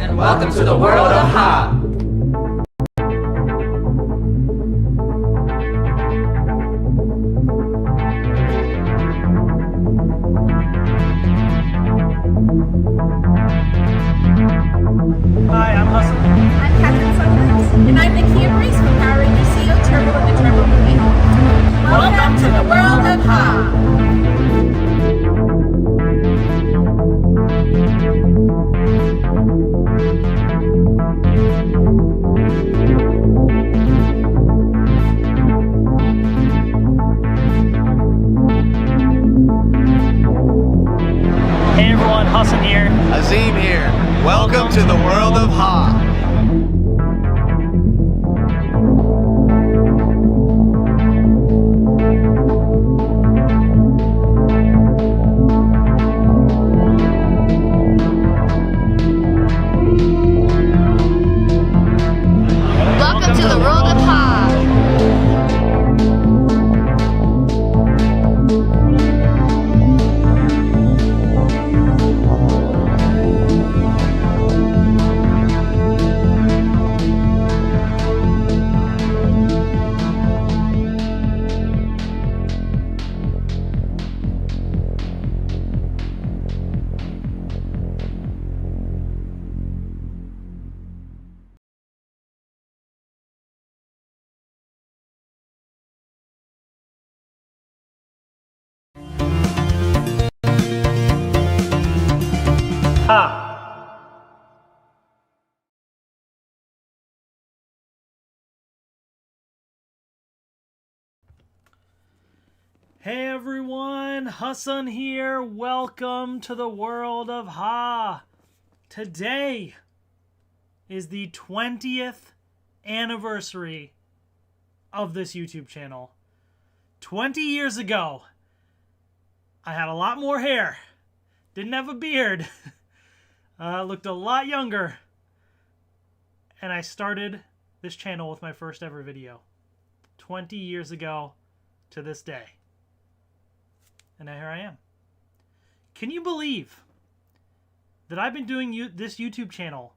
and welcome to the world of Ha! Hi, I'm Hustle. I'm Catherine Summers. And I'm Nikki Embrace from Power Rangers CEO Turbo and the Turbo Movie. Welcome to the world of Ha! Hey everyone, Hassan here. Azim here. Welcome to the world of Ha. Welcome to the world of Ha! Ha! Hey everyone, Hassan here. Welcome to the world of Ha. Today is the 20th anniversary of this YouTube channel. 20 years ago, I had a lot more hair, didn't have a beard, looked a lot younger, and I started this channel with my first ever video 20 years ago to this day. And now here I am. Can you believe that I've been doing this YouTube channel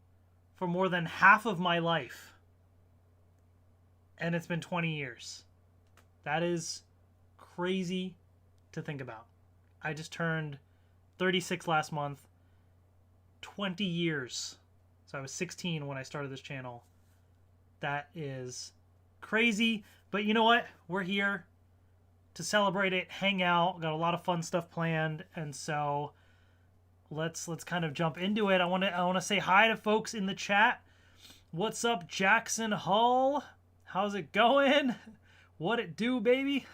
for more than half of my life? And it's been 20 years. That is crazy to think about. I just turned 36 last month. 20 years. So I was 16 when I started this channel. That is crazy. But you know what? We're here to celebrate it, hang out, got a lot of fun stuff planned, and so let's kind of jump into it. I want to say hi to folks in the chat. What's up, Jackson Hull? How's it going? What it do, baby?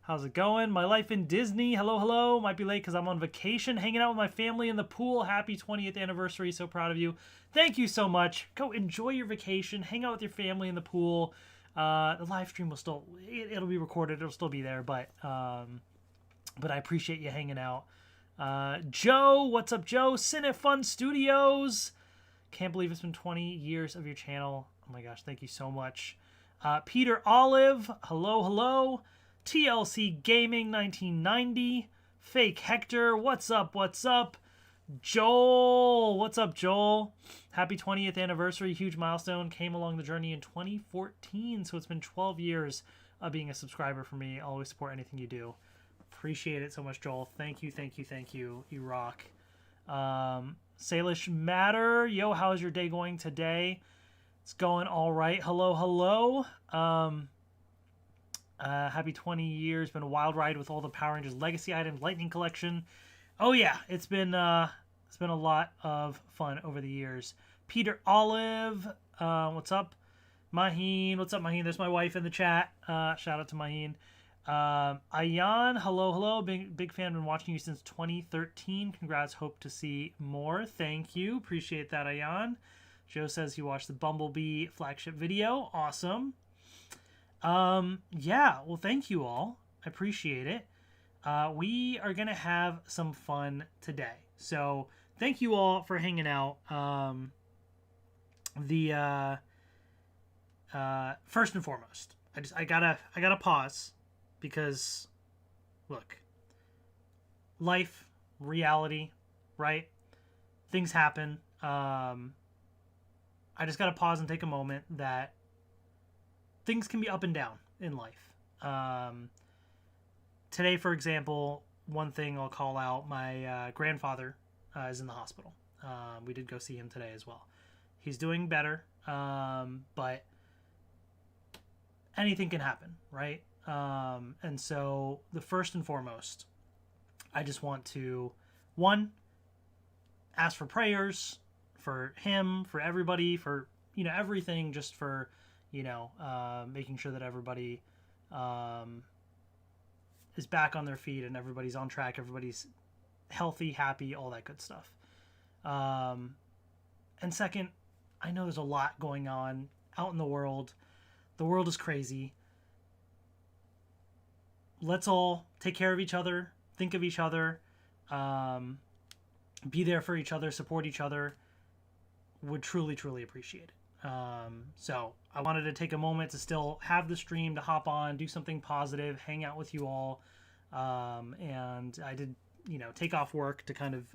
How's it going? My life in Disney. Hello, hello. Might be late because I'm on vacation, hanging out with my family in the pool. Happy 20th anniversary. So proud of you. Thank you so much. Go enjoy your vacation. Hang out with your family in the pool. The live stream will still, it'll be recorded. It'll still be there, but I appreciate you hanging out. Joe, what's up, Joe? Cinefun Studios. Can't believe it's been 20 years of your channel. Oh my gosh, thank you so much. Peter Olive, hello, hello. TLC Gaming 1990. Fake Hector, what's up, what's up? Joel, what's up, Joel? Happy 20th anniversary, huge milestone. Came along the journey in 2014, so it's been 12 years of being a subscriber for me. I'll always support anything you do. Appreciate it so much, Joel. Thank you, thank you, thank you. You rock. Salish Matter, yo, how's your day going today? It's going all right. Hello, hello. Happy 20 years. Been a wild ride with all the Power Rangers Legacy items, Lightning Collection. Oh yeah, it's been a lot of fun over the years. Peter Olive, what's up? Maheen, what's up, Maheen? There's my wife in the chat. Shout out to Maheen. Ayan, hello, hello. Big fan. Been watching you since 2013. Congrats. Hope to see more. Thank you. Appreciate that, Ayan. Joe says he watched the Bumblebee flagship video. Awesome. Yeah. Well, thank you all. I appreciate it. We are going to have some fun today. So thank you all for hanging out. First and foremost, I gotta pause because look, life, reality, right? Things happen I just got to pause and take a moment that things can be up and down in life. Today, for example, one thing I'll call out, my grandfather is in the hospital. We did go see him today as well. He's doing better, but anything can happen, right? And so the first and foremost, I just want to, one, ask for prayers for him, for everybody, for, everything, just for, making sure that everybody is back on their feet and everybody's on track, everybody's healthy, happy, all that good stuff. And second, I know there's a lot going on out in the world. The world is crazy. Let's all take care of each other, think of each other, be there for each other, support each other. Would truly, truly appreciate it. So I wanted to take a moment to still have the stream, to hop on, do something positive, hang out with you all. And I did, take off work to kind of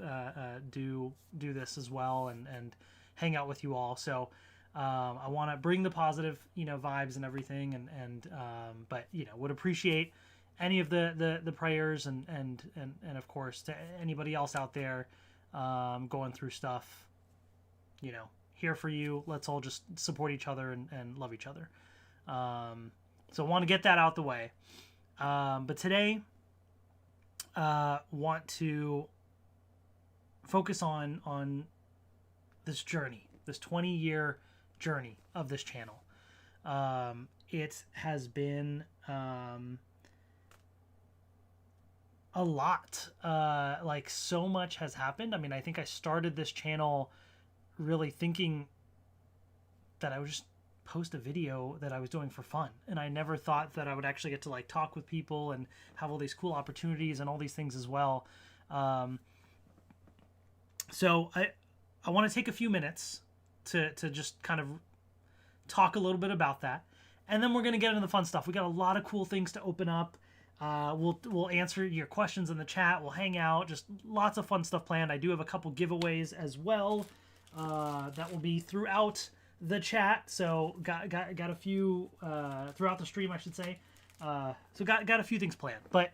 do this as well and hang out with you all. So I want to bring the positive, vibes and everything. But, would appreciate any of the prayers and of course to anybody else out there going through stuff, here for you. Let's all just support each other and love each other. So I want to get that out the way. But today, want to focus on this journey, this 20-year journey of this channel. It has been a lot. Like, so much has happened. I mean, I think I started this channel really thinking that I would just post a video that I was doing for fun, and I never thought that I would actually get to like talk with people and have all these cool opportunities and all these things as well. So I want to take a few minutes to just kind of talk a little bit about that, and then we're going to get into the fun stuff. We got a lot of cool things to open up. We'll answer your questions in the chat. We'll hang out. Just lots of fun stuff planned. I do have a couple giveaways as well that will be throughout the chat. So got a few throughout the stream, I should say. So got a few things planned. But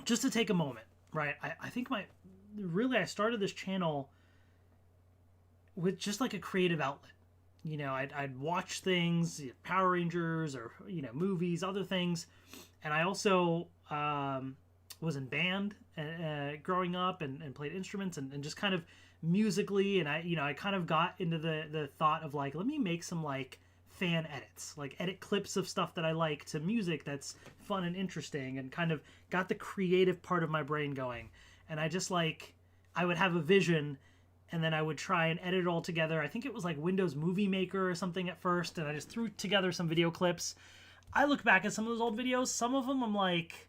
just to take a moment, right? I think I started this channel with just like a creative outlet. I'd watch things, Power Rangers or, movies, other things. And I also was in band growing up and played instruments and just kind of musically. And I kind of got into the thought of like, let me make some like fan edits, like edit clips of stuff that I like to music that's fun and interesting, and kind of got the creative part of my brain going. And I just like, I would have a vision, and then I would try and edit it all together. I think it was like Windows Movie Maker or something at first, and I just threw together some video clips. I look back at some of those old videos, some of them I'm like,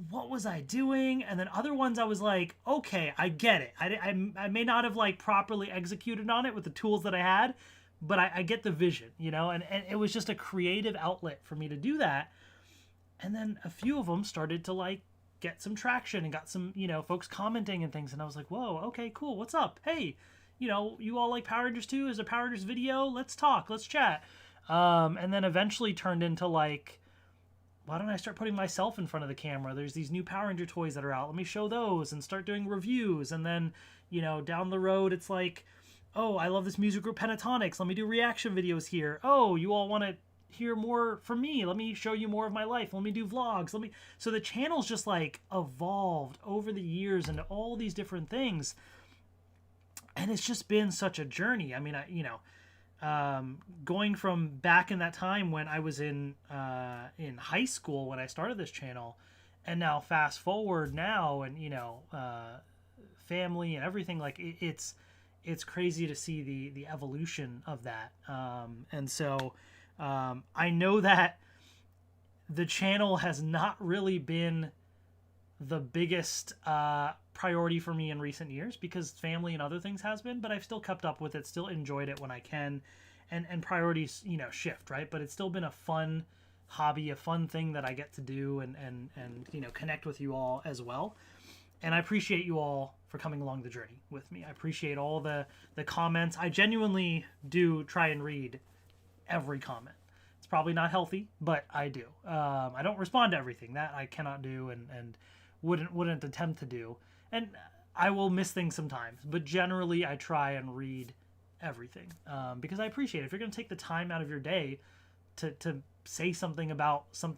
what was I doing? And then other ones I was like, okay, I get it. I may not have like properly executed on it with the tools that I had, but I get the vision, and it was just a creative outlet for me to do that. And then a few of them started to like get some traction and got some, folks commenting and things. And I was like, whoa, okay, cool. What's up? Hey, you all like Power Rangers too? Is a Power Rangers video? Let's talk, let's chat. And then eventually turned into like, why don't I start putting myself in front of the camera? There's these new Power Ranger toys that are out. Let me show those and start doing reviews. And then, down the road, it's like, oh, I love this music group Pentatonics. Let me do reaction videos here. Oh, you all want to hear more from me? Let me show you more of my life. Let me do vlogs. So the channel's just like evolved over the years into all these different things. And it's just been such a journey. I mean, going from back in that time when I was in high school when I started this channel, and now fast forward now, and family and everything, like it's crazy to see the evolution of that. And so I know that the channel has not really been the biggest priority for me in recent years, because family and other things has been, but I've still kept up with it, still enjoyed it when I can, and priorities, shift, right? But it's still been a fun hobby, a fun thing that I get to do and connect with you all as well. And I appreciate you all for coming along the journey with me. I appreciate all the comments. I genuinely do try and read every comment. It's probably not healthy, but I do. I don't respond to everything. That I cannot do and wouldn't attempt to do. And I will miss things sometimes, but generally I try and read everything because I appreciate it. If you're going to take the time out of your day to say something about some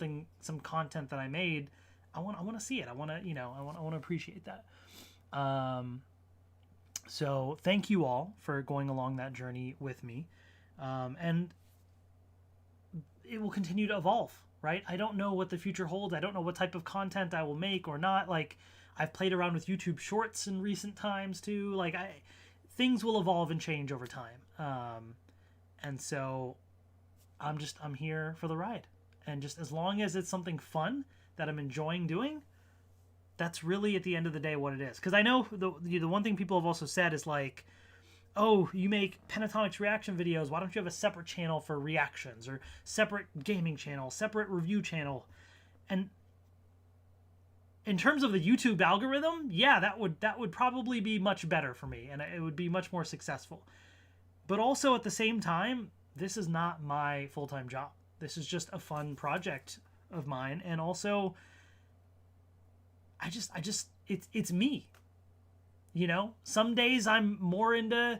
content that I made, I want to see it. I want to appreciate that. So thank you all for going along that journey with me. And it will continue to evolve, right? I don't know what the future holds. I don't know what type of content I will make or not. Like, I've played around with YouTube Shorts in recent times too. Like, things will evolve and change over time. And so I'm here for the ride. And just as long as it's something fun that I'm enjoying doing, that's really at the end of the day what it is. Because I know the one thing people have also said is like, oh, you make Pentatonics reaction videos. Why don't you have a separate channel for reactions or separate gaming channel, separate review channel? And in terms of the YouTube algorithm, yeah, that would probably be much better for me, and it would be much more successful. But also at the same time, this is not my full-time job. This is just a fun project of mine, and also it's me. You know, some days I'm more into,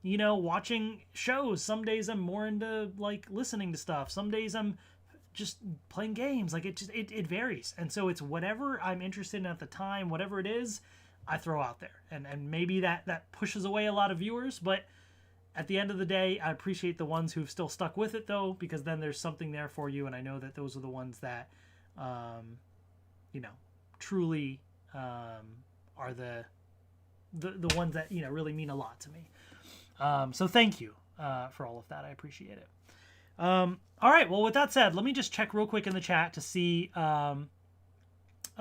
watching shows. Some days I'm more into like listening to stuff. Some days I'm just playing games. Like it varies. And so it's whatever I'm interested in at the time, whatever it is, I throw out there. And maybe that pushes away a lot of viewers, but at the end of the day, I appreciate the ones who've still stuck with it though, because then there's something there for you. And I know that those are the ones that, truly are the ones that really mean a lot to me. So thank you for all of that. I appreciate it. All right, well, with that said, let me just check real quick in the chat to see a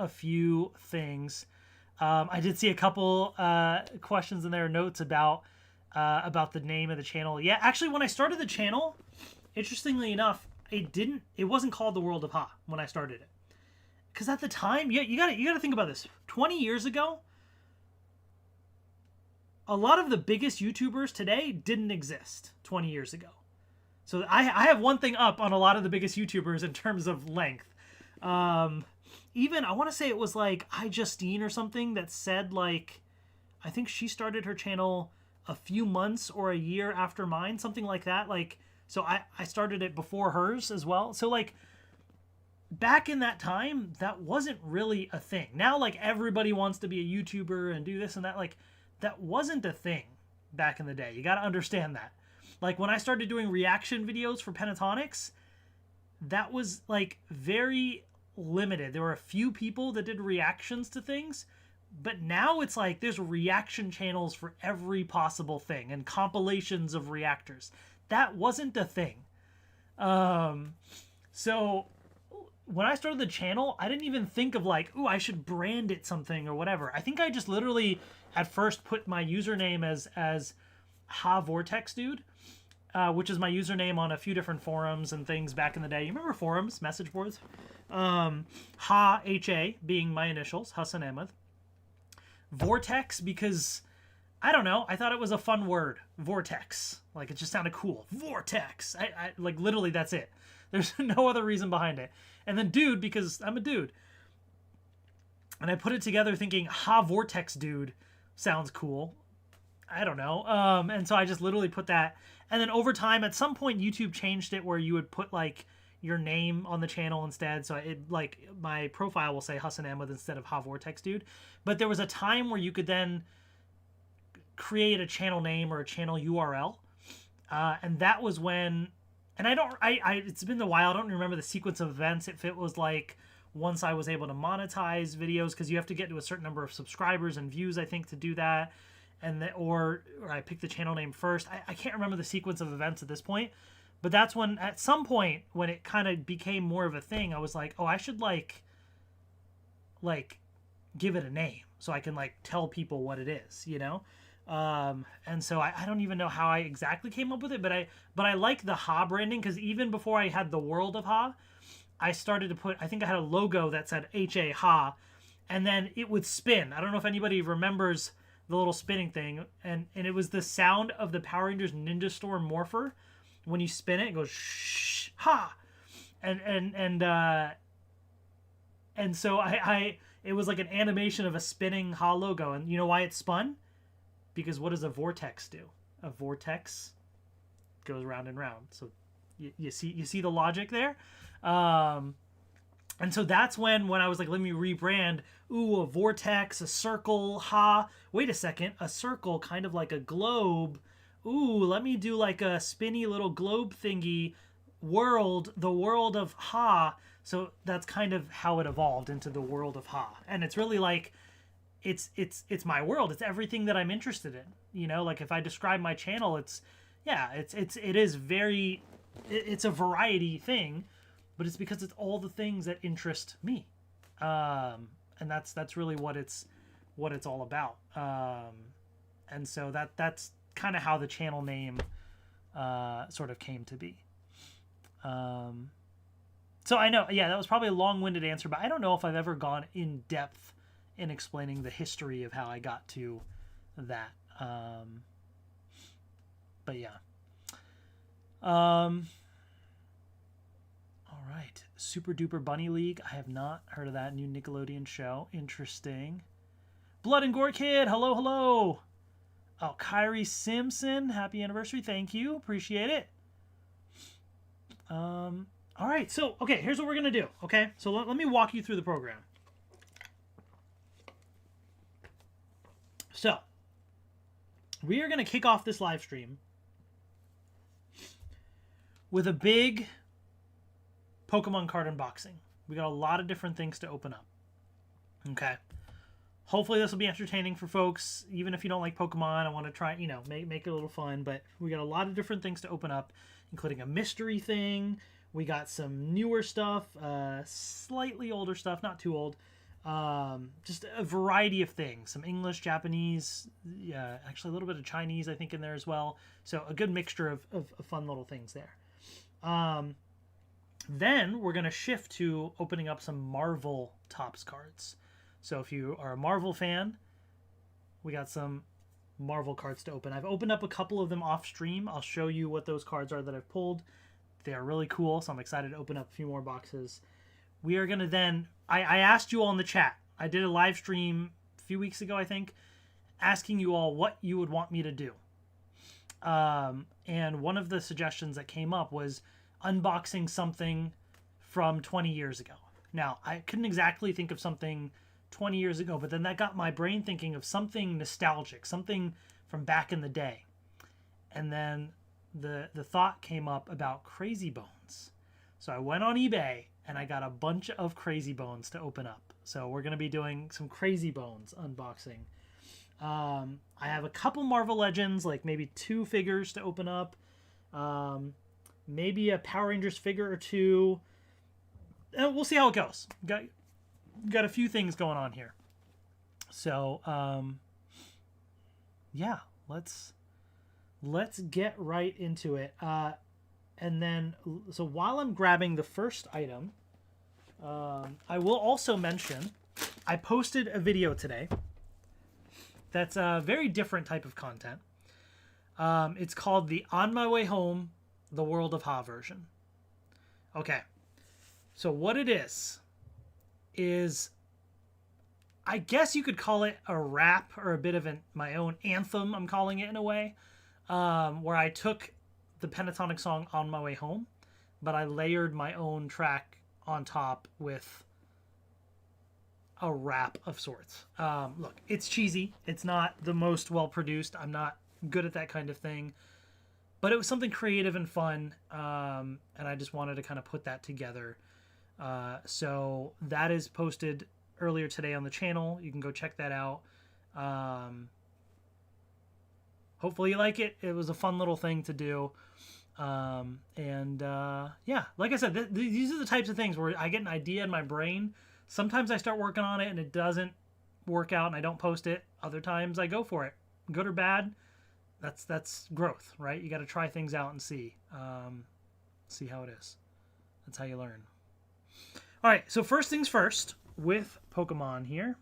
few things. I did see a couple questions in there, notes about the name of the channel. Yeah, actually, when I started the channel, interestingly enough, it wasn't called The World of Ha when I started it. Because at the time, you gotta think about this. 20 years ago, a lot of the biggest YouTubers today didn't exist 20 years ago. So I have one thing up on a lot of the biggest YouTubers in terms of length. Even, I want to say it was like iJustine or something that said like, I think she started her channel a few months or a year after mine, something like that. Like, so I started it before hers as well. So like, back in that time, that wasn't really a thing. Now, like, everybody wants to be a YouTuber and do this and that. Like, that wasn't a thing back in the day. You got to understand that. Like, when I started doing reaction videos for Pentatonics, that was, like, very limited. There were a few people that did reactions to things, but now it's like there's reaction channels for every possible thing and compilations of reactors. That wasn't a thing. So when I started the channel, I didn't even think of like, ooh, I should brand it something or whatever. I think I just literally at first put my username as Ha Vortex Dude, which is my username on a few different forums and things back in the day. You remember forums, message boards? Ha, H-A, being my initials, Hassan Ahmed. Vortex, because, I don't know, I thought it was a fun word. Vortex. Like, it just sounded cool. Vortex. I like, literally, that's it. There's no other reason behind it. And then dude, because I'm a dude. And I put it together thinking, Ha Vortex Dude sounds cool. I don't know. And so I just literally put that. And then over time, at some point, YouTube changed it where you would put like your name on the channel instead. So it like my profile will say Hassan Ahmed instead of Ha Vortex Dude. But there was a time where you could then create a channel name or a channel URL. And that was when, and it's been a while. I don't remember the sequence of events. If it was like once I was able to monetize videos, because you have to get to a certain number of subscribers and views, I think, to do that. And or I picked the channel name first. I can't remember the sequence of events at this point, but that's when, at some point, when it kind of became more of a thing, I was like, oh, I should like give it a name so I can like tell people what it is, you know? And so I don't even know how I exactly came up with it, but I like the Ha branding, because even before I had the World of Ha, I started to put, I think I had a logo that said H-A Ha, and then it would spin. I don't know if anybody remembers the little spinning thing, and it was the sound of the Power Rangers Ninja Storm Morpher. When you spin it, it goes shh ha, and so I it was like an animation of a spinning ha logo, and you know why it spun? Because what does a vortex do? A vortex goes round and round. So you see the logic there. And so that's when I was like, let me rebrand. Ooh, a vortex, a circle, ha. Wait a second, a circle, kind of like a globe. Ooh, let me do like a spinny little globe thingy. World, the world of ha. So that's kind of how it evolved into the world of ha. And it's really like, it's my world. It's everything that I'm interested in. You know, like if I describe my channel, it's a variety thing. But it's because it's all the things that interest me, and that's really what it's all about. And so that's kind of how the channel name sort of came to be. So I know, yeah, that was probably a long-winded answer, but I don't know if I've ever gone in depth in explaining the history of how I got to that. But yeah. All right, Super Duper Bunny League. I have not heard of that new Nickelodeon show. Interesting. Blood and Gore Kid. Hello, hello. Oh, Kyrie Simpson. Happy anniversary. Thank you. Appreciate it. All right. So, okay, here's what we're going to do. Okay, so let me walk you through the program. So, we are going to kick off this live stream with a big Pokemon card unboxing. We got a lot of different things to open up. Okay. Hopefully this will be entertaining for folks. Even if you don't like Pokemon, I want to try, make it a little fun. But we got a lot of different things to open up, including a mystery thing. We got some newer stuff, slightly older stuff, not too old. Just a variety of things. Some English, Japanese, yeah, actually a little bit of Chinese, I think, in there as well. So a good mixture of fun little things there. Then we're going to shift to opening up some Marvel Topps cards. So if you are a Marvel fan, we got some Marvel cards to open. I've opened up a couple of them off stream. I'll show you what those cards are that I've pulled. They are really cool, so I'm excited to open up a few more boxes. We are going to then... I asked you all in the chat. I did a live stream a few weeks ago, I think, asking you all what you would want me to do. And one of the suggestions that came up was unboxing something from 20 years ago. Now, I couldn't exactly think of something 20 years ago, but then that got my brain thinking of something nostalgic, something from back in the day. And then the thought came up about Crazy Bones. So I went on eBay and I got a bunch of Crazy Bones to open up. So we're going to be doing some Crazy Bones unboxing. I have a couple Marvel Legends, like maybe 2 figures to open up. Maybe a Power Rangers figure or 2. And we'll see how it goes. Got a few things going on here. So, yeah, let's get right into it. And then, so while I'm grabbing the first item, I will also mention I posted a video today that's a very different type of content. It's called the On My Way Home, the World of Ha version. Okay. So what it is I guess you could call it a rap or a bit of my own anthem, I'm calling it in a way, where I took the pentatonic song On My Way Home, but I layered my own track on top with a rap of sorts. Look, it's cheesy. It's not the most well-produced. I'm not good at that kind of thing. But it was something creative and fun, and I just wanted to kind of put that together. So that is posted earlier today on the channel. You can go check that out. Hopefully you like it. It was a fun little thing to do. Yeah, like I said, these are the types of things where I get an idea in my brain. Sometimes I start working on it and it doesn't work out and I don't post it. Other times I go for it. Good or bad, that's growth, right? You got to try things out and see how it is. That's how you learn. All right, so first things first, with Pokemon here.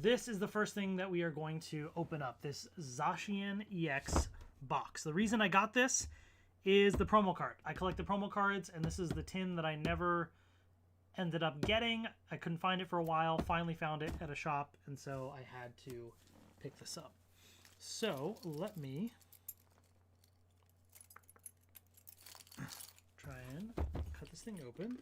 This is the first thing that we are going to open up, this Zacian EX box. The reason I got this is the promo card. I collect the promo cards, and this is the tin that I never ended up getting. I couldn't find it for a while, finally found it at a shop, and so I had to pick this up. So let me try and cut this thing open.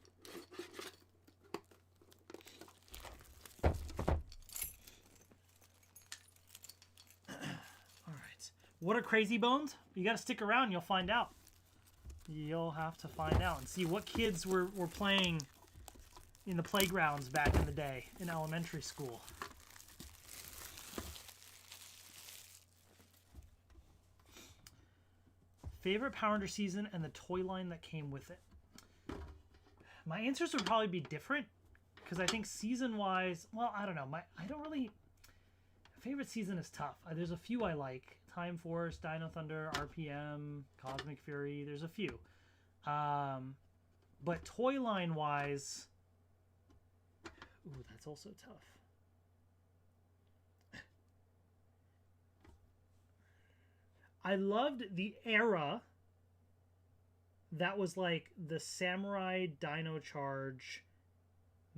Alright. What are Crazy Bones? You gotta stick around, you'll find out. You'll have to find out and see what kids were playing in the playgrounds back in the day in elementary school. Favorite Power Ranger season and the toy line that came with it. My answers would probably be different because I think season-wise, well, I don't know. Favorite season is tough. There's a few I like. Time Force, Dino Thunder, RPM, Cosmic Fury. There's a few. But toy line-wise, ooh, that's also tough. I loved the era that was like the Samurai Dino Charge,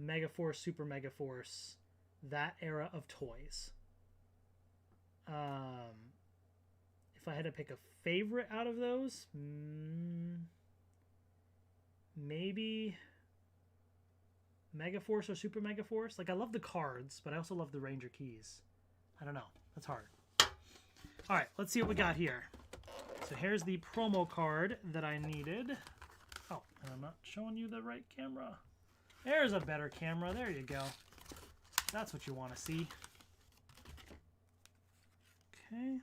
Megaforce, Super Megaforce, that era of toys. If I had to pick a favorite out of those, maybe Megaforce or Super Megaforce. Like, I love the cards, but I also love the Ranger keys. I don't know. That's hard. All right, let's see what we got here. So here's the promo card that I needed. Oh, and I'm not showing you the right camera. There's a better camera. There you go. That's what you want to see. Okay.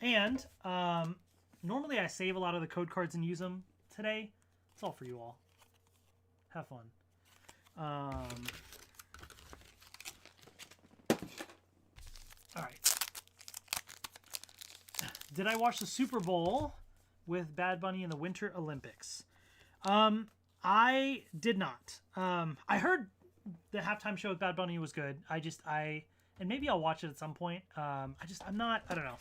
And normally I save a lot of the code cards and use them. Today, it's all for you all. Have fun. All right. Did I watch the Super Bowl with Bad Bunny in the Winter Olympics? I did not. I heard the halftime show with Bad Bunny was good. And maybe I'll watch it at some point. I don't know.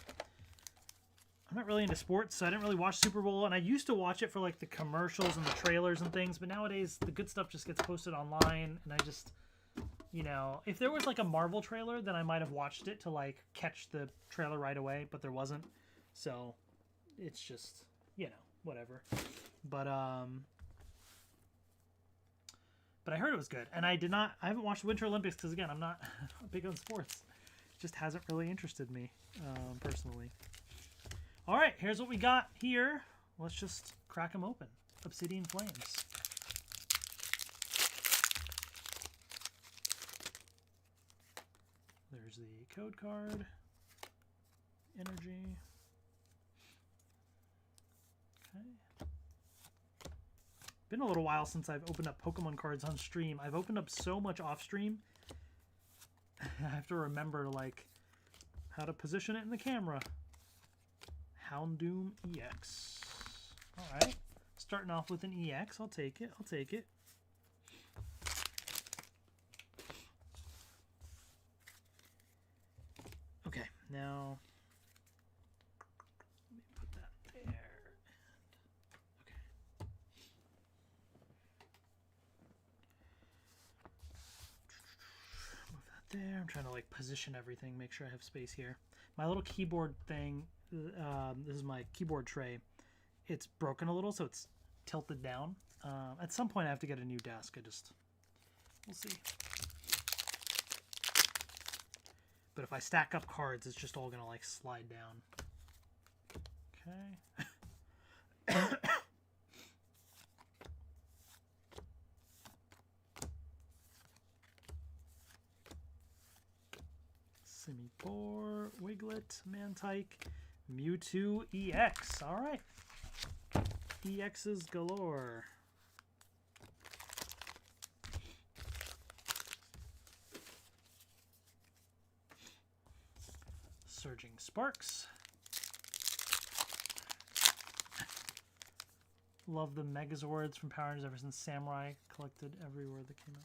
I'm not really into sports, so I didn't really watch Super Bowl. And I used to watch it for like the commercials and the trailers and things, but nowadays the good stuff just gets posted online, and I just, you know, if there was like a Marvel trailer, then I might have watched it to like catch the trailer right away, but there wasn't. So it's just, you know, whatever. But I heard it was good, and I haven't watched the Winter Olympics because, again, I'm not big on sports. It just hasn't really interested me, personally. All right, here's what we got here. Let's just crack them open. Obsidian Flames. There's the code card. Energy. Okay. Been a little while since I've opened up Pokemon cards on stream. I've opened up so much off stream. I have to remember like how to position it in the camera. Houndoom EX. All right, starting off with an EX. I'll take it. I'll take it. Okay, now let me put that there. Okay. Move that there. I'm trying to like position everything, make sure I have space here. My little keyboard thing, this is my keyboard tray. It's broken a little, so it's tilted down. At some point I have to get a new desk. We'll see. But if I stack up cards, it's just all gonna like slide down. Okay. Simipour, Wiglet, Mantike, Mewtwo EX. All right. EXs galore. Surging Sparks. Love the Megazords from Power Rangers ever since Samurai. Collected everywhere that came out.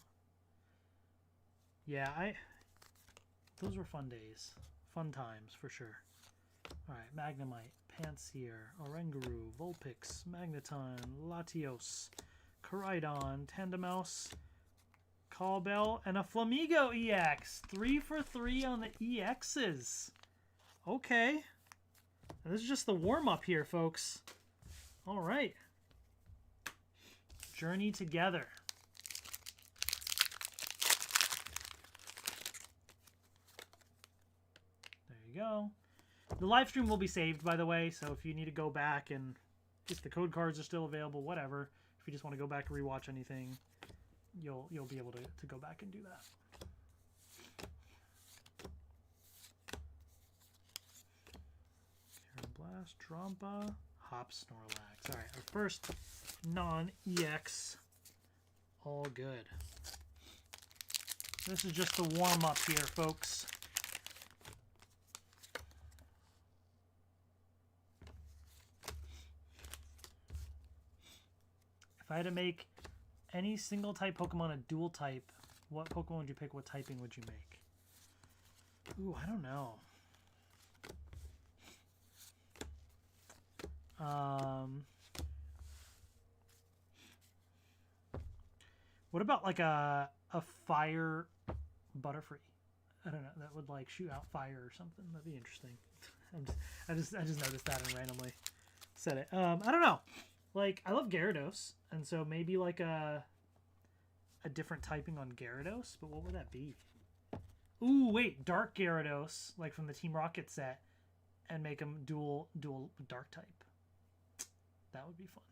Yeah, those were fun days. Fun times, for sure. Alright, Magnemite, Panseer, Oranguru, Vulpix, Magneton, Latios, Koraidon, Tandemaus, Callbell, and a Flamigo EX. 3 for 3 on the EXs. Okay. And this is just the warm-up here, folks. Alright. Journey together. There you go. The live stream will be saved, by the way, so if you need to go back and if the code cards are still available, whatever. If you just want to go back and rewatch anything, you'll be able to go back and do that. Blast, Drampa, Hop, Snorlax. Alright, our first non-EX. All good. This is just the warm-up here, folks. If I had to make any single type Pokemon a dual type, what Pokemon would you pick? What typing would you make? Ooh, I don't know. What about like a fire Butterfree? I don't know. That would like shoot out fire or something. That'd be interesting. I just noticed that and randomly said it. I don't know. Like I love Gyarados, and so maybe like a different typing on Gyarados. But what would that be? Ooh, wait, Dark Gyarados, like from the Team Rocket set, and make them dual Dark type. That would be fun.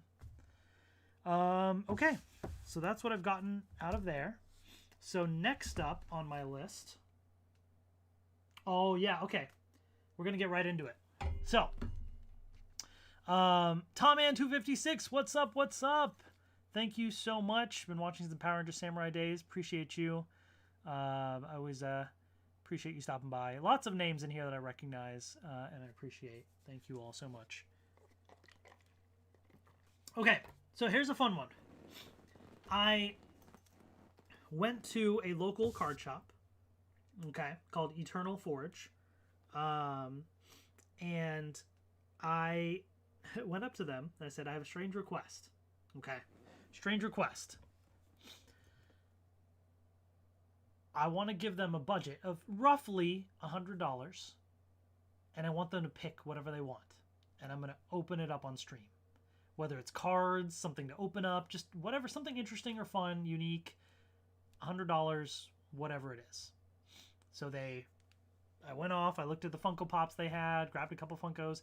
Okay, so that's what I've gotten out of there. So next up on my list. Oh yeah, okay. We're gonna get right into it. So, Tomman256, what's up? What's up? Thank you so much. Been watching the Power Ranger Samurai days. Appreciate you. I always appreciate you stopping by. Lots of names in here that I recognize and I appreciate. Thank you all so much. Okay, so here's a fun one. I went to a local card shop, okay, called Eternal Forge, and I went up to them and I said, I have a strange request, okay, strange request. I want to give them a budget of roughly $100, and I want them to pick whatever they want, and I'm going to open it up on stream. Whether it's cards, something to open up, just whatever, something interesting or fun, unique, $100, whatever it is. So I went off, I looked at the Funko Pops they had, grabbed a couple Funkos.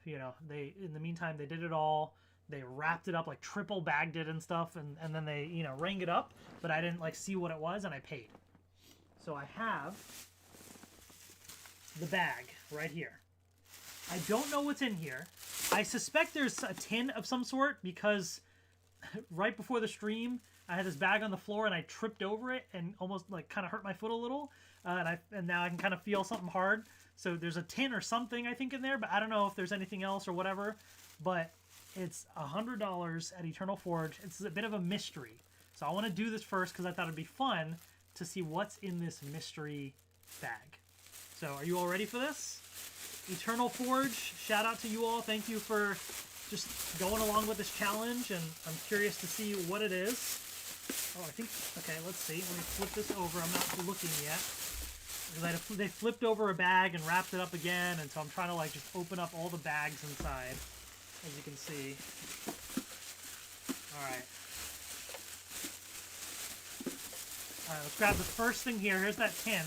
You know, in the meantime, they did it all. They wrapped it up, like triple bagged it and stuff, and then they, you know, rang it up, but I didn't like see what it was, and I paid. So I have the bag right here. I don't know what's in here. I suspect there's a tin of some sort because right before the stream, I had this bag on the floor and I tripped over it and almost like kind of hurt my foot a little. And now I can kind of feel something hard. So there's a tin or something I think in there, but I don't know if there's anything else or whatever. But it's $100 at Eternal Forge. It's a bit of a mystery. So I want to do this first because I thought it'd be fun to see what's in this mystery bag. So are you all ready for this? Eternal Forge, shout out to you all. Thank you for just going along with this challenge, and I'm curious to see what it is. Oh, I think, okay, let's see. Let me flip this over. I'm not looking yet. Because they flipped over a bag and wrapped it up again, and so I'm trying to like just open up all the bags inside, as you can see. Alright. Alright, let's grab the first thing here. Here's that tin.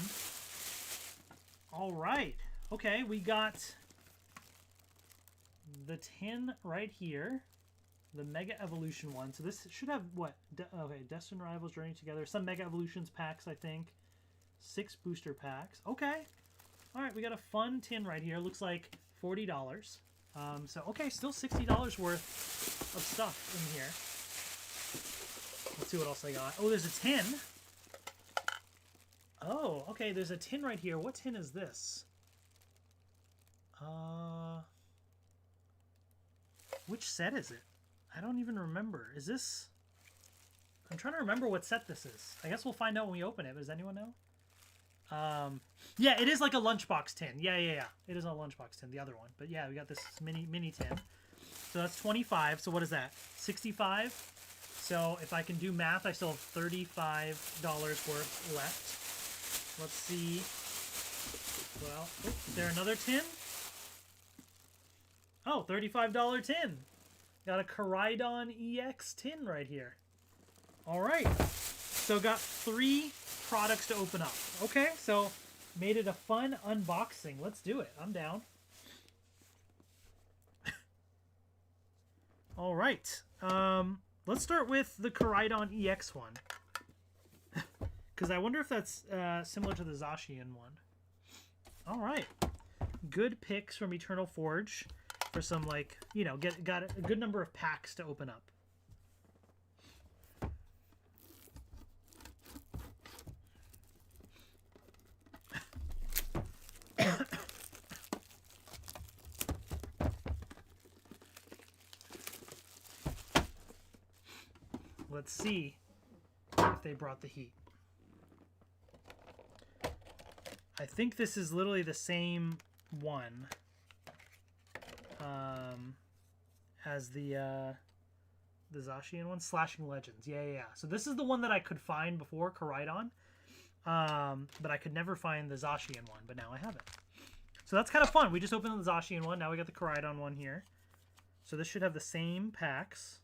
Alright. Okay, we got the tin right here, the Mega Evolution one. So this should have what? Okay, Destined Rivals, Journey Together, some Mega Evolutions packs, I think. 6 booster packs. Okay. All right, we got a fun tin right here. Looks like $40. So okay, still $60 worth of stuff in here. Let's see what else I got. Oh, there's a tin. Oh, okay, there's a tin right here. What tin is this? Which set is it? I don't even remember. Is this... I'm trying to remember what set this is. I guess we'll find out when we open it, but does anyone know? Yeah, it is like a lunchbox tin. Yeah. It is a lunchbox tin, the other one. But yeah, we got this mini tin. So that's 25. So what is that? 65. So if I can do math, I still have $35 worth left. Let's see. Well, is there another tin? Oh, $35 tin. Got a Charizard EX tin right here. All right. So got 3 products to open up. Okay, so made it a fun unboxing. Let's do it. I'm down. All right. Let's start with the Charizard EX one. Because I wonder if that's similar to the Zacian one. All right. Good picks from Eternal Forge for some, like, you know, got a good number of packs to open up. Let's see if they brought the heat. I think this is literally the same one as the Zacian one, Slashing Legends. Yeah. So this is the one that I could find before, Charizard. But I could never find the Zacian one, but now I have it. So that's kind of fun. We just opened the Zacian one. Now we got the Charizard one here. So this should have the same packs.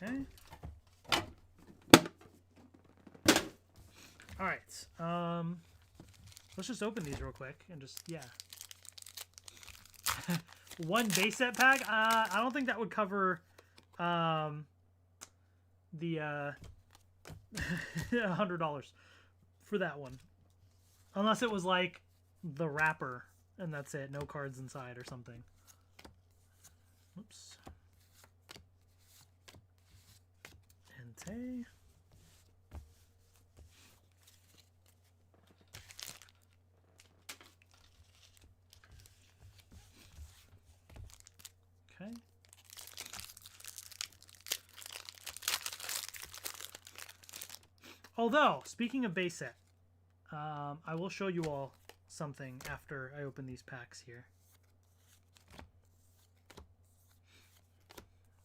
Okay. All right. Let's just open these real quick and just, yeah. One base set pack. I don't think that would cover the $100 for that one, unless it was like the wrapper and that's it, no cards inside or something. Oops. Entei. Okay. Although, speaking of base set, I will show you all something after I open these packs here.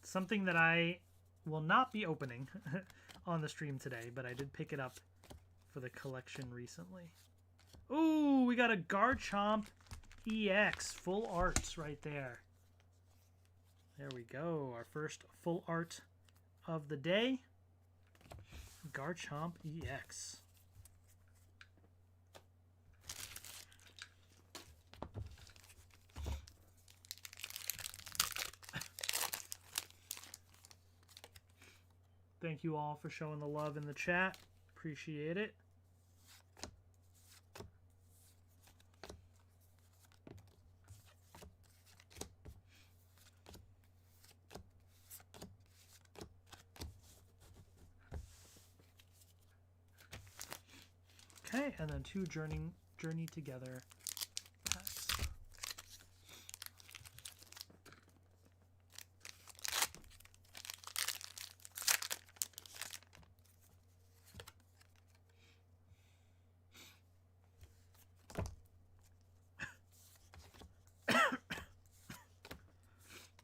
Something that I will not be opening on the stream today, but I did pick it up for the collection recently. Ooh, we got a Garchomp EX full art right there. There we go. Our first full art of the day. Garchomp EX. Thank you all for showing the love in the chat. Appreciate it. Okay, and then 2 Journey Together packs.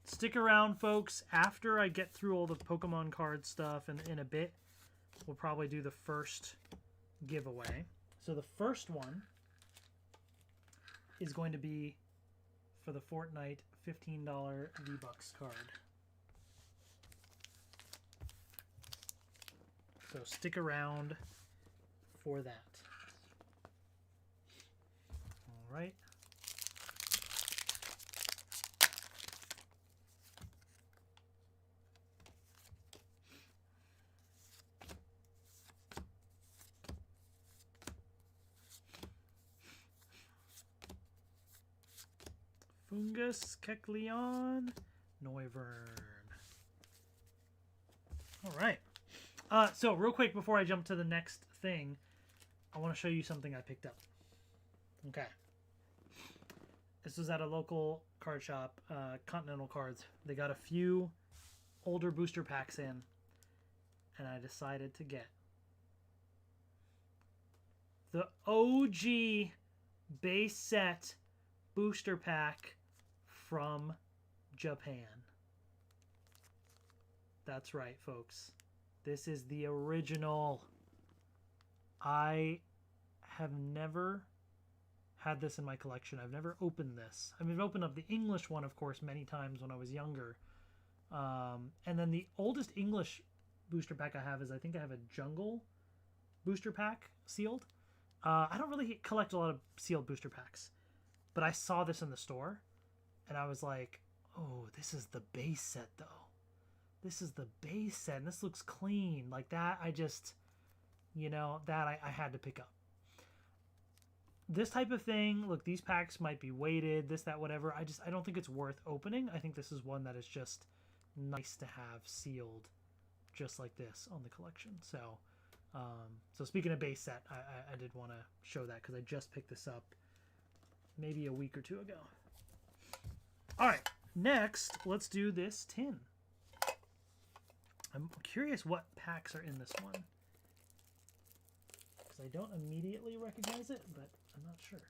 Stick around, folks. After I get through all the Pokemon card stuff, and in a bit, we'll probably do the first giveaway. So the first one is going to be for the Fortnite $15 V-Bucks card. So stick around for that. All right. Fungus, Kecleon, Noivern. All right. So real quick before I jump to the next thing, I want to show you something I picked up. Okay. This was at a local card shop, Continental Cards. They got a few older booster packs in, and I decided to get the OG base set booster pack from Japan. That's right, folks. This is the original. I have never had this in my collection. I've never opened this. I mean, I've opened up the English one, of course, many times when I was younger. And then the oldest English booster pack I have is, I think I have a Jungle booster pack sealed. I don't really collect a lot of sealed booster packs, but I saw this in the store and I was like, oh, this is the base set though. This is the base set and this looks clean. Like that, I just, you know, that I had to pick up. This type of thing, look, these packs might be weighted, this, that, whatever. I don't think it's worth opening. I think this is one that is just nice to have sealed just like this on the collection. So, so speaking of base set, I did want to show that because I just picked this up maybe a week or two ago. All right, next, let's do this tin. I'm curious what packs are in this one. I don't immediately recognize it, but I'm not sure.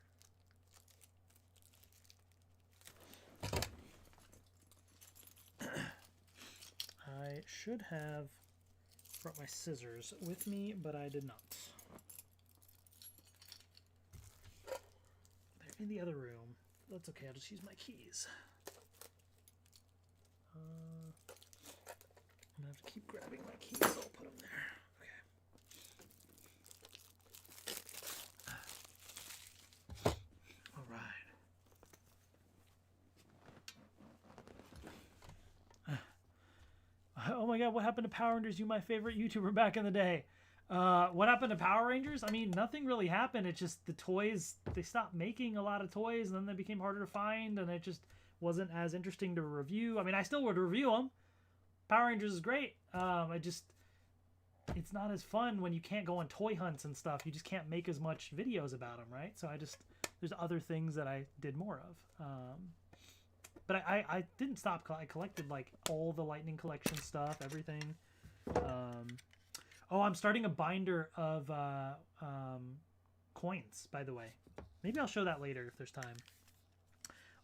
I should have brought my scissors with me, but I did not. They're in the other room. That's okay, I'll just use my keys. I'm gonna have to keep grabbing my keys, so I'll put them there. Oh my god, what happened to Power Rangers? You, my favorite YouTuber back in the day. What happened to Power Rangers? I mean, nothing really happened. It's just the toys, they stopped making a lot of toys, and then they became harder to find, and it just wasn't as interesting to review. I mean, I still would review them. Power Rangers is great. It's not as fun when you can't go on toy hunts and stuff. You just can't make as much videos about them, right? So there's other things that I did more of. But I didn't stop. I collected like all the Lightning Collection stuff, everything. Oh, I'm starting a binder of coins, by the way. Maybe I'll show that later if there's time.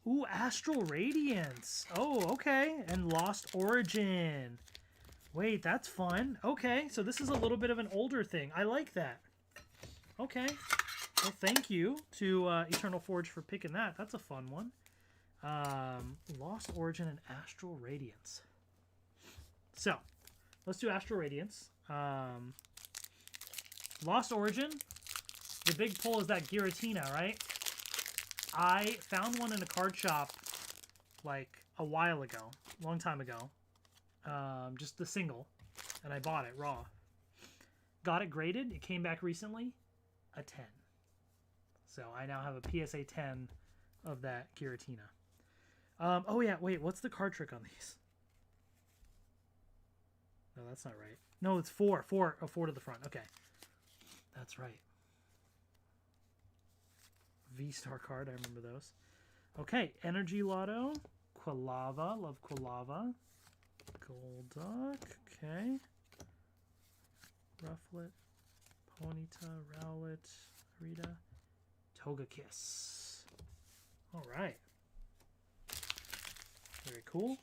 Ooh, Astral Radiance. Oh, okay. And Lost Origin. Wait, that's fun. Okay, so this is a little bit of an older thing. I like that. Okay. Well, thank you to Eternal Forge for picking that. That's a fun one. Lost Origin and Astral Radiance. So, let's do Astral Radiance. Lost Origin. The big pull is that Giratina, right? I found one in a card shop like a while ago, long time ago. Just the single, and I bought it raw. Got it graded. It came back recently, a 10. So I now have a PSA 10 of that Giratina. Oh yeah, wait, what's the card trick on these? No, that's not right. No, it's 4. 4 to the front. Okay. That's right. V-Star card, I remember those. Okay, Energy Lotto. Quilava, love Quilava. Golduck, okay. Rufflet. Ponyta, Rowlet, Rita. Togekiss. Alright. Very cool.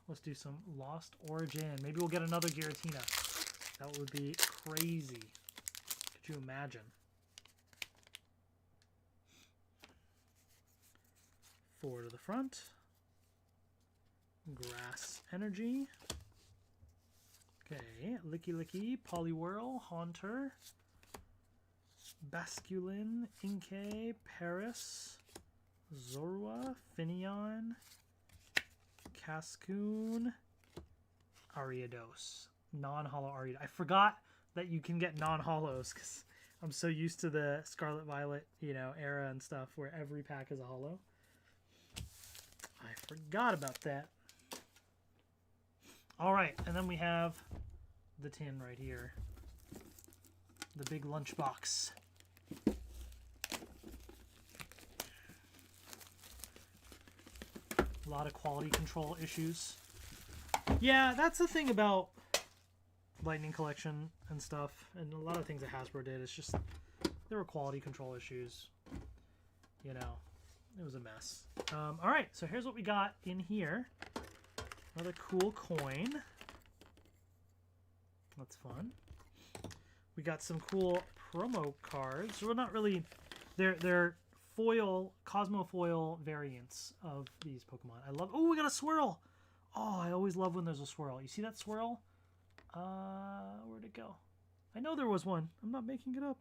Let's do some Lost Origin. Maybe we'll get another Giratina. That would be crazy. Could you imagine? 4 to the front. Grass Energy. Okay, Licky Licky, Poliwhirl, Haunter. Basculin, Inkay, Paris. Zorua, Finneon, Cascoon, Ariados. Non-holo Ariados. I forgot that you can get non-holos because I'm so used to the Scarlet Violet, era and stuff where every pack is a holo. I forgot about that. All right, and then we have the tin right here. The big lunchbox. A lot of quality control issues. Yeah, that's the thing about Lightning Collection and stuff, and a lot of things that Hasbro did. It's just there were quality control issues. You know, it was a mess. All right, so here's what we got in here. Another cool coin. That's fun. We got some cool promo cards. Well, not really. They're foil, Cosmo foil variants of these Pokemon. I love. Oh, we got a swirl. Oh, I always love when there's a swirl. You see that swirl? Where'd it go? I know there was one. I'm not making it up.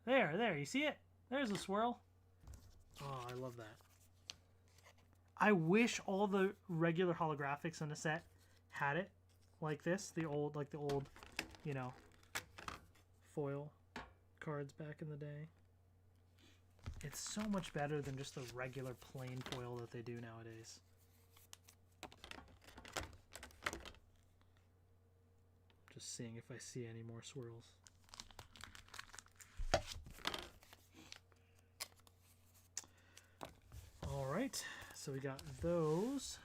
There. You see it? There's a swirl. Oh, I love that. I wish all the regular holographics in the set had it like this. The old, you know, foil cards back in the day. It's so much better than just the regular plain foil that they do nowadays. Just seeing if I see any more swirls. All right, so we got those.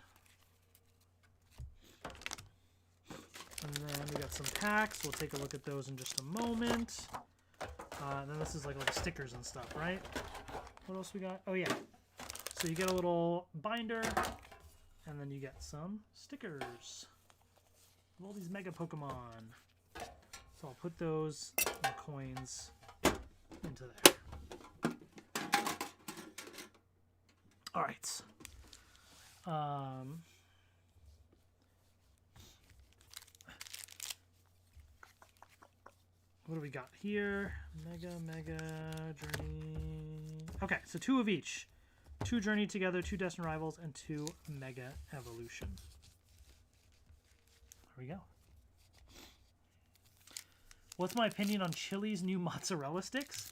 And then we got some packs. We'll take a look at those in just a moment. And then this is like all the stickers and stuff, right? What else we got? Oh, yeah. So you get a little binder, and then you get some stickers of all these Mega Pokemon. So I'll put those coins into there. All right. What do we got here? Mega, Journey. Okay, so 2 of each. 2 Journey Together, 2 Destined Rivals, and 2 Mega Evolution. There we go. What's my opinion on Chili's new mozzarella sticks?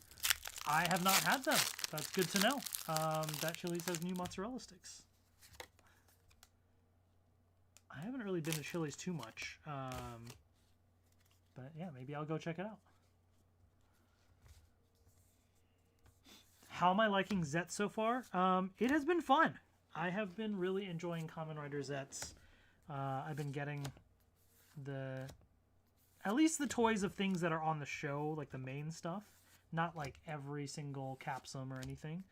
I have not had them. That's good to know. That Chili's has new mozzarella sticks. I haven't really been to Chili's too much. But yeah, maybe I'll go check it out. How am I liking Zets so far? It has been fun. I have been really enjoying Kamen Rider Zets. I've been getting at least the toys of things that are on the show, like the main stuff. Not like every single Capsum or anything.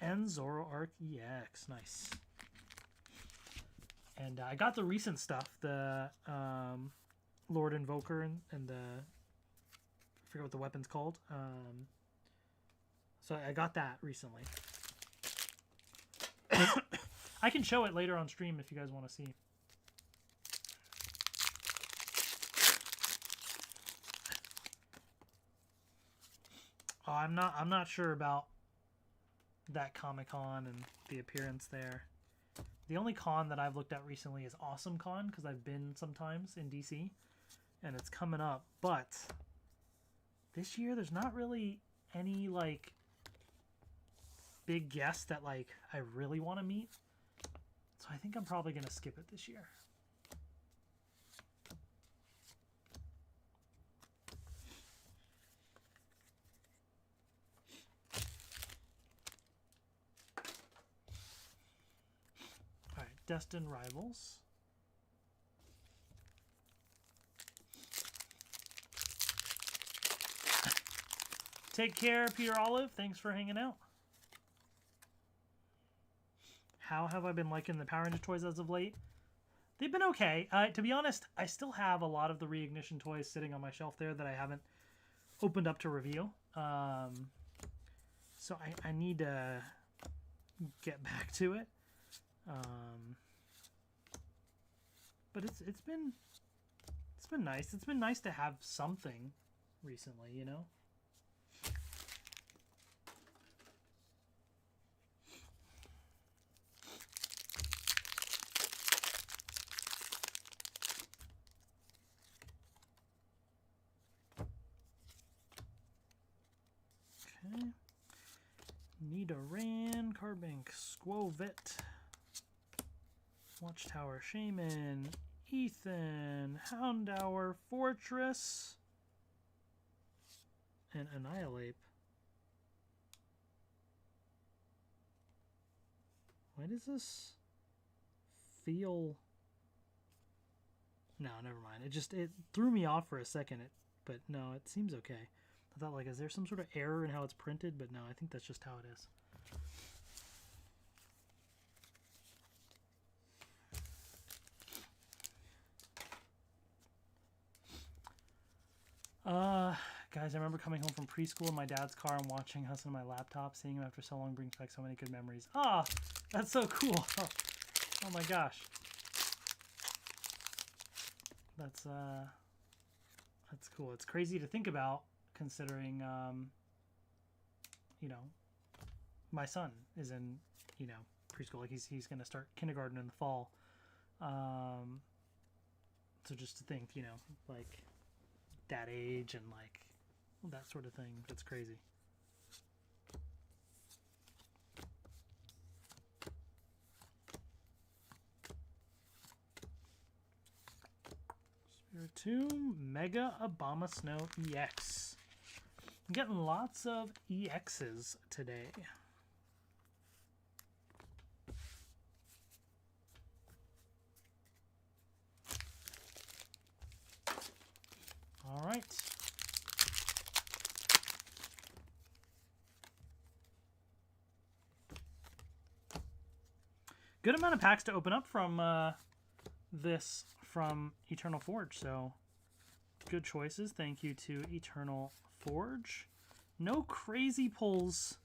And Zoroark EX. Nice. And I got the recent stuff. The Lord Invoker and the... I forget what the weapon's called. So I got that recently. I can show it later on stream if you guys want to see. Oh, I'm not sure about that Comic-Con and the appearance there. The only con that I've looked at recently is Awesome Con, because I've been sometimes in DC, and it's coming up. But this year, there's not really any like big guests that like I really want to meet. So I think I'm probably gonna skip it this year. All right, Destined Rivals. Take care, Peter Olive. Thanks for hanging out. How have I been liking the Power Ranger toys as of late? They've been okay. To be honest, I still have a lot of the Reignition toys sitting on my shelf there that I haven't opened up to review. So I need to get back to it. But it's been nice. It's been nice to have something recently, you know? Okay. Nidoran, Carbank, Squovit, Watchtower, Shaman, Ethan, Houndour, Fortress, and Annihilate. Why does this feel... No, never mind. It threw me off for a second, but no, it seems okay. I thought, like, is there some sort of error in how it's printed? But no, I think that's just how it is. Guys, I remember coming home from preschool in my dad's car and watching us on my laptop. Seeing him after so long brings back so many good memories. Ah, that's so cool. Oh my gosh. That's cool. It's crazy to think about, considering, you know, my son is in, you know, preschool. Like, he's going to start kindergarten in the fall. So just to think, you know, like, that age and, like, that sort of thing. That's crazy. Spiritomb Mega Abomasnow EX. I'm getting lots of EXs today. All right. Good amount of packs to open up from this from Eternal Forge, so good choices. Thank you to Eternal Forge. No crazy pulls,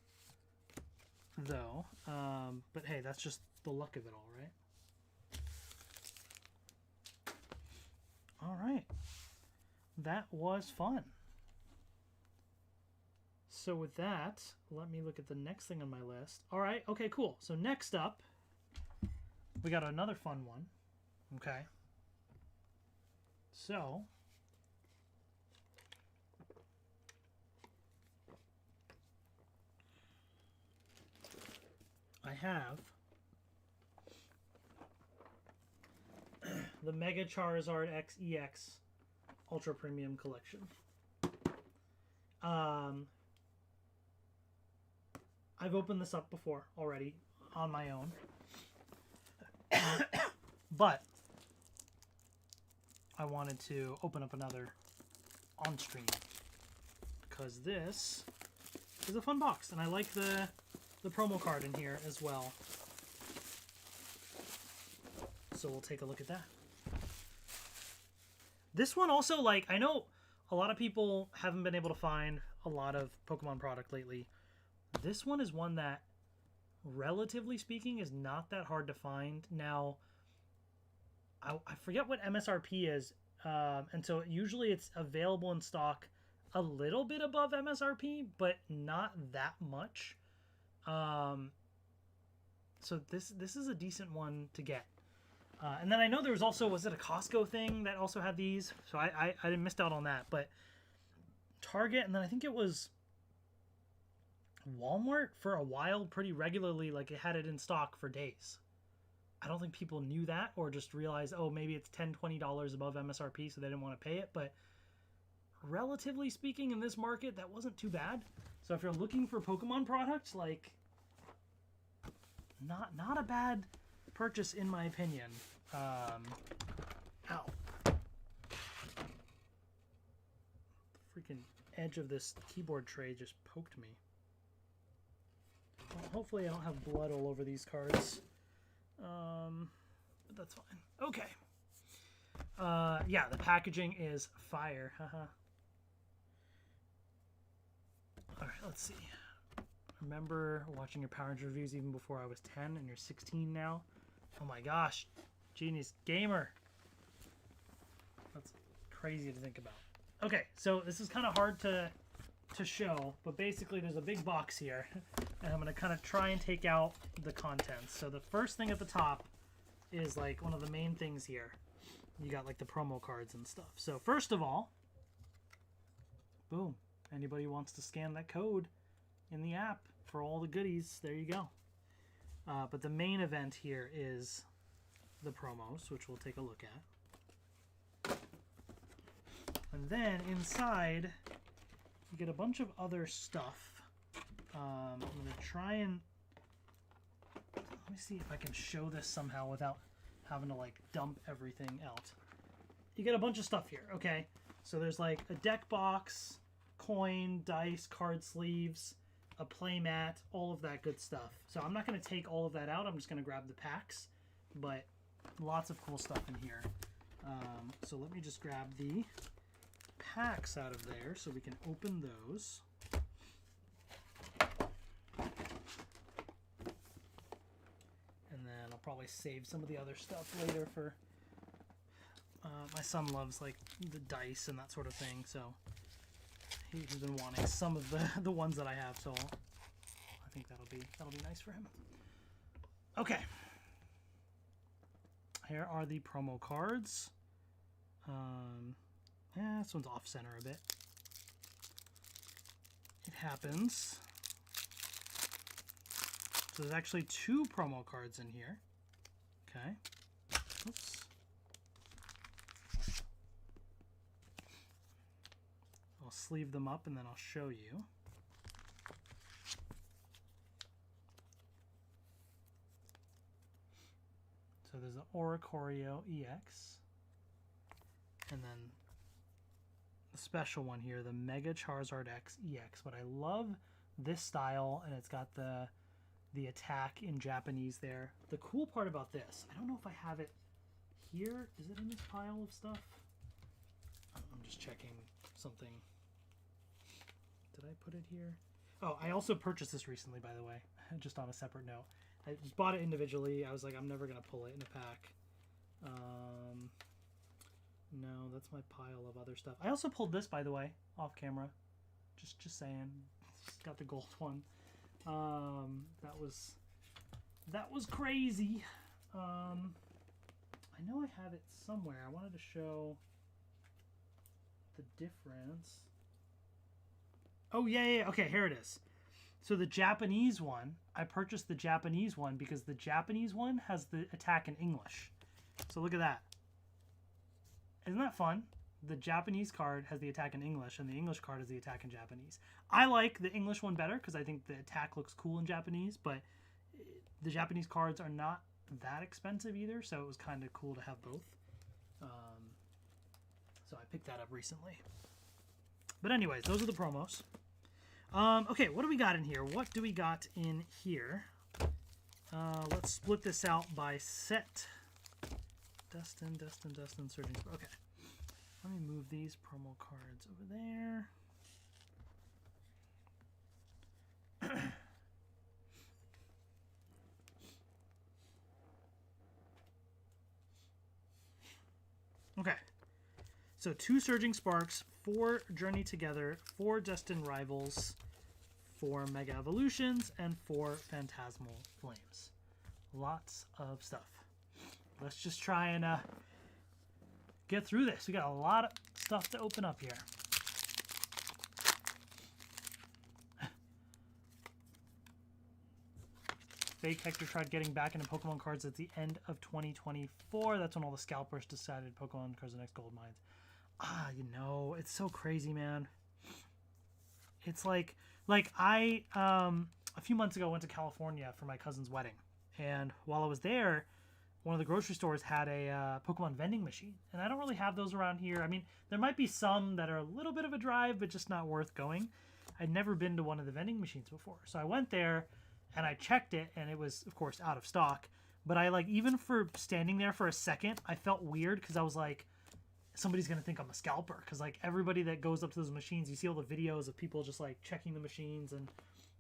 though, but hey, that's just the luck of it all, right? All right. That was fun. So with that, let me look at the next thing on my list. All right, okay, cool. So next up, we got another fun one. Okay. So, I have the Mega Charizard X EX Ultra Premium Collection. I've opened this up before already on my own. But I wanted to open up another on stream because this is a fun box, and I like the promo card in here as well. So we'll take a look at that. This one also, like, I know a lot of people haven't been able to find a lot of Pokemon product lately. This one is one that, relatively speaking, is not that hard to find. Now, I forget what MSRP is, and so usually it's available in stock a little bit above MSRP, but not that much. So this is a decent one to get. And then I know there was also, was it a Costco thing that also had these? So I didn't miss out on that. But Target, and then I think it was Walmart for a while pretty regularly, like it had it in stock for days. I don't think people knew that or just realized, oh, maybe it's $10, $20 above MSRP, so they didn't want to pay it. But relatively speaking, in this market, that wasn't too bad. So if you're looking for Pokemon products, like, not a bad purchase in my opinion. Ow. The freaking edge of this keyboard tray just poked me. Well, hopefully I don't have blood all over these cards. But that's fine. Okay. Yeah, the packaging is fire. Haha. Alright, let's see. Remember watching your Power Rangers reviews even before I was 10, and you're 16 now? Oh my gosh. Genius gamer. That's crazy to think about. Okay, so this is kind of hard to show, but basically there's a big box here, and I'm going to kind of try and take out the contents. So the first thing at the top is like one of the main things here. You got like the promo cards and stuff. So first of all, boom. Anybody wants to scan that code in the app for all the goodies, there you go. But the main event here is the promos, which we'll take a look at. And then inside, you get a bunch of other stuff. I'm going to try and... let me see if I can show this somehow without having to like dump everything out. You get a bunch of stuff here, okay? So there's like a deck box, coin, dice, card sleeves, a play mat, all of that good stuff. So I'm not going to take all of that out. I'm just going to grab the packs, but lots of cool stuff in here. So let me just grab the packs out of there so we can open those. And then I'll probably save some of the other stuff later for... my son loves like the dice and that sort of thing, so he's been wanting some of the ones that I have, so I think that'll be nice for him. Okay. Here are the promo cards. This one's off center a bit. It happens. So there's actually 2 promo cards in here. Okay. Oops. I'll sleeve them up and then I'll show you. So there's an Oricorio EX. And then the special one here, the Mega Charizard X EX. But I love this style, and it's got the attack in Japanese there. The cool part about this, I don't know if I have it here. Is it in this pile of stuff? I'm just checking something. Did I put it here? Oh, I also purchased this recently, by the way, just on a separate note. I just bought it individually. I was like, I'm never going to pull it in a pack. No, that's my pile of other stuff. I also pulled this, by the way, off camera. Just saying. Just got the gold one. That was crazy. I know I have it somewhere. I wanted to show the difference. Oh, yeah. Okay, here it is. So the Japanese one, I purchased the Japanese one because the Japanese one has the attack in English. So look at that. Isn't that fun? The Japanese card has the attack in English, and the English card has the attack in Japanese. I like the English one better because I think the attack looks cool in Japanese, but the Japanese cards are not that expensive either, so it was kind of cool to have both. So I picked that up recently. But anyways, those are the promos. Okay, what do we got in here? What do we got in here? Let's split this out by set. Dustin, Surging Spark. Okay. Let me move these promo cards over there. Okay. So 2 Surging Sparks, 4 Journey Together, 4 Destined Rivals, 4 Mega Evolutions, and 4 Phantasmal Flames. Lots of stuff. Let's just try and get through this. We got a lot of stuff to open up here. Fake Hector tried getting back into Pokemon cards at the end of 2024. That's when all the scalpers decided Pokemon cards are the next gold mines. You know, it's so crazy, man. It's like I a few months ago went to California for my cousin's wedding, and while I was there, one of the grocery stores had a Pokemon vending machine, and I don't really have those around here. I mean, there might be some that are a little bit of a drive, but just not worth going. I'd never been to one of the vending machines before, so I went there and I checked it, and it was, of course, out of stock. But I even for standing there for a second, I felt weird because I was like, somebody's gonna think I'm a scalper, because everybody that goes up to those machines, you see all the videos of people just checking the machines and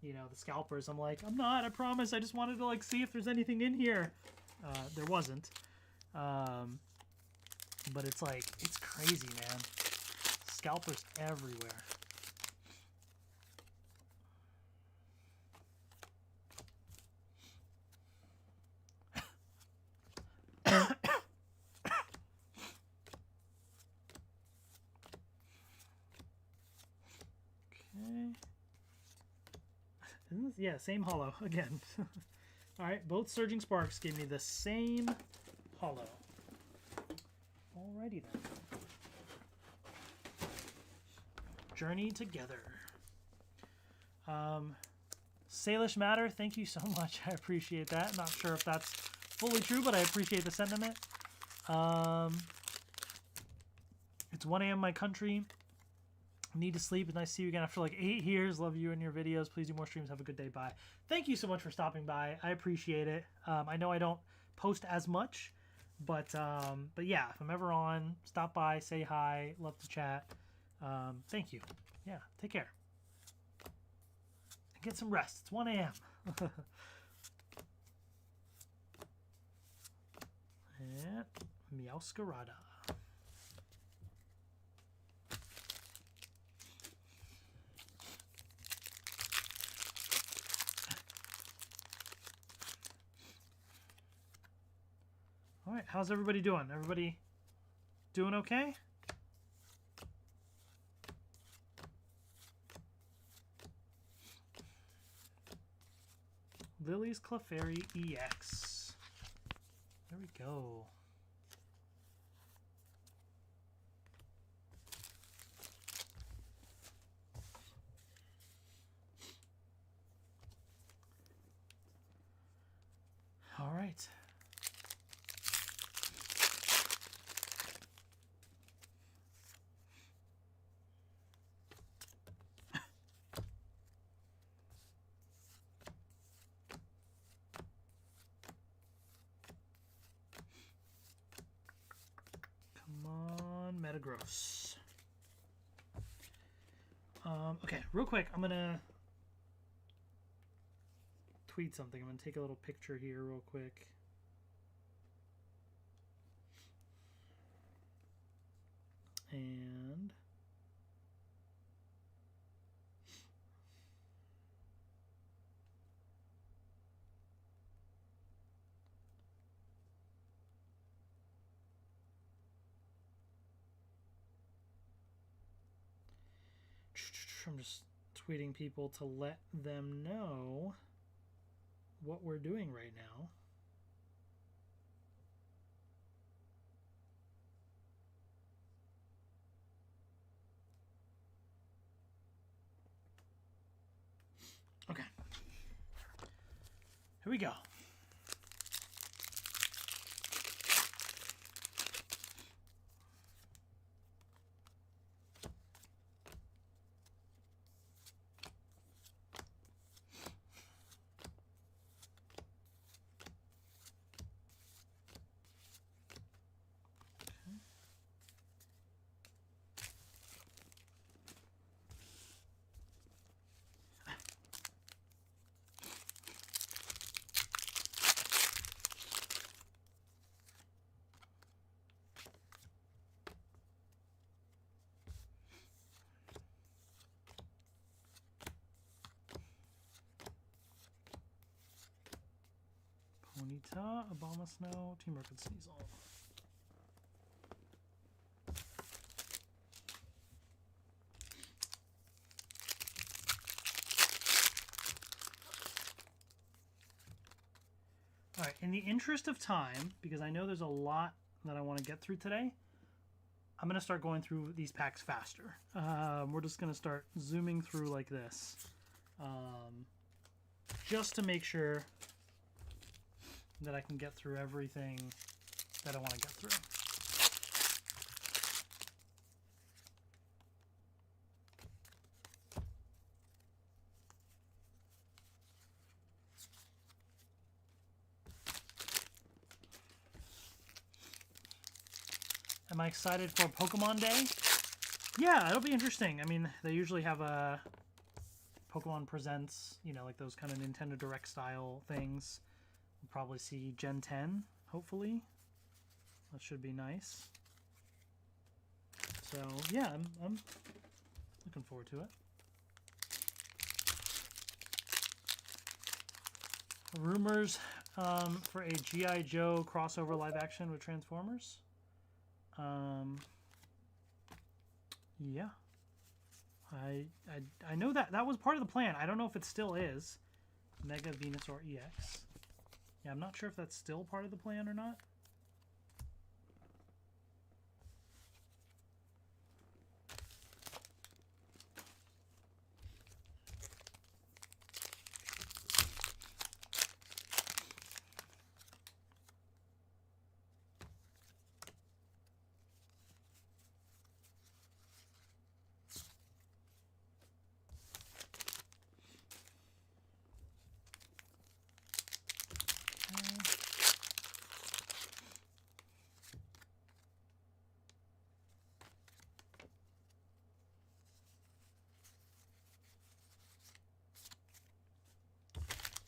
the scalpers. I'm like, I'm not. I promise. I just wanted to see if there's anything in here. There wasn't. But it's it's crazy, man. Scalpers everywhere. Okay. Isn't this, yeah, same holo again. Alright, both Surging Sparks gave me the same holo. Alrighty then. Journey Together. 6 Salish Matter, thank you so much. I appreciate that. Not sure if that's fully true, but I appreciate the sentiment. It's 1 a.m. my country. Need to sleep. It's nice to see you again after like 8 years. Love you and your videos. Please do more streams. Have a good day. Bye. Thank you so much for stopping by. I appreciate it. I know I don't post as much, but yeah, if I'm ever on, stop by, say hi. Love to chat. Thank you. Yeah, take care. And get some rest. It's 1 a.m. And Meowscarada. All right, how's everybody doing? Everybody doing okay? Lily's Clefairy EX. There we go. All right. Metagross. Okay, real quick, I'm gonna tweet something. I'm gonna take a little picture here real quick. And I'm just tweeting people to let them know what we're doing right now. Okay. Here we go. Ponyta, Obama Snow, Team Rocket Sneasel. Alright, in the interest of time, because I know there's a lot that I want to get through today, I'm going to start going through these packs faster. We're just going to start zooming through like this. Just to make sure that I can get through everything that I want to get through. Am I excited for Pokemon Day? Yeah, it'll be interesting. I mean, they usually have a Pokemon Presents, you know, like those kind of Nintendo Direct style things. We'll probably see Gen 10, hopefully. That should be nice. So, yeah, I'm looking forward to it. Rumors for a G.I. Joe crossover live action with Transformers. Yeah. I know that was part of the plan. I don't know if it still is. Mega Venusaur EX. Yeah, I'm not sure if that's still part of the plan or not.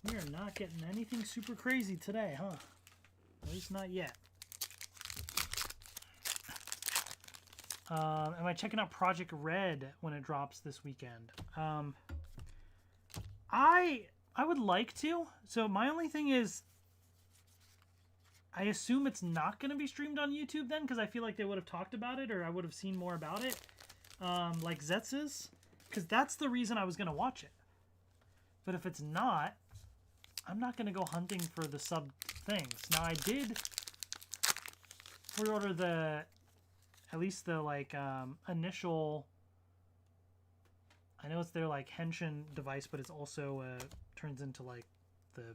We are not getting anything super crazy today, huh? At least not yet. Am I checking out Project Red when it drops this weekend? I would like to. So my only thing is, I assume it's not going to be streamed on YouTube then, because I feel like they would have talked about it, or I would have seen more about it, like Zetz's, because that's the reason I was going to watch it. But if it's not, I'm not going to go hunting for the sub things. Now, I did pre-order the, at least the, like, initial, I know it's their, like, Henshin device, but it's also, turns into, like, the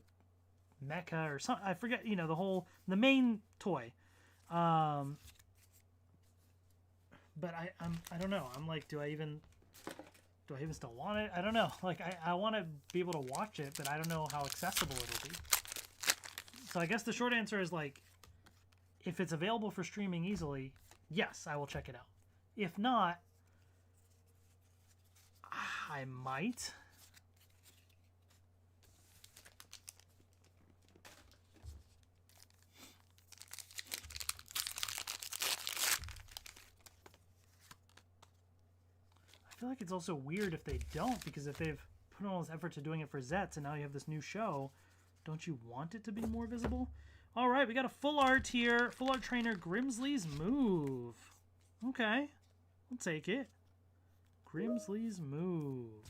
mecha or something. I forget, you know, the main toy. But I don't know. I'm like, do I even still want it? I don't know. Like, I want to be able to watch it, but I don't know how accessible it'll be. So I guess the short answer is, like, if it's available for streaming easily, yes, I will check it out. If not, I might. I feel like it's also weird if they don't, because if they've put all this effort to doing it for Zetz and now you have this new show, don't you want it to be more visible? All right, we got a full art here. Full art trainer, Grimsley's Move. Okay, we'll take it. Grimsley's Move.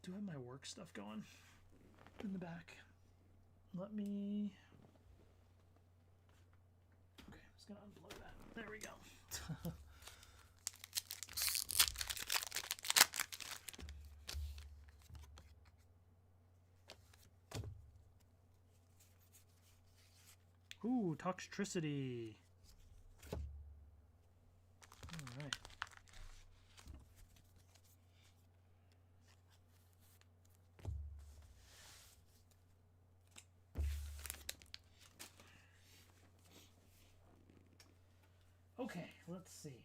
Do I have my work stuff going in the back? Let me... Okay, I'm just going to unplug that. There we go. Ooh, Toxtricity. All right. Okay, let's see.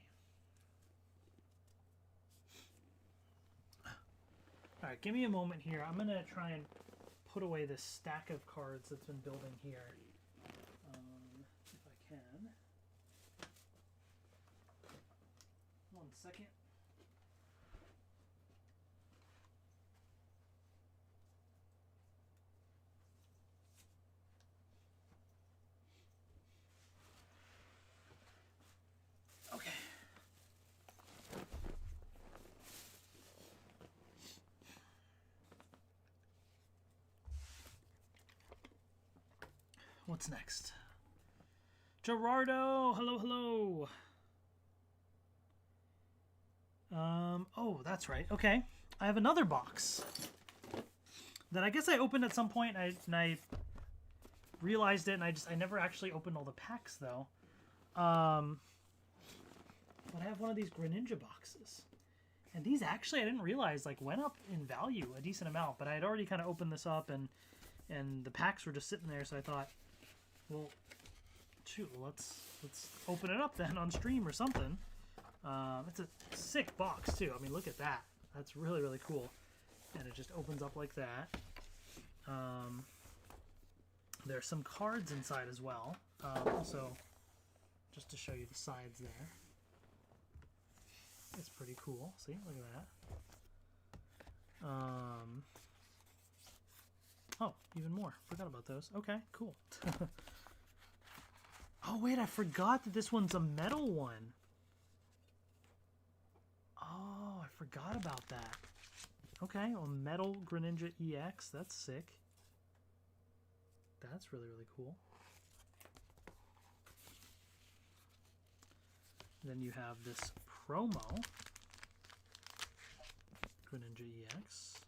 All right, give me a moment here. I'm going to try and put away this stack of cards that's been building here. If I can. 1 second. Okay. What's next? Gerardo, hello, hello. Oh, that's right. Okay, I have another box that I guess I opened at some point, and I realized it, and I never actually opened all the packs though. But I have one of these Greninja boxes, and these actually I didn't realize like went up in value a decent amount. But I had already kind of opened this up, and the packs were just sitting there, so I thought, well, shoot, let's open it up then on stream or something. It's a sick box too. I mean, look at that. That's really, really cool. And it just opens up like that. There's some cards inside as well. Also, just to show you the sides there. It's pretty cool. See, look at that. Oh, even more. Forgot about those. Okay, cool. Oh, wait, I forgot that this one's a metal one. Oh, I forgot about that. Okay, well, metal Greninja EX. That's sick. That's really, really cool. Then you have this promo Greninja EX.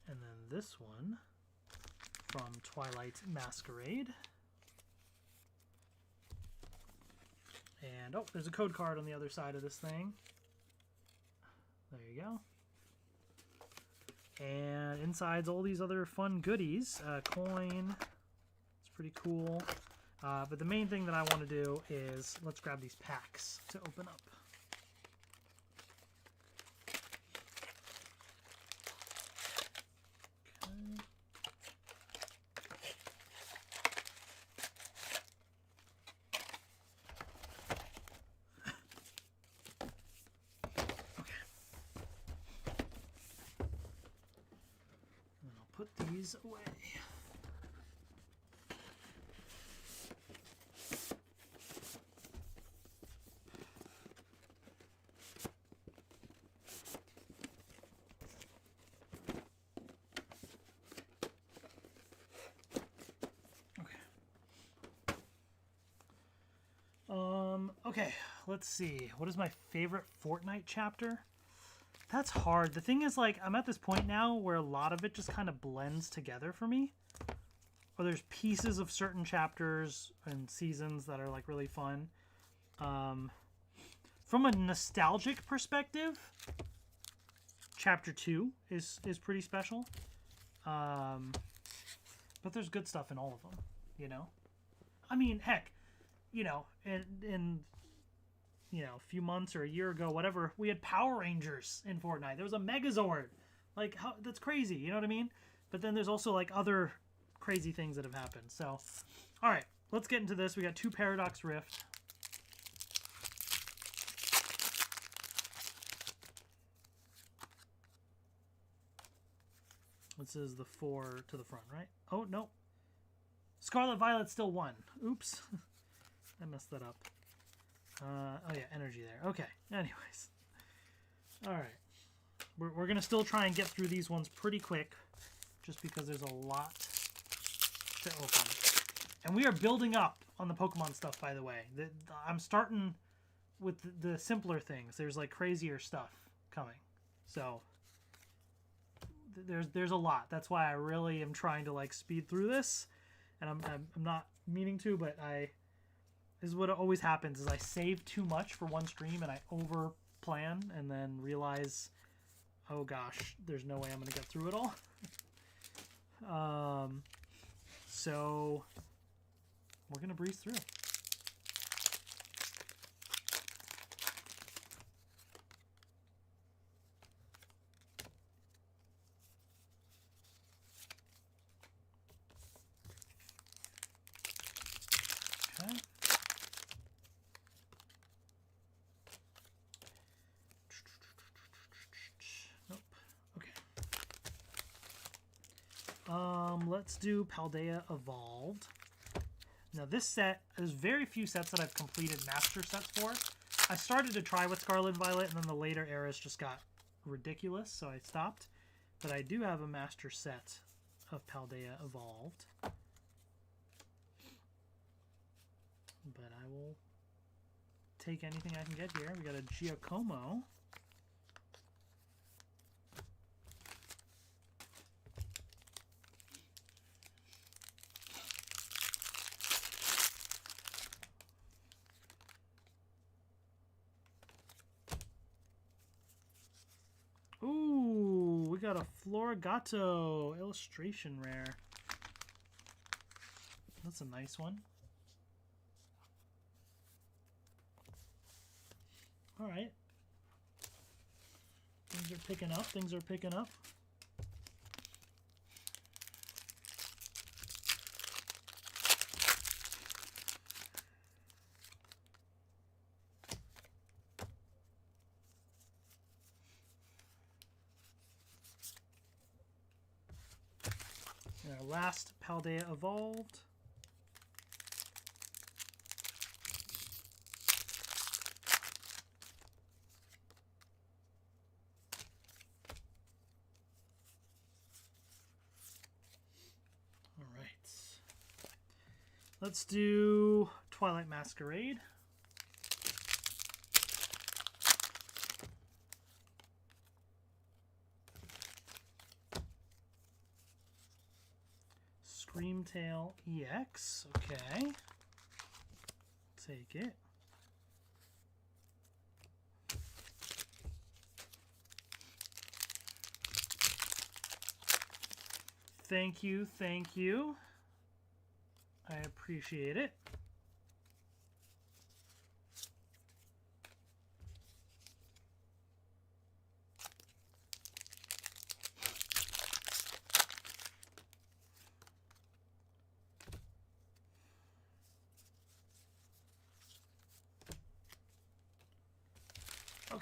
And then this one from Twilight Masquerade. And, oh, there's a code card on the other side of this thing. There you go. And inside's all these other fun goodies. Coin. It's pretty cool. But the main thing that I want to do is let's grab these packs to open up. Put these away. Okay, let's see. What is my favorite Fortnite chapter? That's hard. The thing is, like, I'm at this point now where a lot of it just kind of blends together for me. Or there's pieces of certain chapters and seasons that are, like, really fun. From a nostalgic perspective, Chapter 2 is pretty special. But there's good stuff in all of them, you know? I mean, heck, you know, in you know, a few months or a year ago, whatever, we had Power Rangers in Fortnite. There was a Megazord. Like, how, that's crazy, you know what I mean? But then there's also, like, other crazy things that have happened. So, all right, let's get into this. We got 2 Paradox Rift. This is the 4 to the front, right? Oh, no. Scarlet Violet still won. Oops. I messed that up. Oh yeah, energy there. Okay, anyways. Alright. We're going to still try and get through these ones pretty quick, just because there's a lot to open. And we are building up on the Pokemon stuff, by the way. I'm starting with the simpler things. There's, like, crazier stuff coming. So, there's a lot. That's why I really am trying to, like, speed through this. And I'm not meaning to, but this is what always happens, is I save too much for one stream and I over plan and then realize, oh gosh, there's no way I'm going to get through it all. So we're going to breeze through. Okay. Nope. Okay. Let's do Paldea Evolved. Now this set, there's very few sets that I've completed master sets for. I started to try with Scarlet and Violet, and then the later eras just got ridiculous, so I stopped. But I do have a master set of Paldea Evolved. But I will take anything I can get here. We got a Giacomo. Ooh, we got a Florigato illustration rare. That's a nice one. All right. Things are picking up. Things are picking up. And our last Paldea Evolved. Let's do Twilight Masquerade. Screamtail EX. Okay. Take it. Thank you, thank you. I appreciate it.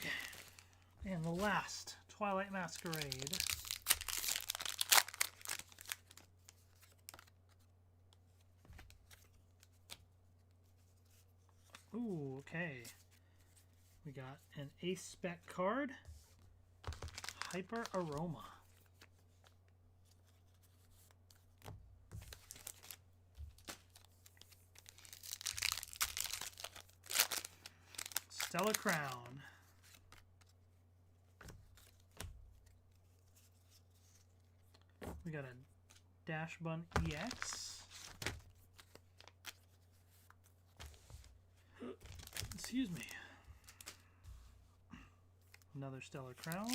Okay. And the last Twilight Masquerade. Ooh, okay. We got an Ace Spec card. Hyper Aroma. Stellar Crown. We got a Dash Bun EX. Excuse me. Another Stellar Crown.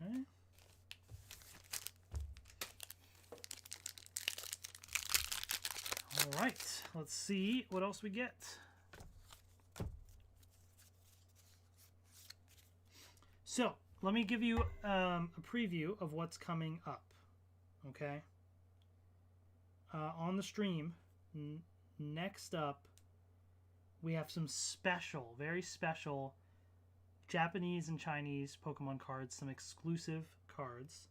Okay. All right, let's see what else we get. So, let me give you a preview of what's coming up, okay? On the stream, next up, we have some special, very special Japanese and Chinese Pokemon cards, some exclusive cards.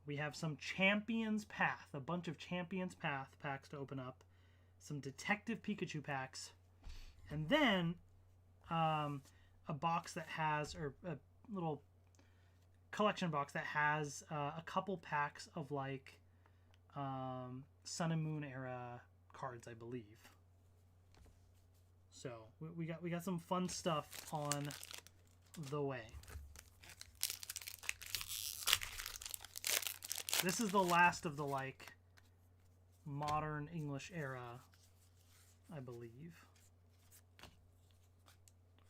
We have some Champions Path, a bunch of Champions Path packs to open up, some Detective Pikachu packs, and then a box that has, or a little collection box that has a couple packs of like Sun and Moon era cards, I believe. So we got some fun stuff on the way. This is the last of the like modern English era, I believe,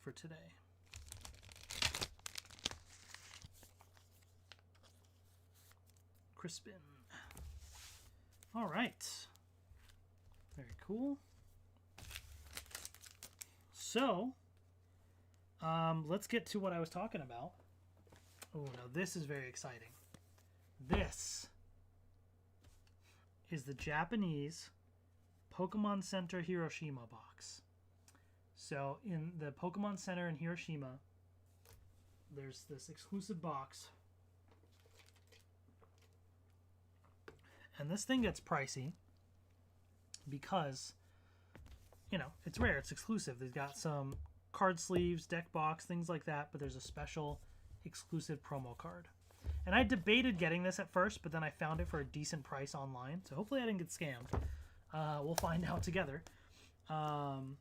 for today. Crispin. All right. Very cool. So, let's get to what I was talking about. Oh, now this is very exciting. This is the Japanese Pokemon Center Hiroshima box. So, in the Pokemon Center in Hiroshima, there's this exclusive box. And this thing gets pricey because, you know, it's rare, it's exclusive. They've got some card sleeves, deck box, things like that, but there's a special exclusive promo card. And I debated getting this at first, but then I found it for a decent price online. So hopefully I didn't get scammed. We'll find out together. And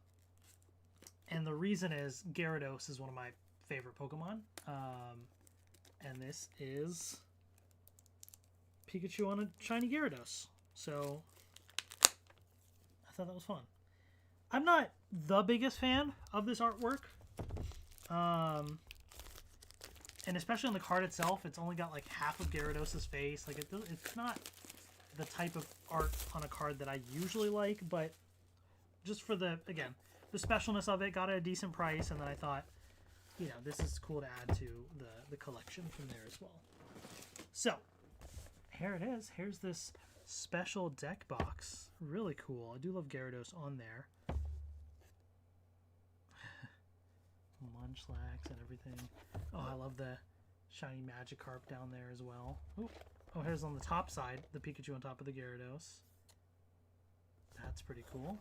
the reason is Gyarados is one of my favorite Pokemon. And this is Pikachu on a shiny Gyarados. So I thought that was fun. I'm not the biggest fan of this artwork. And especially on the card itself, it's only got like half of Gyarados' face. Like it's not the type of art on a card that I usually like, but just for the, again, the specialness of it, got it at a decent price, and then I thought, you know, this is cool to add to the collection from there as well. So, here it is. Here's this special deck box. Really cool. I do love Gyarados on there. Munchlax and everything. Oh, I love the shiny Magikarp down there as well. Ooh. Oh, here's on the top side, the Pikachu on top of the Gyarados. That's pretty cool.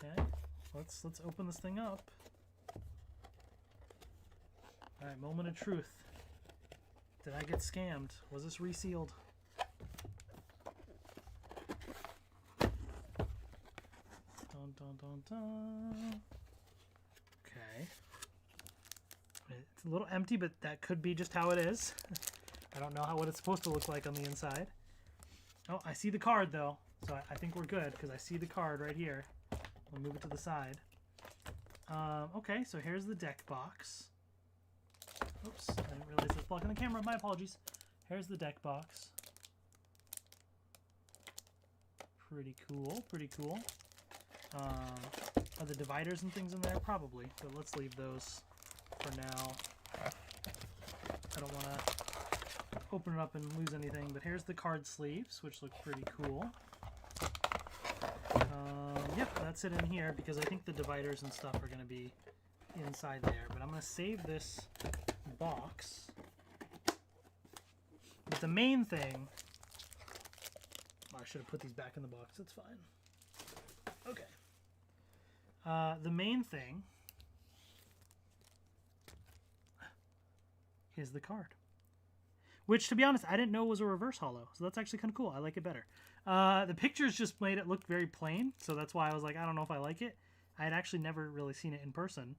Okay, let's open this thing up. All right, moment of truth. Did I get scammed? Was this resealed? Dun dun dun dun. Okay. It's a little empty, but that could be just how it is. I don't know what it's supposed to look like on the inside. Oh, I see the card though, so I think we're good because I see the card right here. We'll move it to the side. Okay, so here's the deck box. Oops, I didn't realize it's blocking the camera. My apologies. Here's the deck box. Pretty cool, pretty cool. Are the dividers and things in there? Probably, but let's leave those for now. I don't want to open it up and lose anything. But here's the card sleeves, which look pretty cool. Yep, that's it in here because I think the dividers and stuff are going to be inside there. But I'm going to save this box. But the main thing... I should have put these back in the box. That's fine. Okay. The main thing is the card. Which, to be honest, I didn't know was a reverse holo. So that's actually kind of cool. I like it better. The pictures just made it look very plain. So that's why I was like, I don't know if I like it. I had actually never really seen it in person.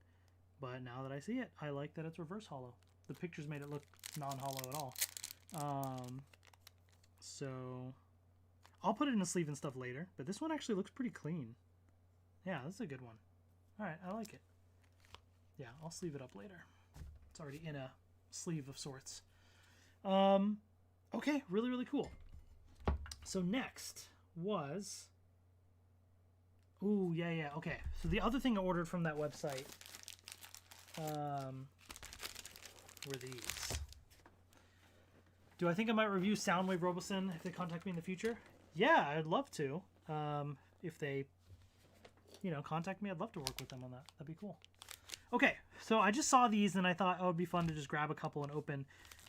But now that I see it, I like that it's reverse holo. The pictures made it look non-holo at all. So I'll put it in a sleeve and stuff later. But this one actually looks pretty clean. Yeah, this is a good one. Alright, I like it. Yeah, I'll sleeve it up later. It's already in a sleeve of sorts. Okay, really, really cool. So next was... Ooh, yeah, okay. So the other thing I ordered from that website were these. Do I think I might review Soundwave Robosen if they contact me in the future? Yeah, I'd love to. If they, contact me, I'd love to work with them on that. That'd be cool. Okay, so I just saw these and I thought, oh, it'd be fun to just grab a couple and open.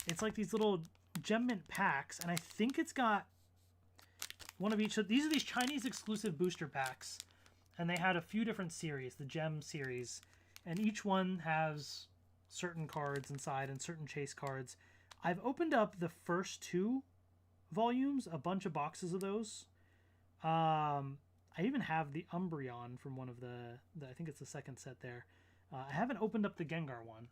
It's like these little Gem Mint packs, and I think it's got one of each. So these are these Chinese exclusive booster packs, and they had a few different series, the Gem series, and each one has certain cards inside and certain chase cards. I've opened up the first 2 volumes, a bunch of boxes of those. I even have the Umbreon from one of the I think it's the second set there. I haven't opened up the Gengar one.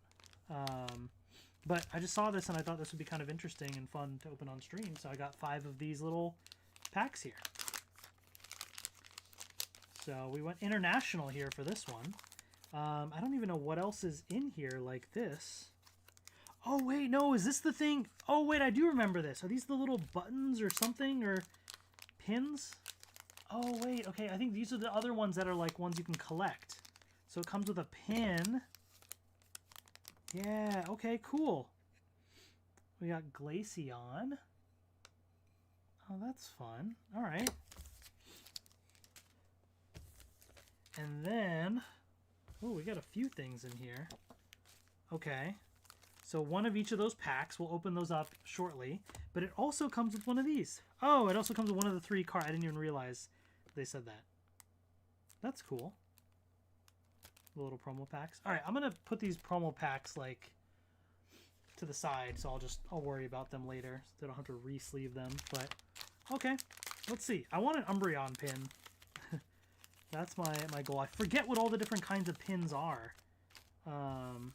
But I just saw this and I thought this would be kind of interesting and fun to open on stream. So I got 5 of these little packs here. So we went international here for this one. I don't even know what else is in here like this. Oh, wait, no, is this the thing? Oh, wait, I do remember this. Are these the little buttons or something or pins? Oh, wait, okay, I think these are the other ones that are like ones you can collect. So it comes with a pin. Yeah, okay, cool. We got Glaceon. Oh, that's fun. All right. And then, oh, we got a few things in here. Okay. So one of each of those packs, we'll open those up shortly. But it also comes with one of these. Oh, it also comes with one of the 3 cards. I didn't even realize they said that. That's cool. The little promo packs. All right, I'm gonna put these promo packs like to the side, so I'll worry about them later. So I don't have to re-sleeve them. But okay, let's see. I want an Umbreon pin. That's my goal. I forget what all the different kinds of pins are. Now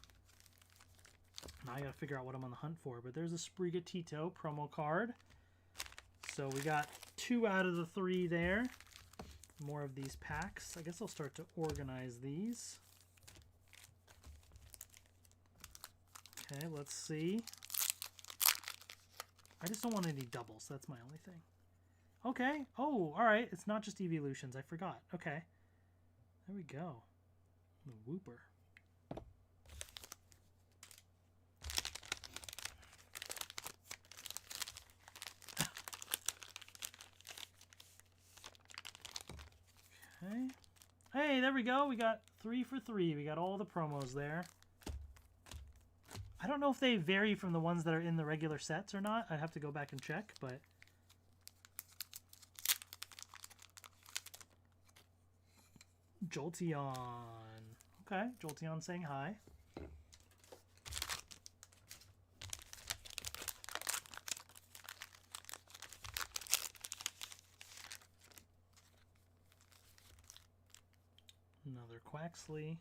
I gotta figure out what I'm on the hunt for. But there's a Sprigatito promo card. So we got 2 out of the 3 there. More of these packs. I guess I'll start to organize these. Okay, let's see. I just don't want any doubles. That's my only thing. Okay. Oh, all right. It's not just evolutions. I forgot. Okay. There we go. The Wooper. Okay. Hey, there we go. We got 3 for 3. We got all the promos there. I don't know if they vary from the ones that are in the regular sets or not. I'd have to go back and check, but... Jolteon. Okay, Jolteon saying hi. Another Quaxley.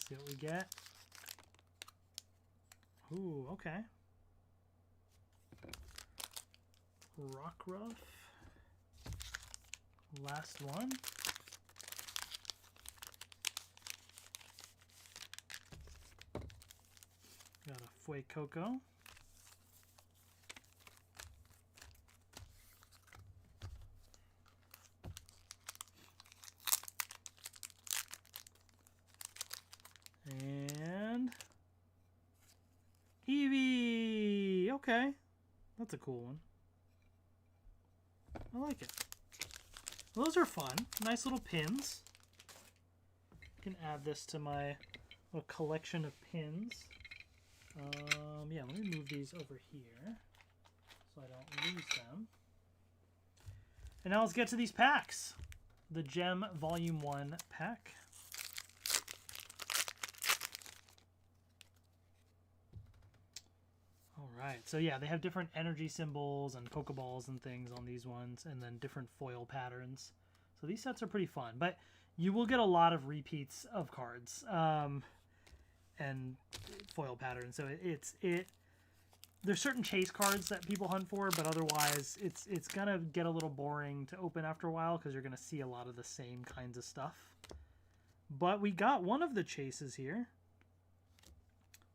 See what we get. Ooh, okay. Rockruff. Last one. Got a Fuecoco. Okay. That's a cool one. I like it. Well, those are fun. Nice little pins. I can add this to my little collection of pins. Yeah, let me move these over here so I don't lose them. And now let's get to these packs. The Gem Volume 1 pack. Alright, so yeah, they have different energy symbols and Pokeballs and things on these ones, and then different foil patterns. So these sets are pretty fun, but you will get a lot of repeats of cards and foil patterns. So there's certain chase cards that people hunt for, but otherwise it's gonna get a little boring to open after a while because you're gonna see a lot of the same kinds of stuff. But we got one of the chases here,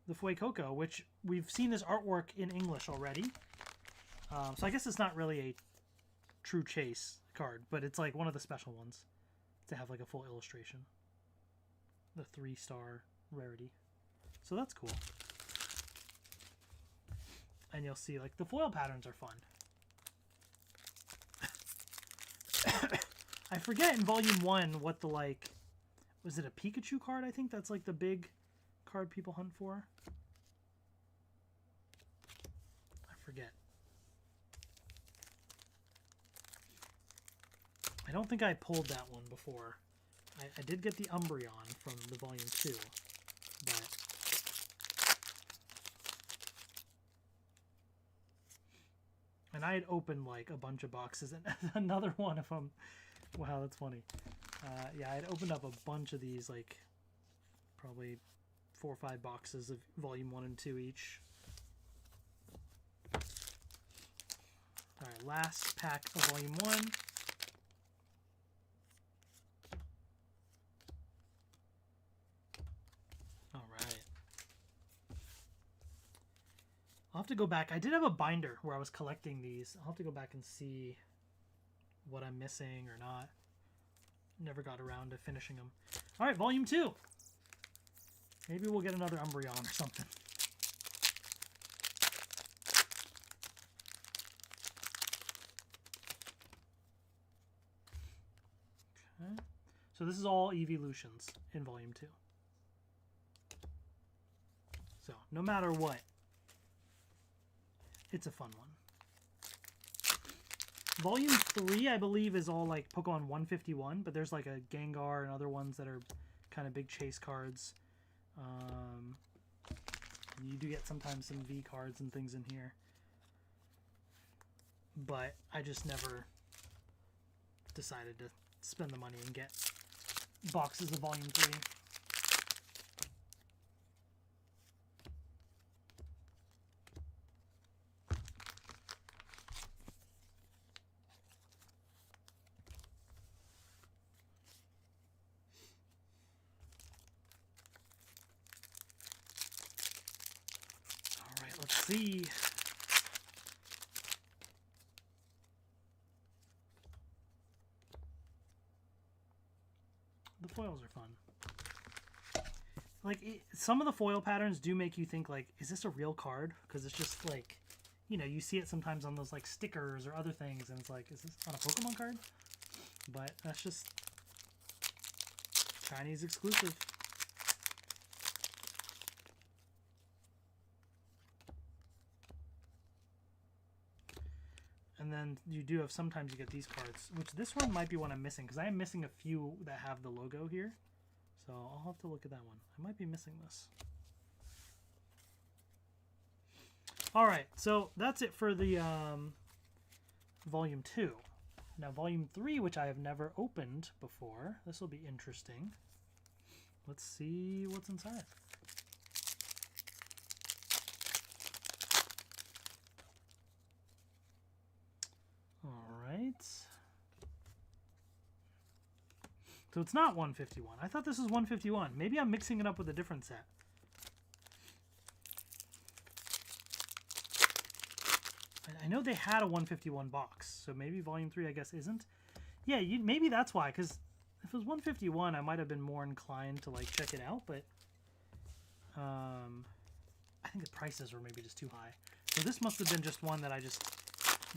the Fuecoco, which we've seen this artwork in English already. So I guess it's not really a true chase card, but it's like one of the special ones to have like a full illustration. The 3-star rarity. So that's cool. And you'll see like the foil patterns are fun. I forget in Volume 1 what the like... Was it a Pikachu card? I think that's like the big card people hunt for. I forget. I don't think I pulled that one before. I did get the Umbreon from the Volume 2, but... And I had opened like a bunch of boxes, and another one of them... Wow, that's funny. Yeah, I had opened up a bunch of these, like, probably 4 or 5 boxes of Volume 1 and 2 each. Alright, last pack of Volume 1. Alright. I'll have to go back. I did have a binder where I was collecting these. I'll have to go back and see what I'm missing or not. Never got around to finishing them. Alright, Volume 2. Maybe we'll get another Umbreon or something. Okay. So this is all Evolutions in Volume 2. So, no matter what, it's a fun one. Volume 3, I believe, is all like Pokemon 151, but there's like a Gengar and other ones that are kind of big chase cards. You do get sometimes some V cards and things in here. But I just never decided to spend the money and get boxes of Volume 3. Let's see. The foils are fun. Like, some of the foil patterns do make you think, like, is this a real card? Because it's just, like, you know, you see it sometimes on those, like, stickers or other things, and it's like, is this on a Pokemon card? But that's just Chinese exclusive. And then you do have, sometimes you get these cards, which this one might be one I'm missing, because I am missing a few that have the logo here. So I'll have to look at that one. I might be missing this. Alright, so that's it for the Volume 2. Now Volume 3, which I have never opened before. This will be interesting. Let's see what's inside. Alright. So it's not 151. I thought this was 151. Maybe I'm mixing it up with a different set. I know they had a 151 box, so maybe Volume 3 I guess isn't. Yeah, maybe that's why, because if it was 151 I might have been more inclined to like check it out, but I think the prices were maybe just too high. So this must have been just one that I just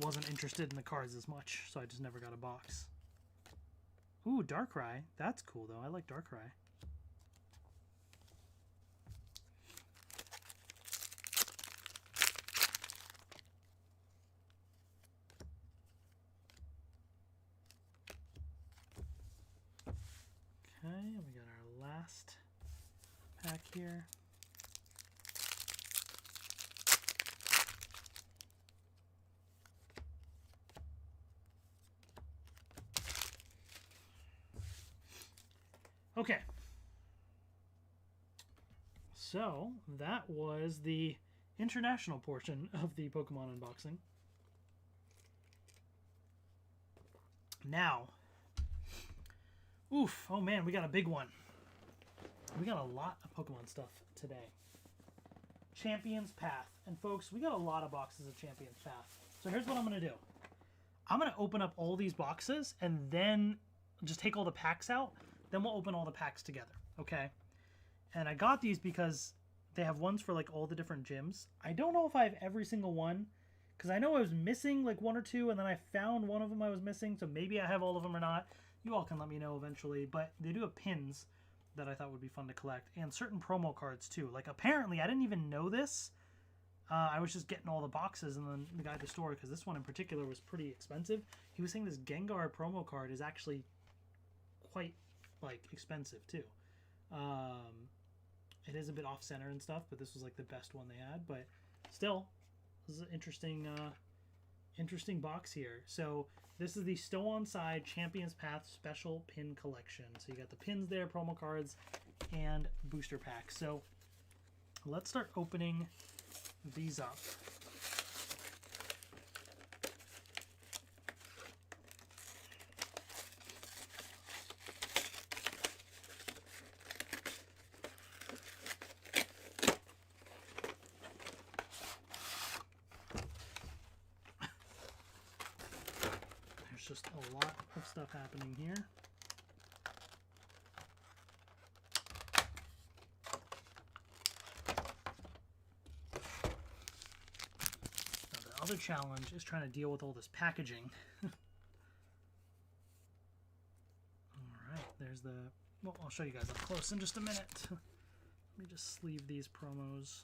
wasn't interested in the cards as much, so I just never got a box. Ooh, Darkrai. That's cool, though. I like Darkrai. Okay, we got our last pack here. Okay. So, that was the international portion of the Pokemon unboxing. Now, oof, oh man, we got a big one. We got a lot of Pokemon stuff today. Champion's Path. And folks, we got a lot of boxes of Champion's Path. So here's what I'm going to do. I'm going to open up all these boxes and then just take all the packs out. Then we'll open all the packs together, okay? And I got these because they have ones for like all the different gyms. I don't know if I have every single one, because I know I was missing like one or two, and then I found one of them I was missing, so maybe I have all of them or not. You all can let me know eventually, but they do have pins that I thought would be fun to collect, and certain promo cards too. Like apparently, I didn't even know this. I was just getting all the boxes, and then the guy at the store, because this one in particular was pretty expensive, he was saying this Gengar promo card is actually quite like expensive too. It is a bit off center and stuff, but this was like the best one they had. But still, this is an interesting box here. So this is the Stow On Side Champions Path Special Pin Collection. So you got the pins there, promo cards, and booster packs. So let's start opening these up. Just a lot of stuff happening here. Now the other challenge is trying to deal with all this packaging. Alright, there's the... Well, I'll show you guys up close in just a minute. Let me just sleeve these promos.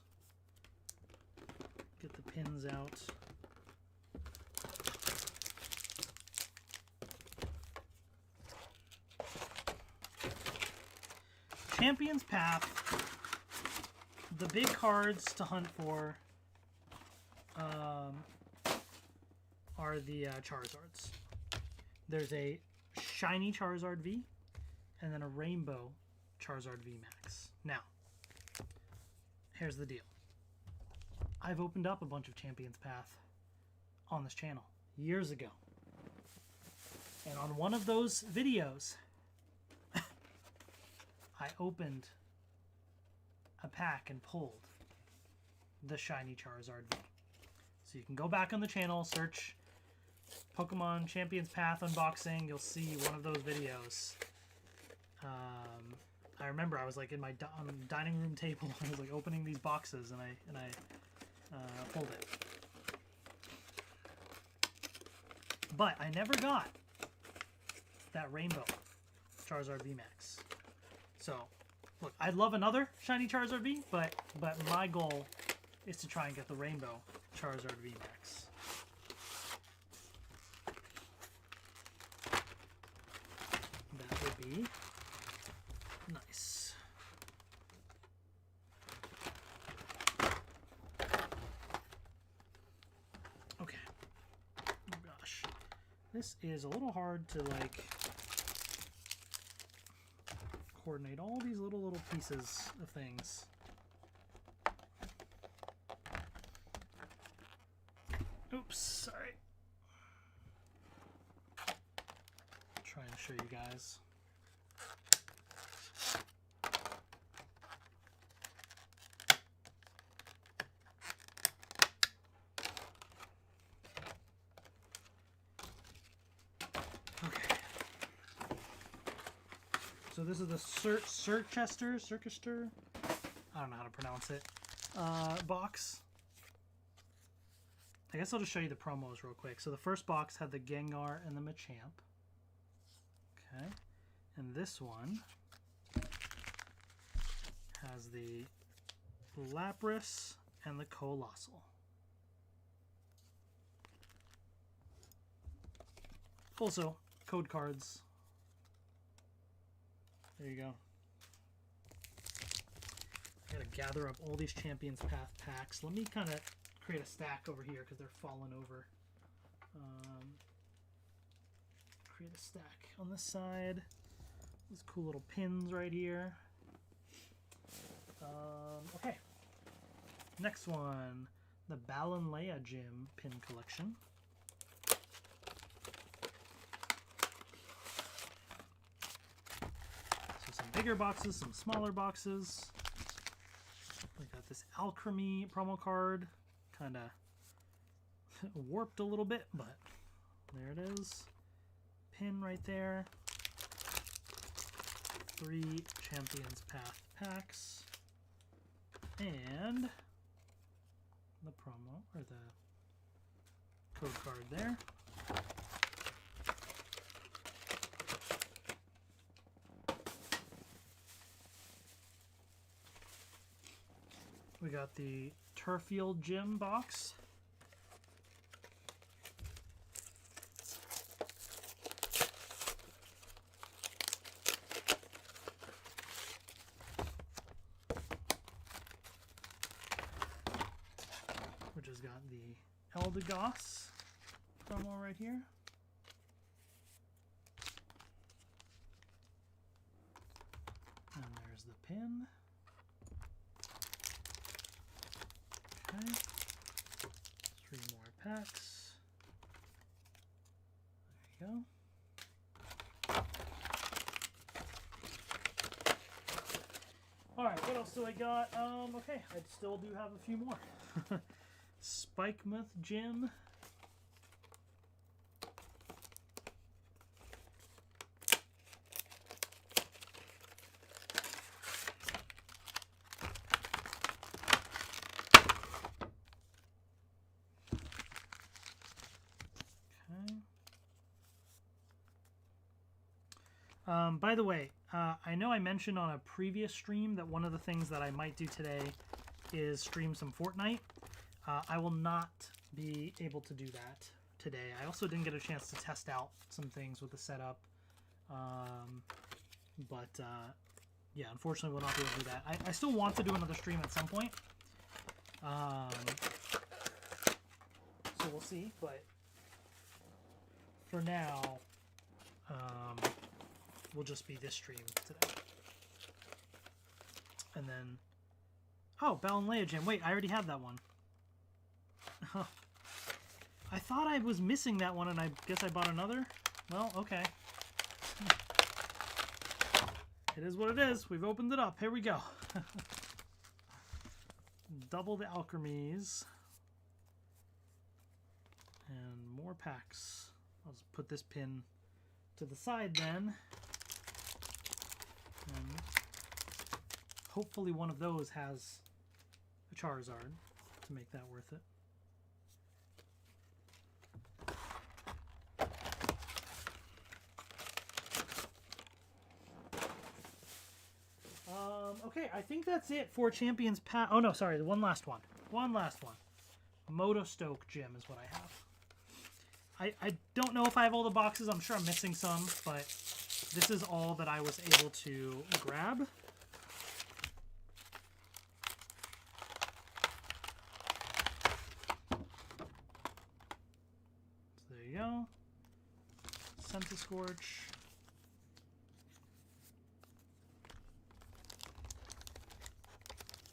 Get the pins out. Champion's Path, the big cards to hunt for are the Charizards. There's a shiny Charizard V and then a rainbow Charizard V Max. Now, here's the deal. I've opened up a bunch of Champion's Path on this channel years ago. And on one of those videos, I opened a pack and pulled the shiny Charizard V. So you can go back on the channel, search Pokemon Champion's Path unboxing. You'll see one of those videos. I remember I was like in my dining room table. I was like opening these boxes, and I pulled it. But I never got that rainbow Charizard V Max. So, look, I'd love another shiny Charizard V, but my goal is to try and get the rainbow Charizard V Max. That would be nice. Okay. Oh gosh. This is a little hard to like coordinate all these little pieces of things. Oops, sorry. Trying to show you guys. Okay. So this is the Circuster, I don't know how to pronounce it, box. I guess I'll just show you the promos real quick. So the first box had the Gengar and the Machamp. Okay. And this one has the Lapras and the Colossal. Also, code cards. There you go. I gotta gather up all these Champions Path packs. Let me kind of create a stack over here because they're falling over. Create a stack on this side. These cool little pins right here. Okay. Next one, the Balanleia Gym pin collection. So some bigger boxes, some smaller boxes. We got this Alchemy promo card, kind of warped a little bit, but there it is. Pin right there. 3 Champions Path packs. And the promo, or the code card there. We got the Turffield Gym box. Which has got the Eldegoss promo right here. And there's the pin. Okay. 3 more packs. There you go. Alright, what else do I got? Okay, I still do have a few more. Spikemuth Gym. By the way, I know I mentioned on a previous stream that one of the things that I might do today is stream some Fortnite. I will not be able to do that today. I also didn't get a chance to test out some things with the setup. Yeah, unfortunately we'll not be able to do that. I still want to do another stream at some point. So we'll see, but for now, will just be this stream today. And then, oh, Balanleia Gym. Wait, I already have that one. I thought I was missing that one, and I guess I bought another. Well, okay. It is what it is. We've opened it up. Here we go. Double the Alchemies. And more packs. I'll just put this pin to the side then. And hopefully one of those has a Charizard to make that worth it. Okay, I think that's it for Champions Path. Oh no, sorry, one last one. One last one. Motostoke Gym is what I have. I don't know if I have all the boxes. I'm sure I'm missing some, but this is all that I was able to grab. So there you go. Centiskorch.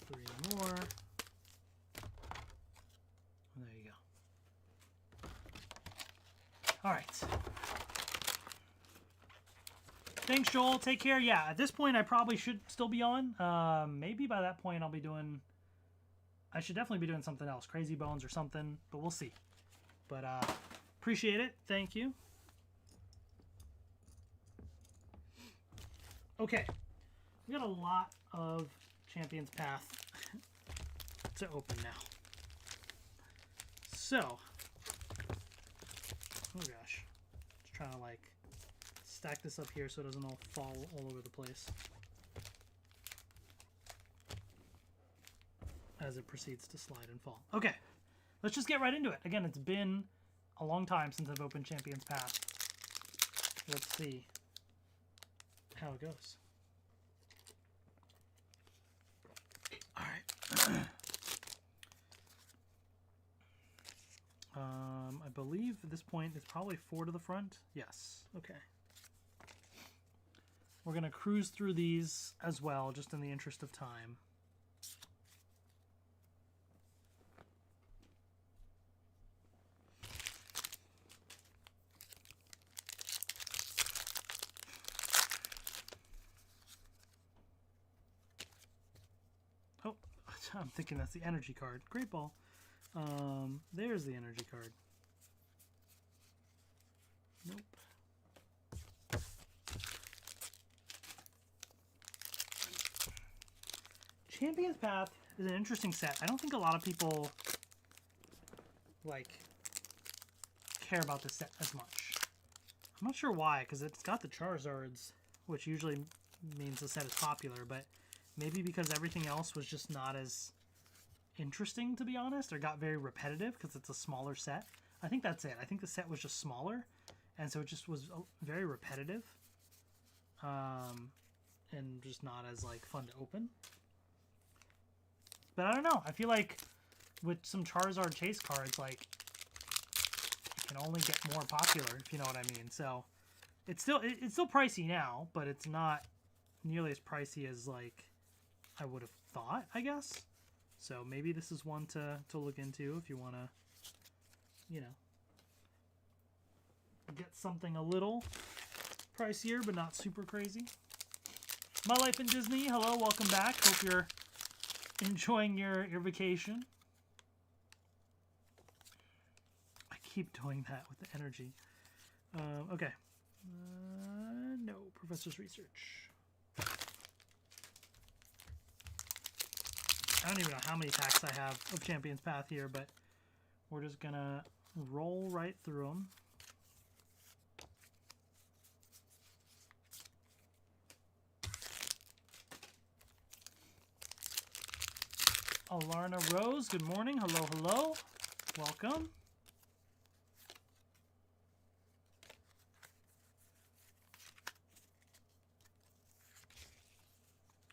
Three more. There you go. All right. Thanks, Joel. Take care. Yeah, at this point, I probably should still be on. Maybe by that point, I'll be doing... I should definitely be doing something else. Crazy Bones or something, but we'll see. But appreciate it. Thank you. Okay. We got a lot of Champions Path to open now. So, oh gosh, just trying to like stack this up here so it doesn't all fall all over the place as it proceeds to slide and fall. Okay, let's just get right into it. Again, it's been a long time since I've opened Champions Path. Let's see how it goes. All right. I believe at this point it's probably 4 to the front. Yes. Okay. We're going to cruise through these as well, just in the interest of time. Oh, I'm thinking that's the energy card. Great ball. There's the energy card. Nope. Champions Path is an interesting set. I don't think a lot of people like care about this set as much. I'm not sure why, because it's got the Charizards, which usually means the set is popular, but maybe because everything else was just not as interesting, to be honest, or got very repetitive because it's a smaller set. I think that's it. I think the set was just smaller, and so it just was very repetitive, and just not as like fun to open. But I don't know. I feel like with some Charizard chase cards, like it can only get more popular, if you know what I mean. So it's still pricey now, but it's not nearly as pricey as like I would have thought, I guess. So maybe this is one to look into if you want to, you know, get something a little pricier but not super crazy. My Life in Disney, hello, welcome back. Hope you're enjoying your vacation. I keep doing that with the energy. Okay. No, Professor's Research. I don't even know how many packs I have of Champions Path here, but we're just gonna roll right through them. Alarna Rose, good morning. Hello, hello. Welcome.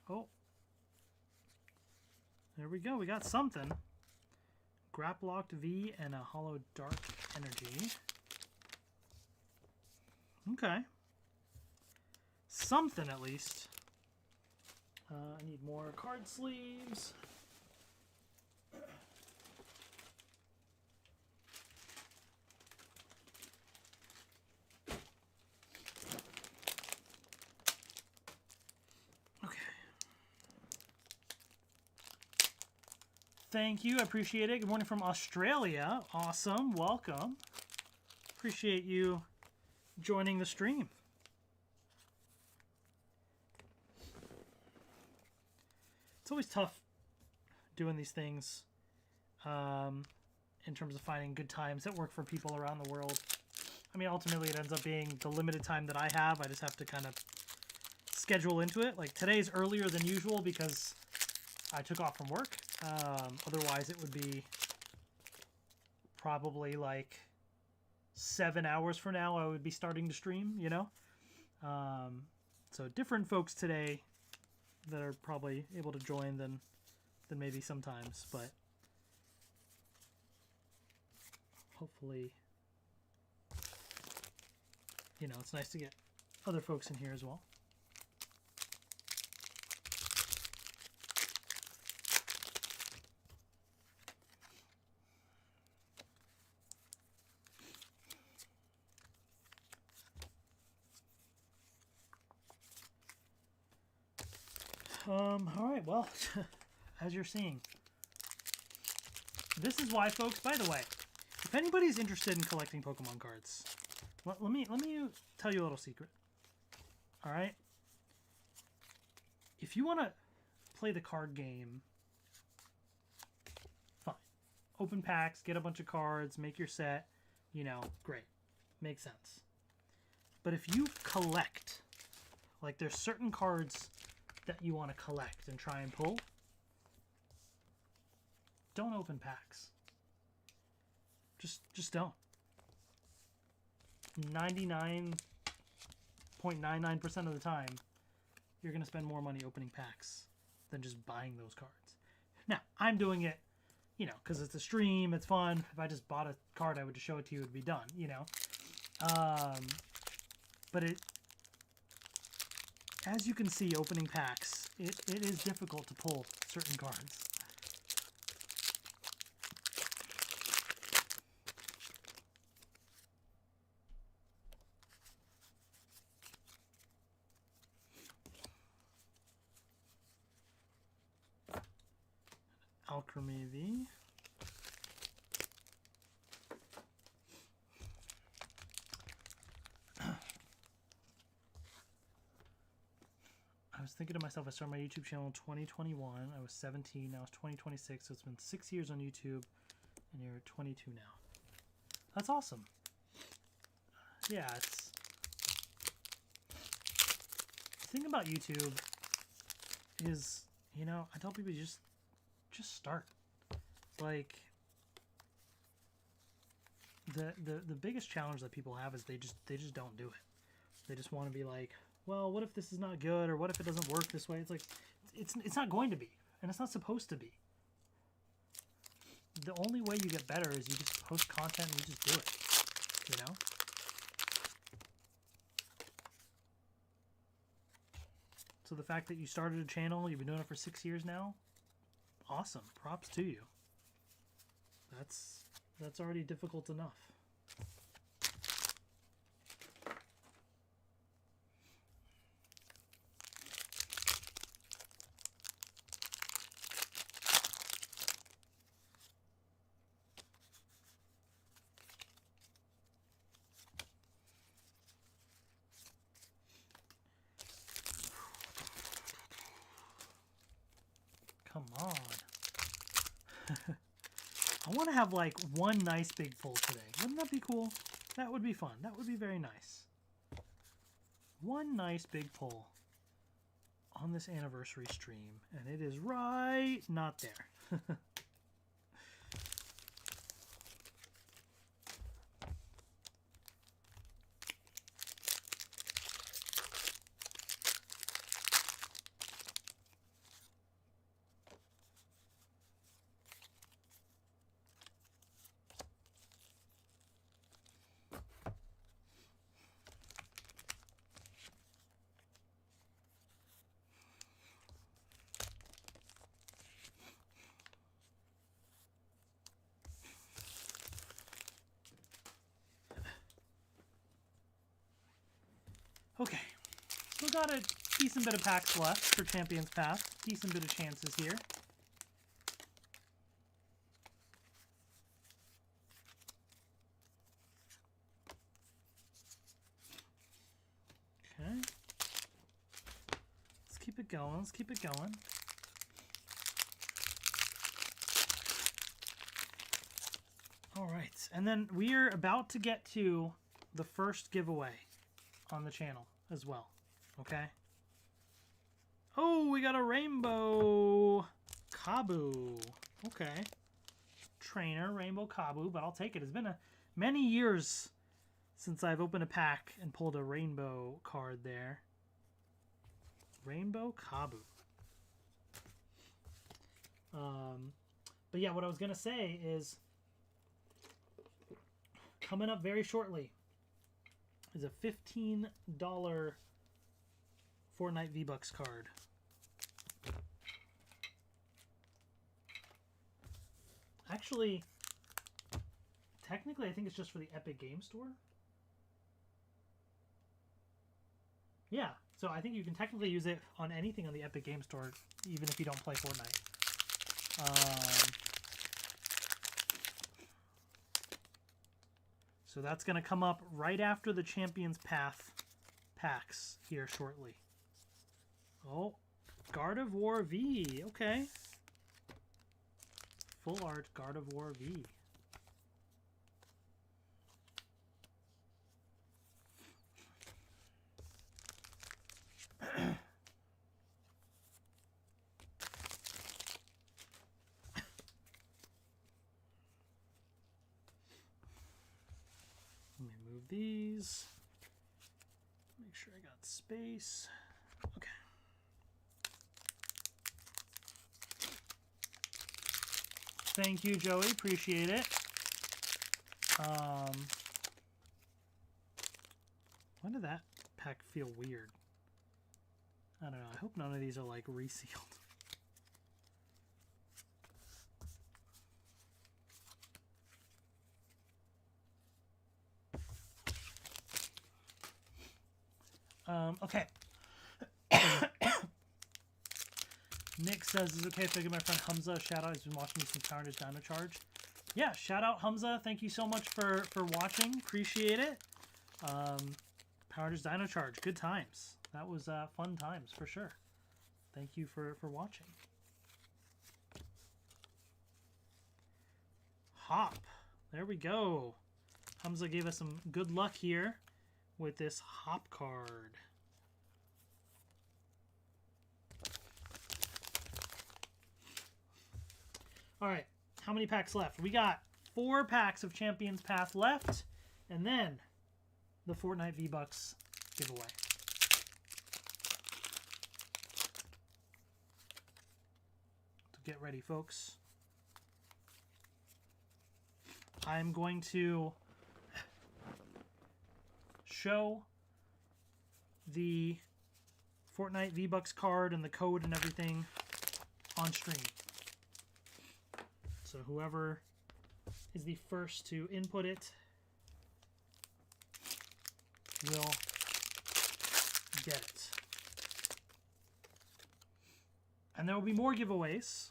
Oh. There we go. We got something. Graplocked V and a Hollow Dark Energy. Okay. Something at least. I need more card sleeves. Thank you. I appreciate it. Good morning from Australia. Awesome. Welcome. Appreciate you joining the stream. It's always tough doing these things in terms of finding good times that work for people around the world. I mean, ultimately, it ends up being the limited time that I have. I just have to kind of schedule into it. Like, today's earlier than usual because I took off from work. Otherwise, it would be probably like 7 hours from now I would be starting to stream, you know? So different folks today that are probably able to join than maybe sometimes, but hopefully, you know, it's nice to get other folks in here as well. All right, well, as you're seeing, this is why, folks, by the way, if anybody's interested in collecting Pokemon cards, let me tell you a little secret. All right? If you want to play the card game, fine. open packs, get a bunch of cards, make your set, you know, great. Makes sense. But if you collect, like there's certain cards that you want to collect and try and pull, don't open packs. Just don't. 99.99% of the time, you're going to spend more money opening packs than just buying those cards. Now, I'm doing it, you know, because it's a stream, it's fun. If I just bought a card, I would just show it to you, it would be done, you know. But as you can see, opening packs, it is difficult to pull certain cards. Alchemy V. I was thinking to myself, I started my YouTube channel in 2021. I was 17, now it's 2026, so it's been 6 years on YouTube, and you're 22 now. That's awesome. Yeah, it's... The thing about YouTube is, you know, I tell people just start. Like, the biggest challenge that people have is they just don't do it. They just want to be like, well, what if this is not good, or what if it doesn't work this way? It's like, it's not going to be, and it's not supposed to be. The only way you get better is you just post content and you just do it, you know? So the fact that you started a channel, you've been doing it for 6 years now, awesome. Props to you. That's already difficult enough. Come on. I want to have like one nice big pull today. Wouldn't that be cool? That would be fun. That would be very nice. One nice big pull on this anniversary stream, and it is right not there. Okay, still got a decent bit of packs left for Champions Path. Decent bit of chances here. Okay. Let's keep it going. Let's keep it going. All right, and then we are about to get to the first giveaway on the channel as well. Okay. Oh, we got a rainbow Kabu. Okay. Trainer rainbow Kabu, but I'll take it. It's been many years since I've opened a pack and pulled a rainbow card there. Rainbow Kabu. But yeah, what I was gonna say is coming up very shortly is a $15 Fortnite V-Bucks card. Actually, technically, I think it's just for the Epic Game Store. Yeah, so I think you can technically use it on anything on the Epic Game Store, even if you don't play Fortnite. So that's going to come up right after the Champions Path packs here shortly. Oh, Guard of War V. Okay. Full Art Gardevoir V. Let me move these. Make sure I got space. Okay. Thank you, Joey. Appreciate it. Why did that pack feel weird? I don't know. I hope none of these are like resealed. Okay. Nick says, is it okay if I give my friend Hamza a shout out? He's been watching me some Power Rangers Dino Charge. Yeah, shout out Hamza. Thank you so much for watching. Appreciate it. Power Rangers Dino Charge. Good times. That was fun times for sure. Thank you for watching. Hop. There we go. Hamza gave us some good luck here with this Hop card. All right, how many packs left? We got 4 packs of Champions Path left, and then the Fortnite V-Bucks giveaway. So get ready, folks. I'm going to show the Fortnite V-Bucks card and the code and everything on stream. So whoever is the first to input it will get it. And there will be more giveaways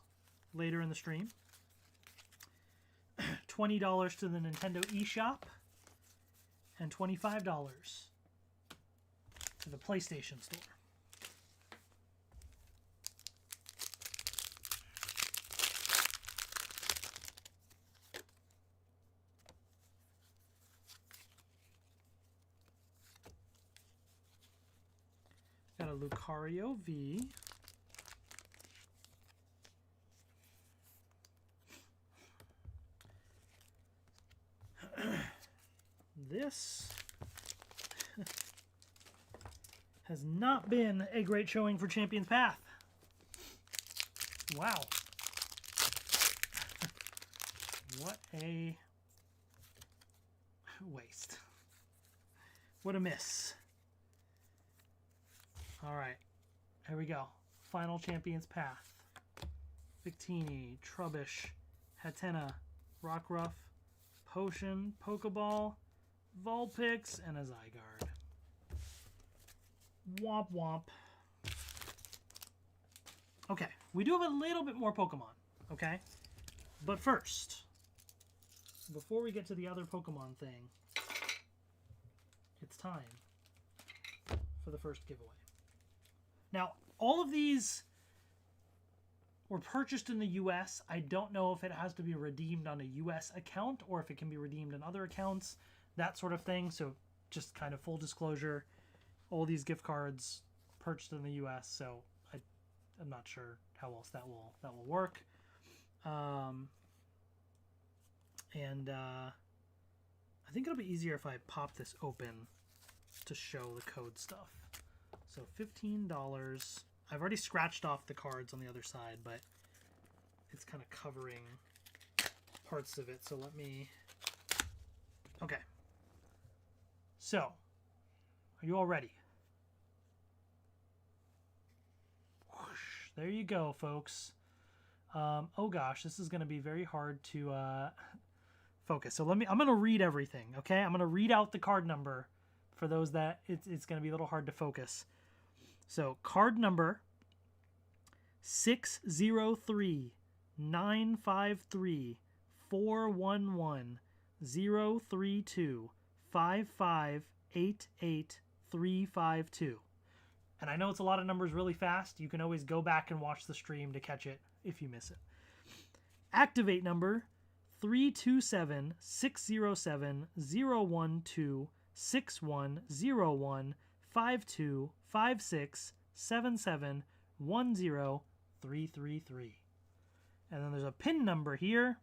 later in the stream. $20 to the Nintendo eShop and $25 to the PlayStation Store. Got a Lucario V. This has not been a great showing for Champions Path. Wow. What a waste. What a miss. All right, here we go. Final Champions Path. Victini, Trubbish, Hatena, Rockruff, Potion, Pokeball, Vulpix, and a Zygarde. Womp womp. Okay, we do have a little bit more Pokemon, okay? But first, before we get to the other Pokemon thing, it's time for the first giveaway. Now, all of these were purchased in the US. I don't know if it has to be redeemed on a US account or if it can be redeemed in other accounts, that sort of thing. So just kind of full disclosure, all these gift cards purchased in the US, so I'm not sure how else that will work. I think it'll be easier if I pop this open to show the code stuff. So $15. I've already scratched off the cards on the other side, but it's kind of covering parts of it. So let me... Okay. So, are you all ready? Whoosh. There you go, folks. Oh gosh, this is going to be very hard to focus. So I'm going to read everything, okay? I'm going to read out the card number for those that it's going to be a little hard to focus. So card number 603-953-411-032-5588352. And I know it's a lot of numbers really fast. You can always go back and watch the stream to catch it if you miss it. Activate number 327-607-0126-6101-5256-77-10-333. And then there's a pin number here,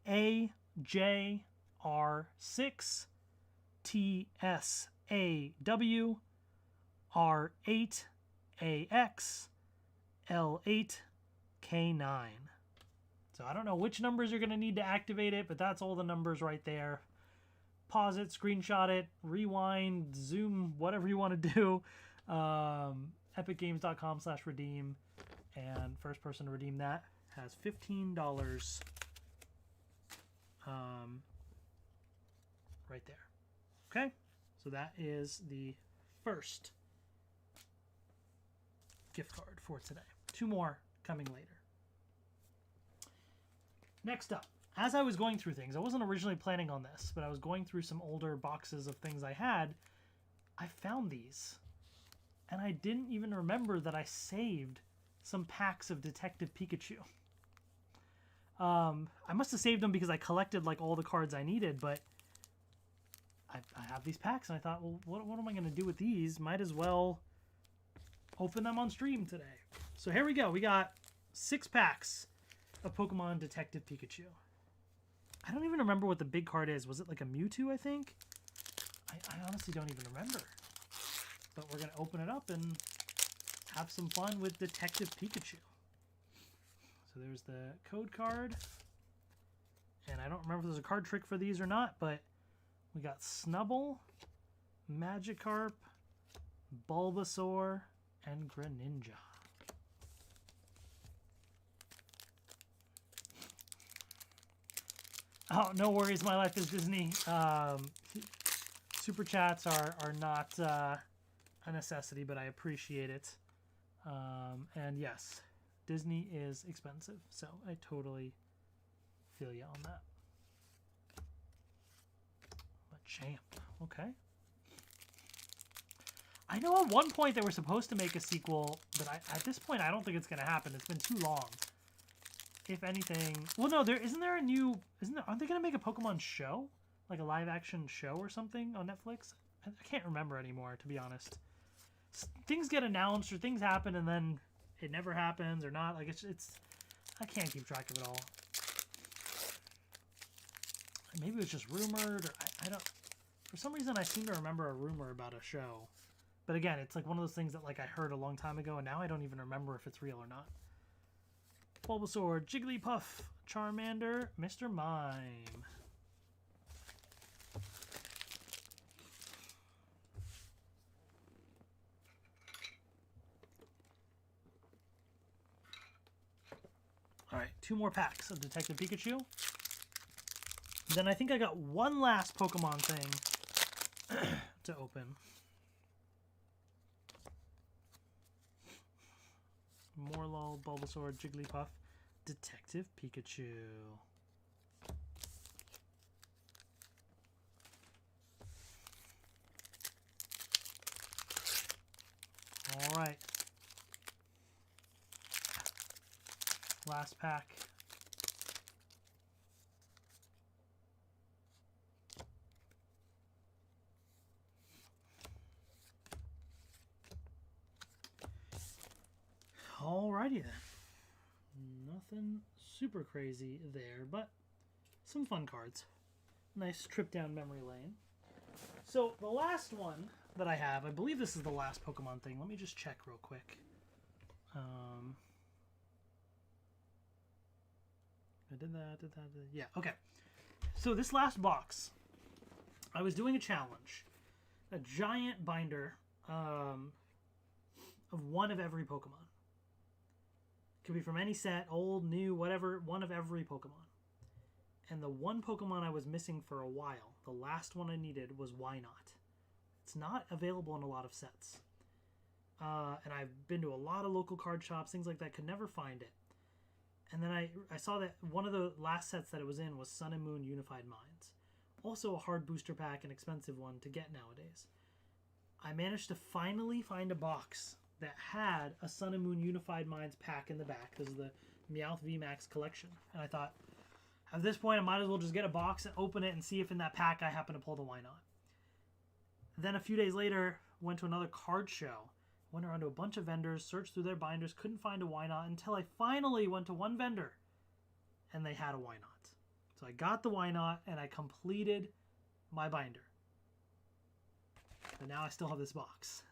AJR6TSAWR8AXL8K9. So I don't know which numbers you're going to need to activate it, but that's all the numbers right there. Pause it, screenshot it, rewind, zoom, whatever you want to do. EpicGames.com/redeem. And first person to redeem that has $15 right there. Okay? So that is the first gift card for today. 2 more coming later. Next up, as I was going through things, I wasn't originally planning on this, but I was going through some older boxes of things I had. I found these, and I didn't even remember that I saved some packs of Detective Pikachu. I must have saved them because I collected like all the cards I needed, but I have these packs, and I thought, well, what am I going to do with these? Might as well open them on stream today. So here we go. We got 6 packs of Pokemon Detective Pikachu. I don't even remember what the big card is. Was it like a Mewtwo, I think? I honestly don't even remember. But we're going to open it up and have some fun with Detective Pikachu. So there's the code card. And I don't remember if there's a card trick for these or not, but we got Snubbull, Magikarp, Bulbasaur, and Greninja. Oh, no worries. My life is Disney. Super chats are not a necessity, but I appreciate it. And yes, Disney is expensive, so I totally feel you on that. But champ, okay. I know at one point they were supposed to make a sequel, but at this point I don't think it's going to happen. It's been too long. If anything, well, no, aren't they going to make a Pokemon show? Like a live action show or something on Netflix? I can't remember anymore, to be honest. Things get announced or things happen and then it never happens or not. Like it's I can't keep track of it all. Maybe it was just rumored, or I don't. For some reason, I seem to remember a rumor about a show. But again, it's like one of those things that like I heard a long time ago, and now I don't even remember if it's real or not. Bulbasaur, Jigglypuff, Charmander, Mr. Mime. Alright, 2 more packs of Detective Pikachu. Then I think I got one last Pokemon thing to open. Morlul, Bulbasaur, Jigglypuff, Detective Pikachu. All right. Last pack. Alrighty then. Nothing super crazy there, but some fun cards. Nice trip down memory lane. So the last one that I have, I believe this is the last Pokemon thing. Let me just check real quick. I did that. Yeah, okay. So this last box, I was doing a challenge. A giant binder of one of every Pokemon. Could be from any set, old, new, whatever, one of every Pokemon. And the one Pokemon I was missing for a while, the last one I needed, was Wynot. It's not available in a lot of sets. And I've been to a lot of local card shops, things like that, could never find it. And then I saw that one of the last sets that it was in was Sun and Moon Unified Minds. Also a hard booster pack, an expensive one to get nowadays. I managed to finally find a box that had a Sun and Moon Unified Minds pack in the back. This is Meowth VMAX collection. And I thought, at this point, I might as well just get a box and open it and see if in that pack I happen to pull the Why Not. Then a few days later, went to another card show. Went around to a bunch of vendors, searched through their binders, couldn't find a Why Not until I finally went to one vendor and they had a Why Not. So I got the Why Not and I completed my binder. But now I still have this box.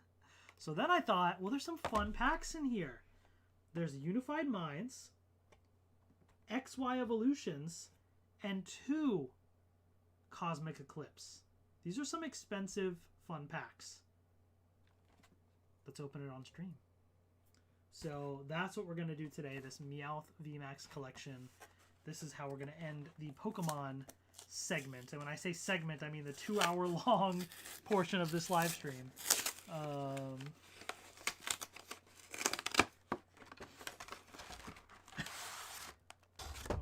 So then I thought, well, there's some fun packs in here. There's Unified Minds, XY Evolutions, and 2 Cosmic Eclipse. These are some expensive, fun packs. Let's open it on stream. So that's what we're going to do today, this Meowth VMAX collection. This is how we're going to end the Pokemon segment. And when I say segment, I mean the 2-hour-long portion of this live stream. All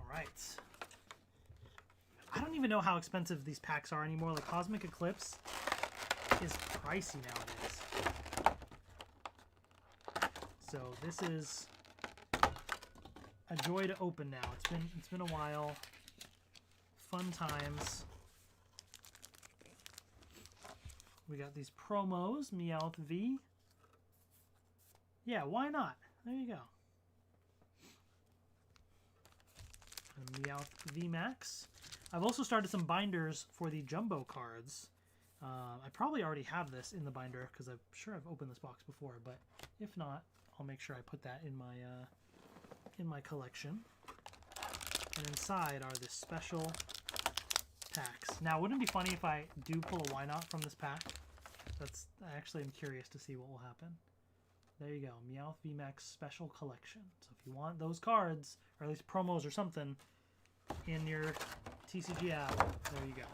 right. I don't even know how expensive these packs are anymore. Like Cosmic Eclipse is pricey nowadays. So this is a joy to open now. It's been a while. Fun times. We got these promos, Meowth V. Yeah, why not? There you go. And Meowth V Max. I've also started some binders for the jumbo cards. I probably already have this in the binder because I'm sure I've opened this box before, but if not, I'll make sure I put that in my collection. And inside are the special packs. Now, wouldn't it be funny if I do pull a Why Not from this pack? I actually am curious to see what will happen. There you go, Meowth VMAX Special Collection. So if you want those cards, or at least promos or something, in your TCG app, there you go.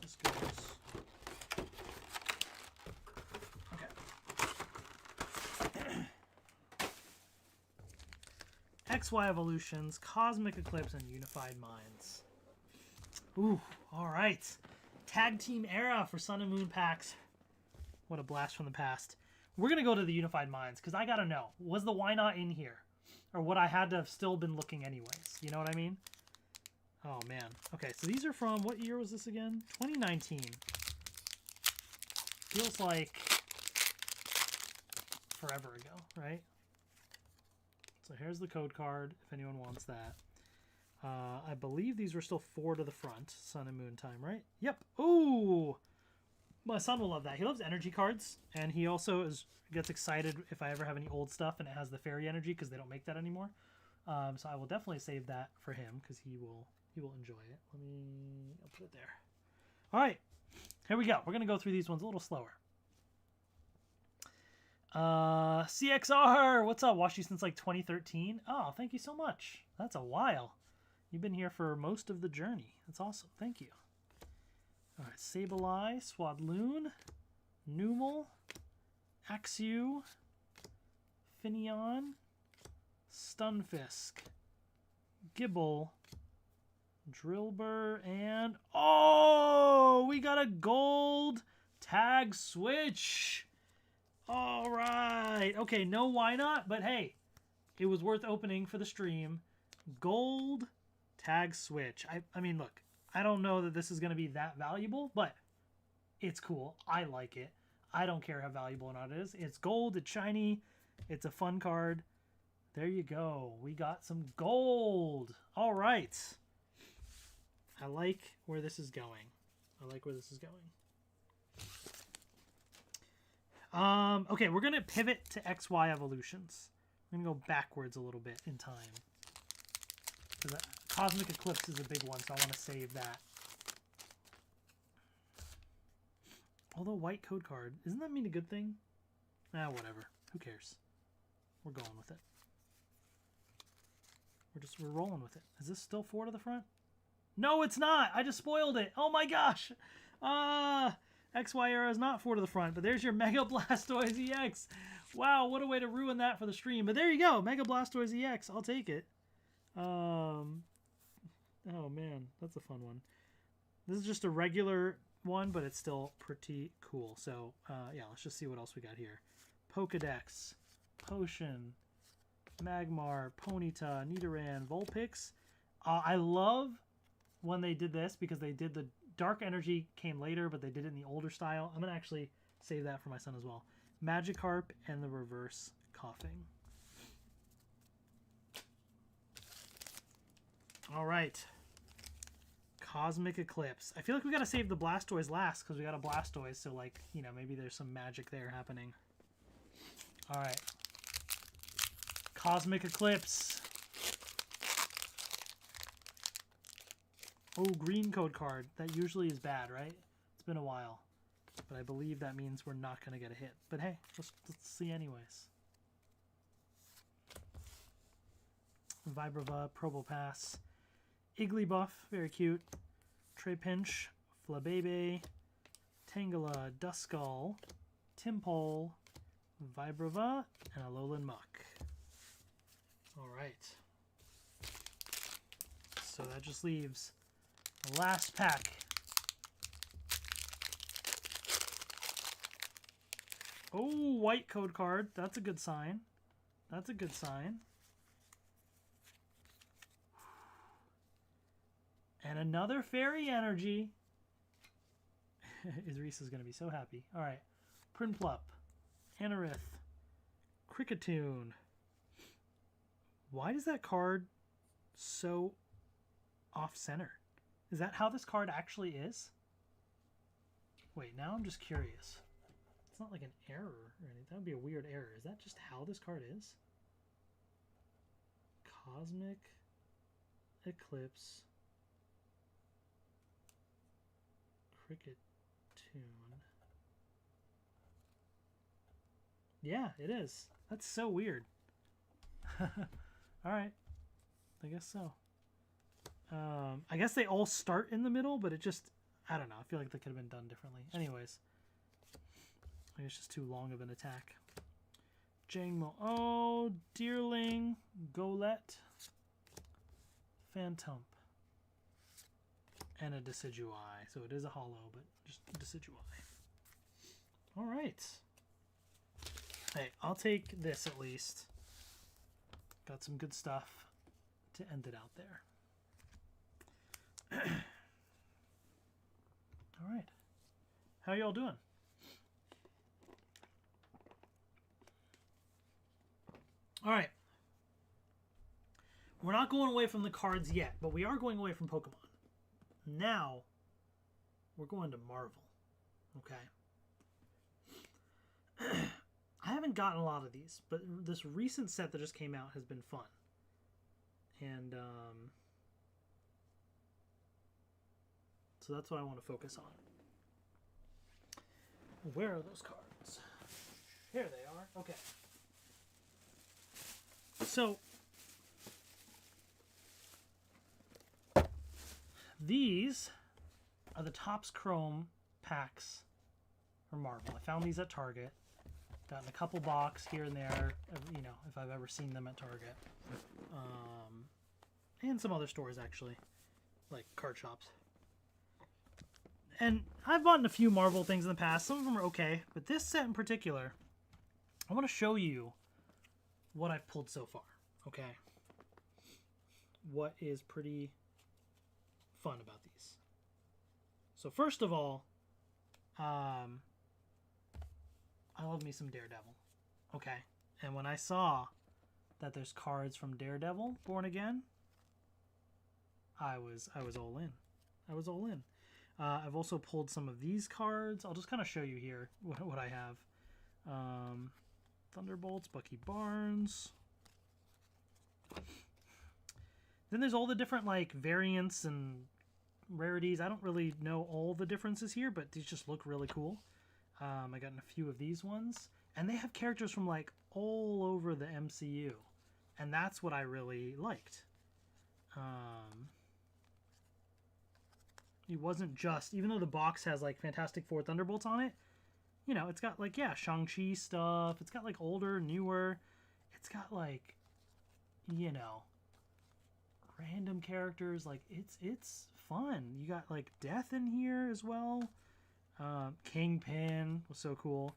This goes. Okay. XY Evolutions, Cosmic Eclipse, and Unified Minds. Ooh, alright. Tag Team Era for Sun and Moon packs. What a blast from the past. We're going to go to the Unified Minds, because I got to know, was the Why Not in here? Or would I had to have still been looking anyways? You know what I mean? Oh, man. Okay, so these are from, what year was this again? 2019. Feels like forever ago, right? So here's the code card, if anyone wants that. I believe these were still 4 to the front. Sun and Moon time, right? Yep. Ooh! My son will love that. He loves energy cards, and he also gets excited if I ever have any old stuff and it has the fairy energy because they don't make that anymore. So I will definitely save that for him because he will enjoy it. I'll put it there. All right, here we go. We're gonna go through these ones a little slower. CXR, what's up? Watched you since like 2013. Oh, thank you so much. That's a while. You've been here for most of the journey. That's awesome. Thank you. All right, Sableye, Swadloon, Numel, Axew, Finneon, Stunfisk, Gibble, Drillbur, and oh, we got a gold tag switch. All right. Okay, no Why Not, but hey, it was worth opening for the stream. Gold tag switch. I mean, look, I don't know that this is going to be that valuable, but it's cool. I like it. I don't care how valuable or not it is. It's gold. It's shiny. It's a fun card. There you go. We got some gold. All right. I like where this is going. Okay, we're going to pivot to XY Evolutions. I'm going to go backwards a little bit in time. Because Cosmic Eclipse is a big one, so I want to save that. Although white code card, doesn't that mean a good thing? Ah, whatever. Who cares? We're going with it. We're rolling with it. Is this still 4 to the front? No, it's not. I just spoiled it. Oh my gosh. XY Era is not 4 to the front, but there's your Mega Blastoise EX. Wow, what a way to ruin that for the stream. But there you go. Mega Blastoise EX. I'll take it. Oh man, that's a fun one. This is just a regular one, but it's still pretty cool. So yeah, let's just see what else we got here. Pokedex, Potion, Magmar, Ponyta, Nidoran, Vulpix. I love when they did this because they did the Dark Energy came later, but they did it in the older style. I'm going to actually save that for my son as well. Magikarp and the Reverse Coughing. All right. Cosmic Eclipse. I feel like we got to save the Blastoise last because we got a Blastoise, so like, you know, maybe there's some magic there happening. All right. Cosmic Eclipse. Oh, green code card. That usually is bad, right? It's been a while. But I believe that means we're not going to get a hit. But hey, let's see anyways. Vibrava, Probopass, Igglybuff, very cute. Trapinch, Flabebe, Tangela, Duskull, Tympole, Vibrava, and Alolan Muck. Alright. So that just leaves the last pack. Oh, white code card. That's a good sign. That's a good sign. And another Fairy Energy. Reese is going to be so happy. All right. Prinplup, Anorith, Kricketune. Why does that card so off-center? Is that how this card actually is? Wait, now I'm just curious. It's not like an error or anything. That would be a weird error. Is that just how this card is? Cosmic Eclipse. Kricketune. Yeah, it is. That's so weird. Alright. I guess so. I guess they all start in the middle, but it just... I don't know. I feel like that could have been done differently. Anyways. I think it's just too long of an attack. Jangmo. Oh, Deerling. Golett. Phantump. And a Decidueye. So it is a holo, but just Decidueye. Alright. Hey, I'll take this at least. Got some good stuff to end it out there. Alright. How y'all doing? Alright. We're not going away from the cards yet, but we are going away from Pokemon. Now, we're going to Marvel. Okay? I haven't gotten a lot of these, but this recent set that just came out has been fun. And, so that's what I want to focus on. Where are those cards? Here they are. Okay. So, these are the Topps Chrome packs for Marvel. I found these at Target. Got in a couple box here and there, you know, if I've ever seen them at Target. And some other stores, actually, like card shops. And I've bought a few Marvel things in the past. Some of them are okay, but this set in particular, I want to show you what I've pulled so far, okay? What is pretty fun about these. So first of all, I love me some Daredevil, okay? And when I saw that there's cards from Daredevil Born Again, I was all in. I was all in. I've also pulled some of these cards. I'll just kind of show you here what I have. Thunderbolts, Bucky Barnes. Then there's all the different like variants and rarities. I don't really know all the differences here, but these just look really cool. I got a few of these ones. And they have characters from like all over the MCU. And that's what I really liked. It wasn't just, even though the box has like Fantastic Four Thunderbolts on it, you know, it's got like, yeah, Shang-Chi stuff. It's got like older, newer. It's got like, you know, random characters. Like it's fun. You got like Death in here as well. Kingpin was so cool.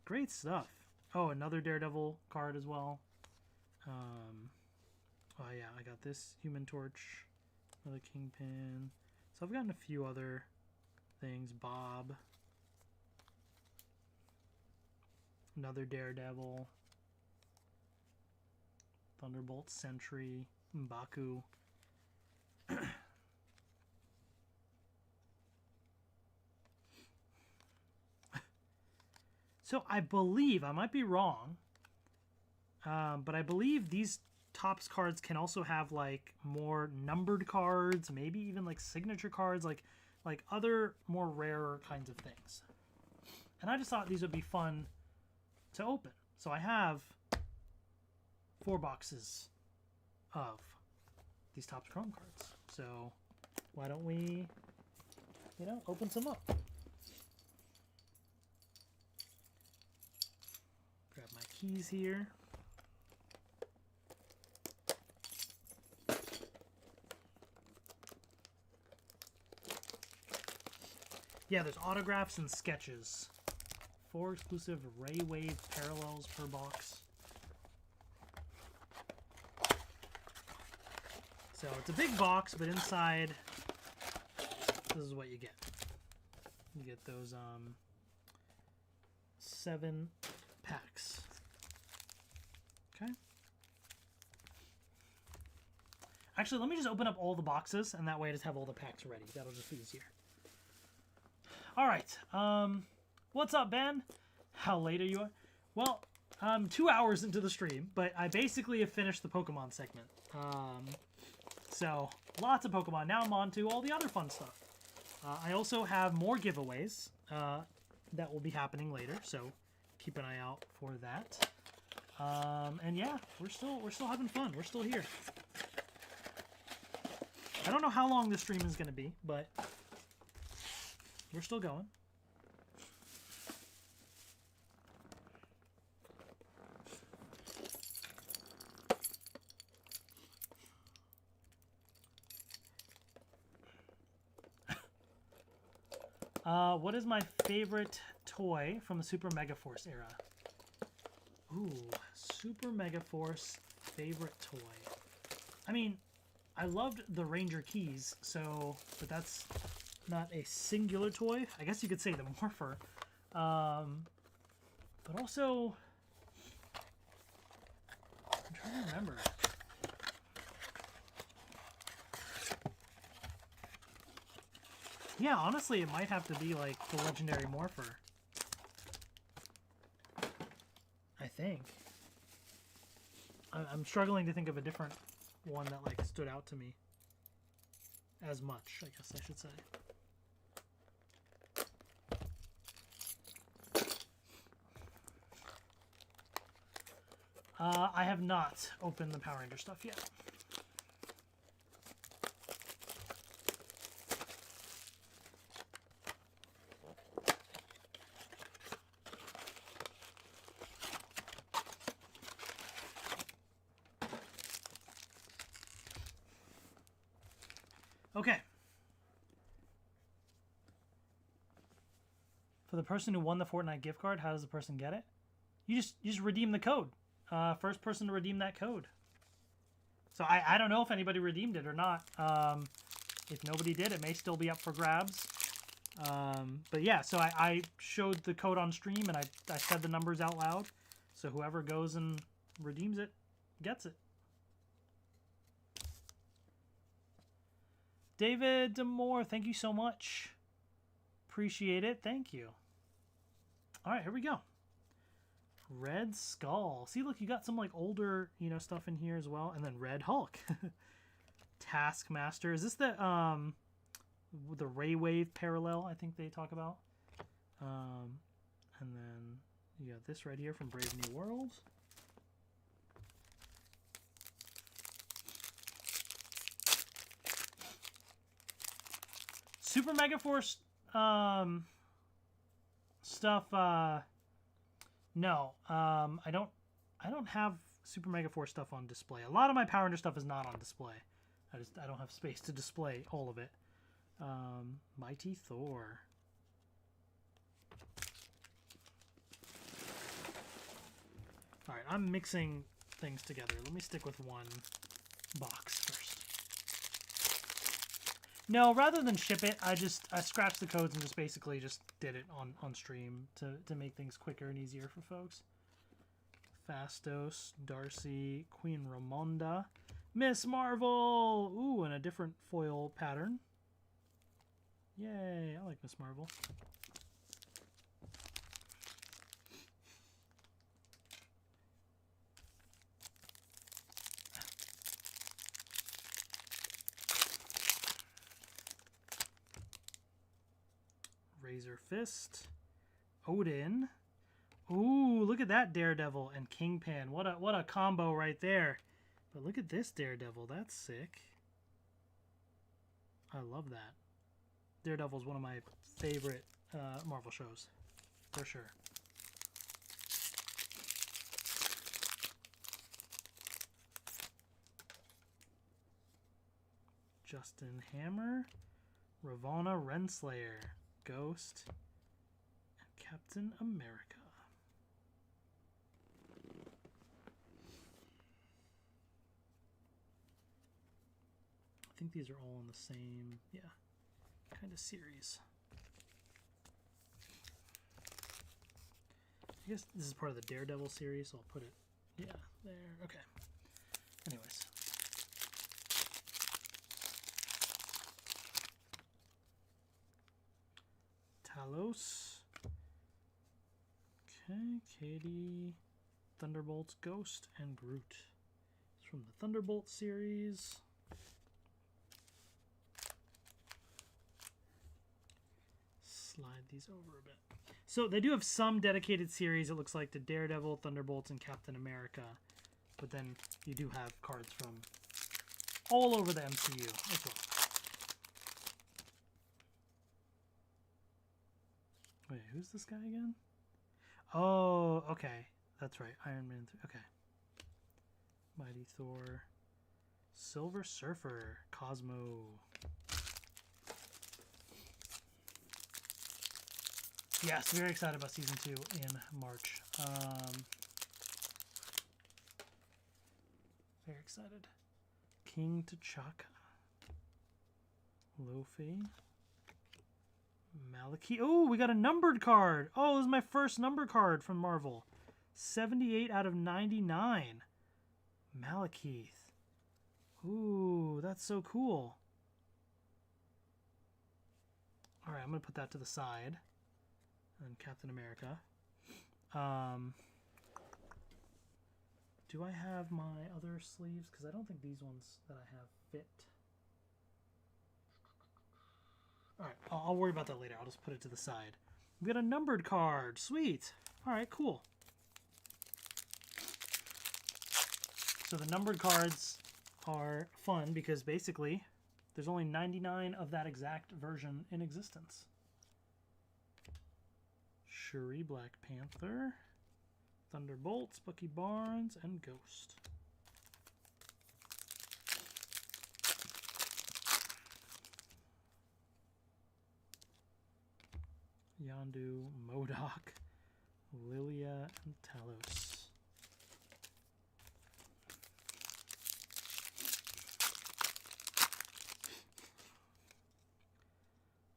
Great stuff. Oh, another Daredevil card as well. Oh yeah, I got this Human Torch, another Kingpin. So I've gotten a few other things. Bob, another Daredevil, Thunderbolt, Sentry, M'Baku. So I believe, I might be wrong, but I believe these Topps cards can also have like more numbered cards, maybe even like signature cards, like other more rarer kinds of things. And I just thought these would be fun to open. So I have 4 boxes of these Topps Chrome cards. So why don't we, you know, open some up? Grab my keys here. Yeah, there's autographs and sketches. 4 exclusive Ray Wave parallels per box. So it's a big box, but inside, this is what you get. You get those 7 packs. Okay. Actually, let me just open up all the boxes, and that way I just have all the packs ready. That'll just be easier. All right. What's up, Ben? How late are you? Well, I'm 2 hours into the stream, but I basically have finished the Pokemon segment. So, lots of Pokemon. Now I'm on to all the other fun stuff. I also have more giveaways that will be happening later, so keep an eye out for that. And yeah, we're still having fun. We're still here. I don't know how long this stream is going to be, but we're still going. What is my favorite toy from the Super Mega Force era? Ooh, Super Mega Force favorite toy. I mean, I loved the Ranger keys, so, but that's not a singular toy. I guess you could say the Morpher. But also, I'm trying to remember. Yeah, honestly, it might have to be like the Legendary Morpher. I think. I'm struggling to think of a different one that like stood out to me as much, I guess I should say. I have not opened the Power Ranger stuff yet. Okay. For the person who won the Fortnite gift card, how does the person get it? You just redeem the code. First person to redeem that code. So I don't know if anybody redeemed it or not. If nobody did, it may still be up for grabs. But yeah, so I showed the code on stream and I said the numbers out loud. So whoever goes and redeems it gets it. David Demore, thank you so much. Appreciate it. Thank you. All right, here we go. Red Skull. See, look, you got some like older, you know, stuff in here as well, and then Red Hulk. Taskmaster. Is this the Ray Wave parallel? I think they talk about. And then you got this right here from Brave New World. Super Mega Force stuff. No, I don't have Super Mega Force stuff on display. A lot of my Power Ranger stuff is not on display. I don't have space to display all of it. Mighty Thor. I'm mixing things together. Let me stick with one box first. No, rather than ship it, I scratched the codes and just basically just did it on stream to make things quicker and easier for folks. Fastos, Darcy, Queen Ramonda, Miss Marvel! Ooh, and a different foil pattern. Yay, I like Miss Marvel. Razor Fist, Odin. Ooh, look at that Daredevil and Kingpin. What a combo right there. But look at this Daredevil. That's sick. I love that. Daredevil is one of my favorite Marvel shows, for sure. Justin Hammer, Ravonna Renslayer, Ghost, and Captain America. I think these are all in the same, kind of series. I guess this is part of the Daredevil series, so I'll put it, there. Okay. Anyways. Talos. Okay, Katie, Thunderbolts, Ghost, and Groot. It's from the Thunderbolt series. Slide these over a bit. So they do have some dedicated series, it looks like, to Daredevil, Thunderbolts, and Captain America. But then you do have cards from all over the MCU as well. Wait, who's this guy again? Oh, okay. That's right. Iron Man 3. Okay. Mighty Thor. Silver Surfer. Cosmo. Yes, very excited about Season 2 in March. Very excited. King T'Chaka. Luffy. Malekith. Oh, we got a numbered card. Oh, this is my first number card from Marvel. 78 out of 99. Malekith. Ooh, that's so cool. All right, I'm going to put that to the side. And Captain America. Do I have my other sleeves? Because I don't think these ones that I have fit. Alright, I'll worry about that later. I'll just put it to the side. We got a numbered card. Sweet. Alright, cool. So the numbered cards are fun because basically there's only 99 of that exact version in existence. Shuri, Black Panther, Thunderbolts, Bucky Barnes, and Ghost. Yondu, MODOK, Lilia, and Talos.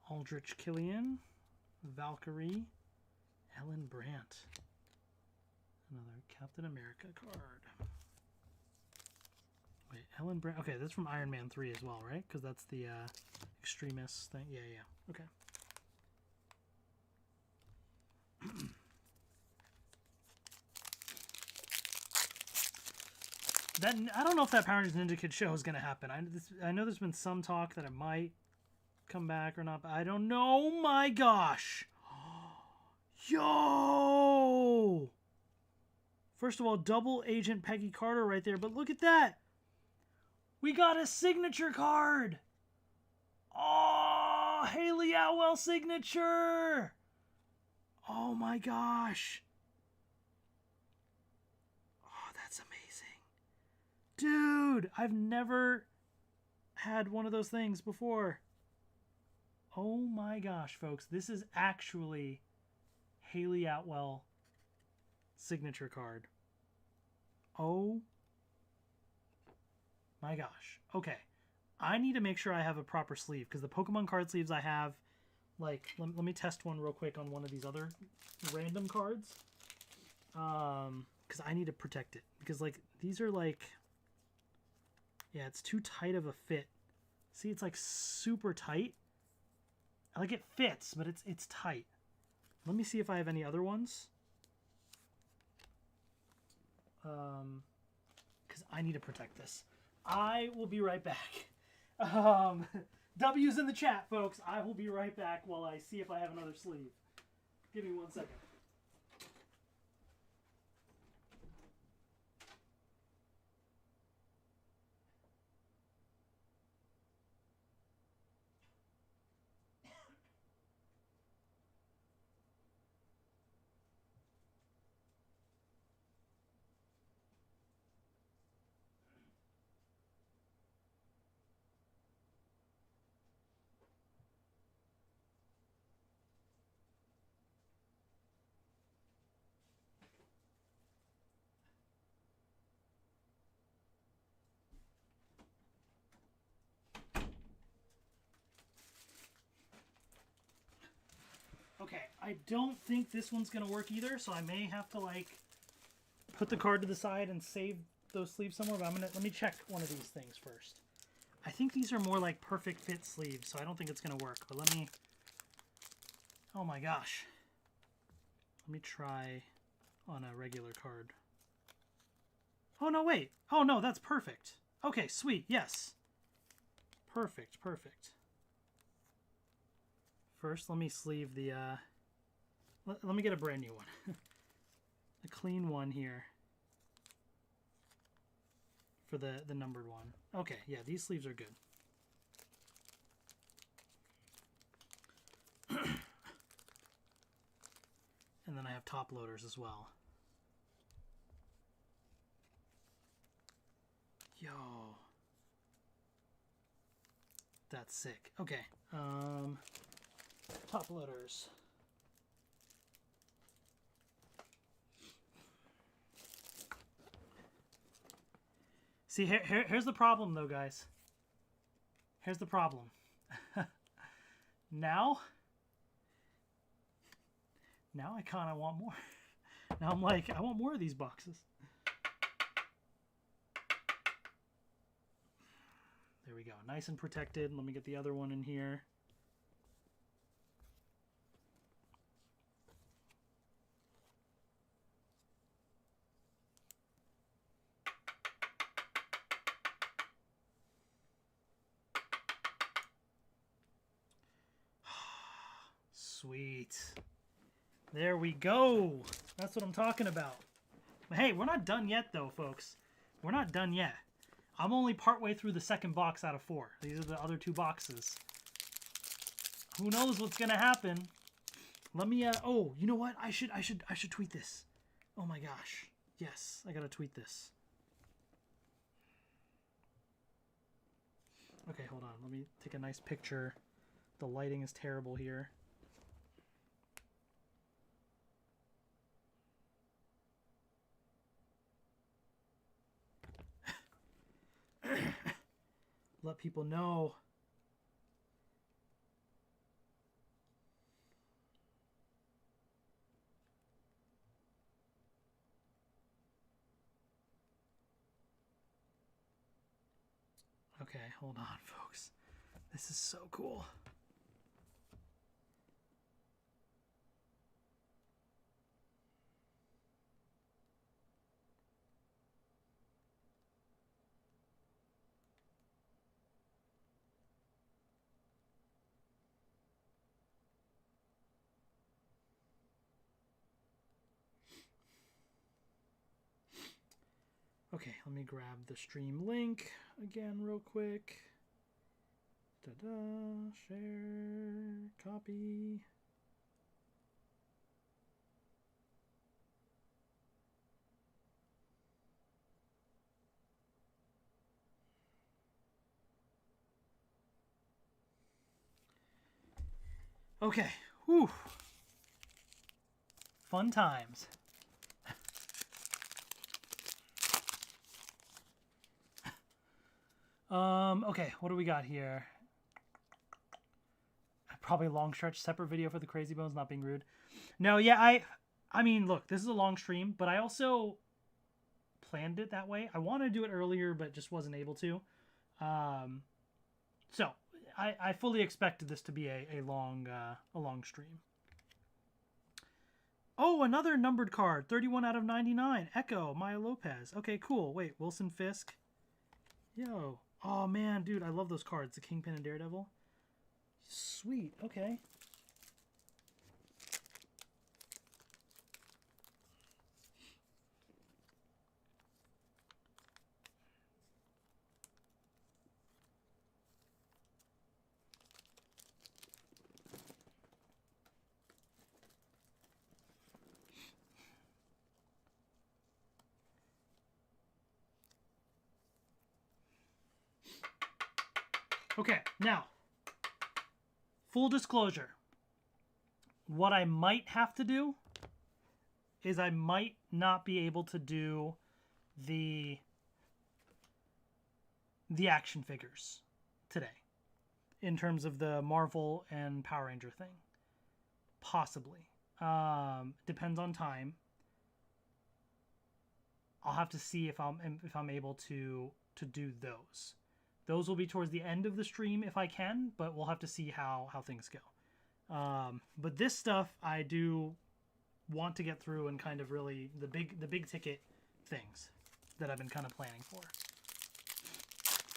Aldrich Killian, Valkyrie, Ellen Brandt. Another Captain America card. Wait, Ellen Brandt. Okay, that's from Iron Man 3 as well, right? Because that's the Extremis thing. Yeah. Okay. That, I don't know if that Power Rangers Ninja Kid show is going to happen. I know there's been some talk that it might come back or not, but I don't know. Oh my gosh. Yo! First of all, double Agent Peggy Carter right there, but look at that. We got a signature card. Oh, Haley Atwell signature. Oh my gosh. Oh, that's amazing. Dude, I've never had one of those things before. Oh my gosh, folks. This is actually Haley Atwell signature card. Oh my gosh. Okay. I need to make sure I have a proper sleeve because the Pokemon card sleeves I have, like, let me test one real quick on one of these other random cards. Because I need to protect it. Because, like, these are, like, yeah, it's too tight of a fit. See, it's, like, super tight. Like, it fits, but it's tight. Let me see if I have any other ones. Because I need to protect this. I will be right back. W's in the chat, folks. I will be right back while I see if I have another sleeve. Give me 1 second. Okay, I don't think this one's going to work either, so I may have to, like, put the card to the side and save those sleeves somewhere, but let me check one of these things first. I think these are more like perfect fit sleeves, so I don't think it's going to work, but let me... Oh my gosh. Let me try on a regular card. Oh, no, wait. Oh, no, that's perfect. Okay, sweet, yes. Perfect, perfect. First, let me sleeve the, let me get a brand new one. A clean one here. For the numbered one. Okay, yeah, these sleeves are good. And then I have top loaders as well. Yo. That's sick. Okay, top loaders. See, here's the problem, though, guys. Here's the problem. Now I kind of want more. Now I'm like, I want more of these boxes. There we go. Nice and protected. Let me get the other one in here. Sweet. There we go. That's what I'm talking about. But hey, we're not done yet, though, folks. We're not done yet. I'm only partway through the second box out of 4. These are the other 2 boxes. Who knows what's gonna happen? Let me. Oh, you know what? I should tweet this. Oh my gosh. Yes, I gotta tweet this. Okay, hold on. Let me take a nice picture. The lighting is terrible here. Let people know. Okay, hold on, folks. This is so cool. Okay, let me grab the stream link again real quick. Ta-da, share, copy. Okay, whew. Fun times. Okay, what do we got here? Probably a long stretch, separate video for the Crazy Bones, not being rude. No, yeah, I mean, look, this is a long stream, but I also planned it that way. I wanted to do it earlier, but just wasn't able to. So I fully expected this to be a long stream. Oh, another numbered card, 31 out of 99. Echo, Maya Lopez. Okay, cool. Wait, Wilson Fisk. Yo. Oh, man, dude, I love those cards. The Kingpin and Daredevil. Sweet. Okay. Okay, now, full disclosure. What I might have to do is I might not be able to do the action figures today in terms of the Marvel and Power Ranger thing. Possibly. Depends on time. I'll have to see if I'm able to do those. Those will be towards the end of the stream if I can, but we'll have to see how things go. But this stuff I do want to get through, and kind of really the big ticket things that I've been kind of planning for.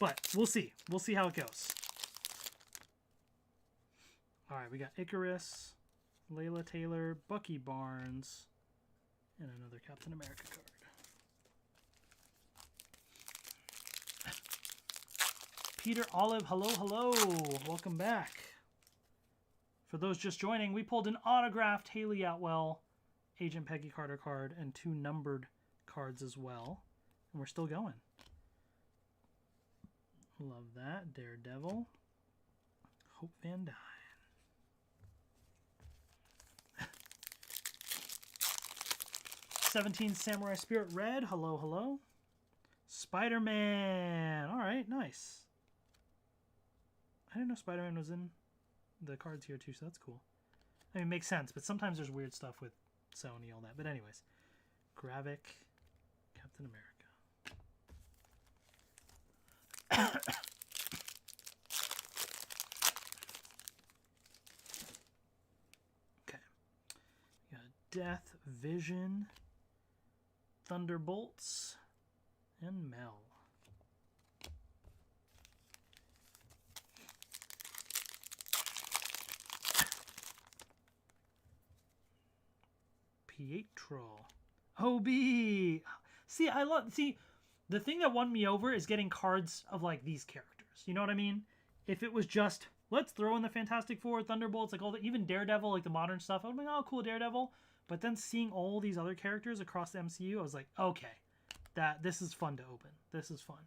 But we'll see. We'll see how it goes. All right, we got Icarus, Layla Taylor, Bucky Barnes, and another Captain America card. Peter Olive, hello. Welcome back. For those just joining, we pulled an autographed Haley Atwell, Agent Peggy Carter card, and 2 numbered cards as well. And we're still going. Love that. Daredevil. Hope Van Dyne. '17 Samurai Spirit Red, hello. Spider-Man. All right, nice. I didn't know Spider-Man was in the cards here too, so that's cool. I mean, it makes sense, but sometimes there's weird stuff with Sony, all that. But anyways, Gravik, Captain America. Okay. We got Death, Vision, Thunderbolts, and Mel. Pietro. Hobie. See, the thing that won me over is getting cards of like these characters. You know what I mean? If it was just, let's throw in the Fantastic Four, Thunderbolts, like all the, even Daredevil, like the modern stuff, I would be like, oh, cool, Daredevil. But then seeing all these other characters across the MCU, I was like, okay, this is fun to open. This is fun.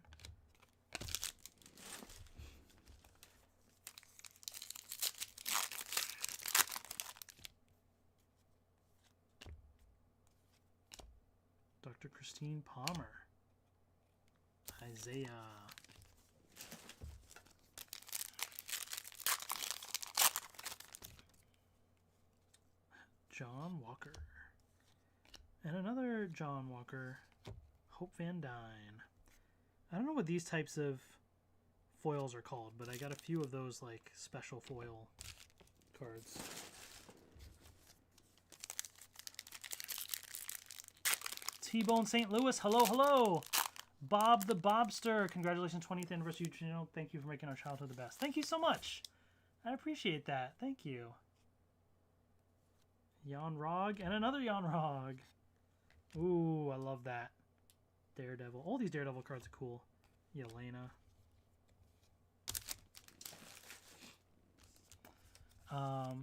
Dr. Christine Palmer. Isaiah. John Walker. And another John Walker. Hope Van Dyne. I don't know what these types of foils are called, but I got a few of those like special foil cards. T-Bone St. Louis, hello. Bob the Bobster, congratulations, 20th anniversary YouTube channel. Thank you for making our childhood the best. Thank you so much. I appreciate that. Thank you. Jan Rog, and another Jan Rog. Ooh, I love that. Daredevil. All these Daredevil cards are cool. Yelena. All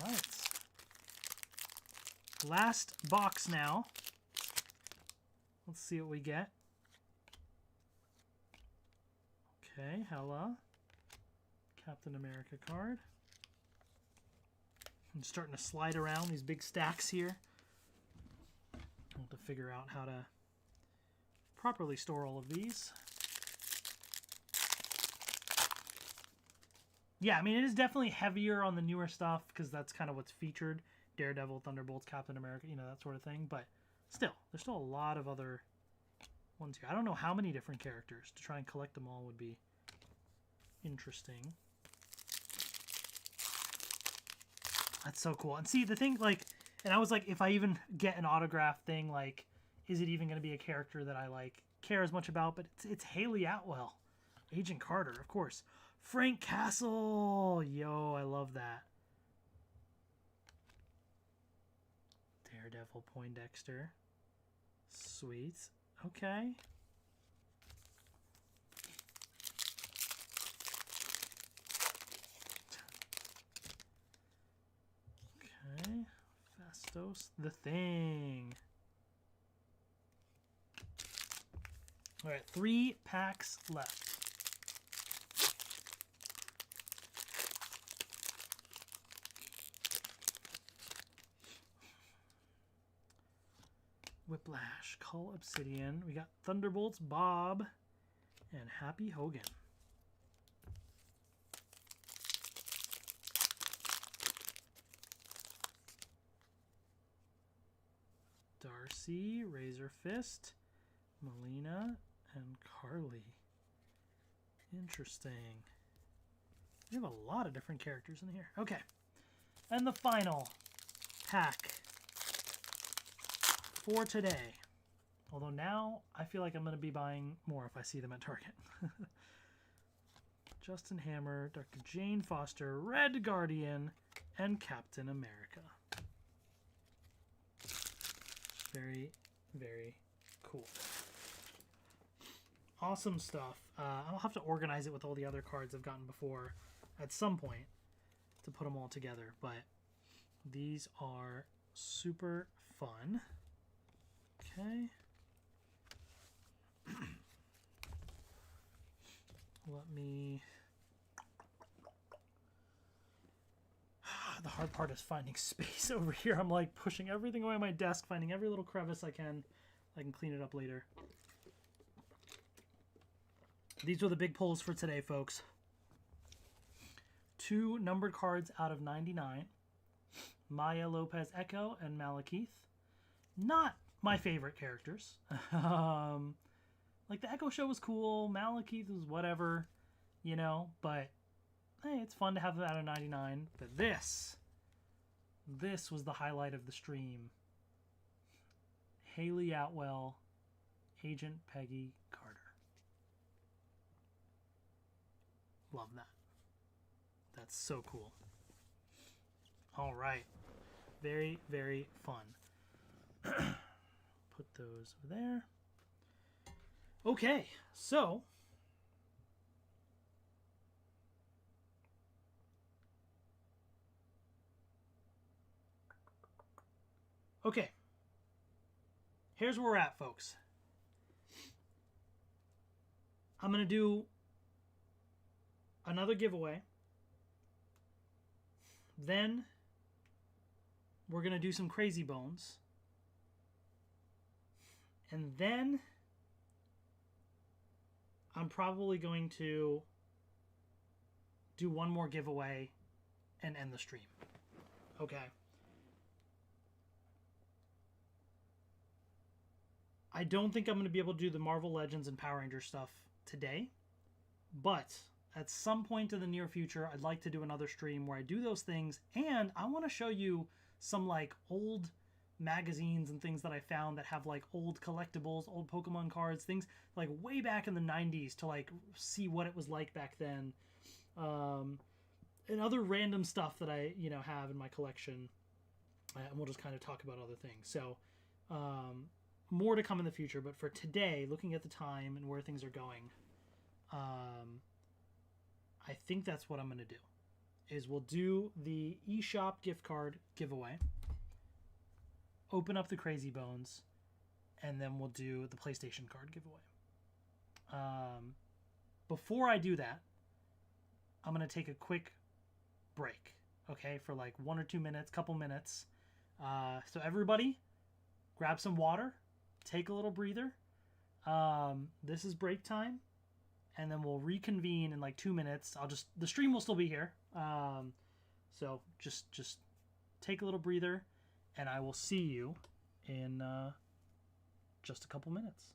right. Last box now. Let's see what we get. Okay, Hela. Captain America card. I'm starting to slide around these big stacks here. I'll have to figure out how to properly store all of these. Yeah, I mean, it is definitely heavier on the newer stuff because that's kind of what's featured. Daredevil, Thunderbolts, Captain America, you know, that sort of thing. But still, there's still a lot of other ones here. I don't know how many different characters. To try and collect them all would be interesting. That's so cool. And see, the thing, like, and I was like, if I even get an autograph thing, like, is it even going to be a character that I, like, care as much about? But it's Haley Atwell. Agent Carter, of course. Frank Castle. Yo, I love that. Daredevil Poindexter. Sweet. Okay. Okay. Fastos. The Thing. All right, 3 packs left. Whiplash, Cull Obsidian. We got Thunderbolts Bob and Happy Hogan. Darcy, Razor Fist, Melina, and Carly. Interesting. We have a lot of different characters in here. Okay. And the final pack for today. Although now I feel like I'm going to be buying more if I see them at Target. Justin Hammer, Dr. Jane Foster, Red Guardian, and Captain America. Very, very cool. Awesome stuff. I'll have to organize it with all the other cards I've gotten before at some point to put them all together. But these are super fun. Okay. Let me... The hard part is finding space over here. I'm like pushing everything away on my desk, finding every little crevice I can. I can clean it up later. These were the big pulls for today, folks. 2 numbered cards out of 99. Maya Lopez Echo and Malekith. Not my favorite characters. Like, the Echo Show was cool. Malekith was whatever, you know. But, hey, it's fun to have them out of 99. But this was the highlight of the stream. Haley Atwell, Agent Peggy Carter. Love that. That's so cool. All right. Very, very fun. Put those over there. Okay, so okay. Here's where we're at, folks. I'm going to do another giveaway. Then we're going to do some Crazy Bones. And then I'm probably going to do one more giveaway and end the stream. Okay. I don't think I'm going to be able to do the Marvel Legends and Power Rangers stuff today. But at some point in the near future, I'd like to do another stream where I do those things. And I want to show you some like old magazines and things that I found that have like old collectibles, old Pokemon cards, things like way back in the 90s to like see what it was like back then, and other random stuff that I have in my collection, and we'll just kind of talk about other things. So more to come in the future, but for today, looking at the time and where things are going, I think that's what I'm going to do, is we'll do the eShop gift card giveaway, open up the Crazy Bones, and then we'll do the PlayStation card giveaway. Before I do that, I'm going to take a quick break, okay, for like 1 or 2 minutes, couple minutes. So everybody, grab some water, take a little breather. This is break time, and then we'll reconvene in like 2 minutes. The stream will still be here. So just take a little breather, and I will see you in just a couple minutes.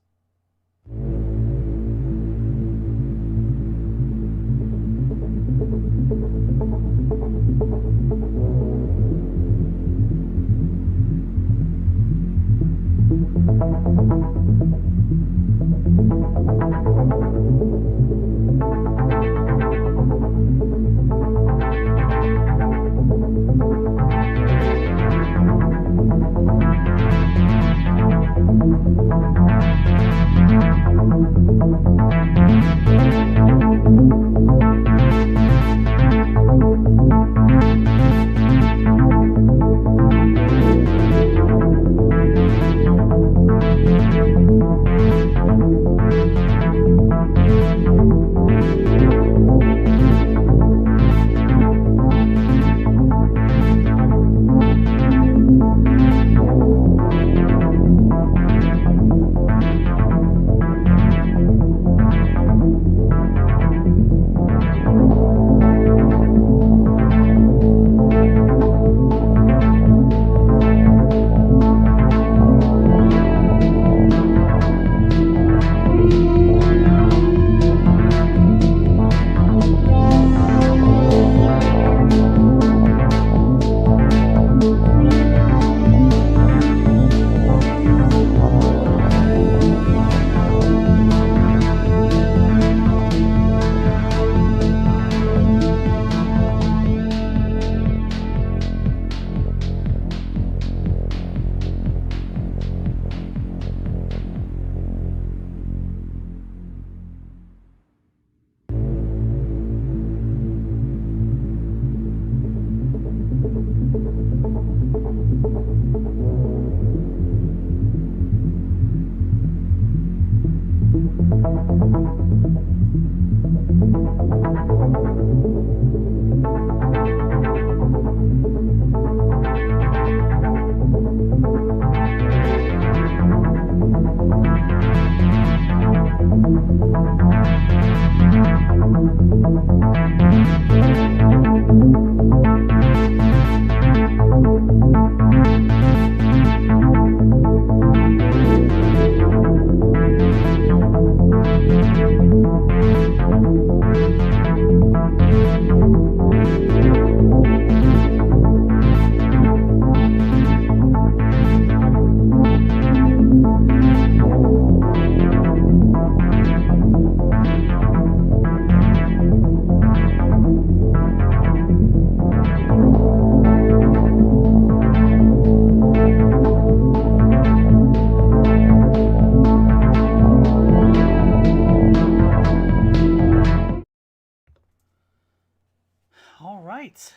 right.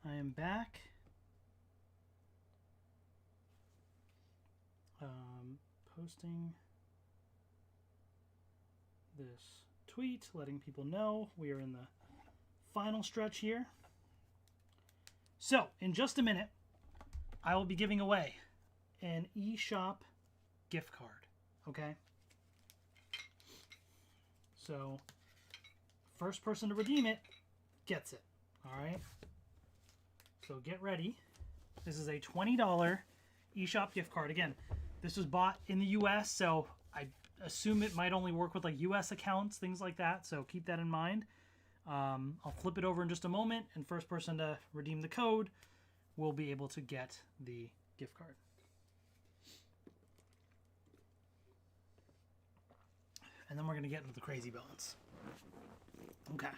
I am back. Posting this tweet, letting people know we are in the final stretch here. So, in just a minute, I will be giving away an eShop gift card, okay? So, first person to redeem it gets it, all right? So get ready. This is a $20 eShop gift card. Again, this was bought in the US, so I assume it might only work with like US accounts, things like that, so keep that in mind. I'll flip it over in just a moment, and first person to redeem the code will be able to get the gift card. And then we're going to get into the crazy balance. Okay.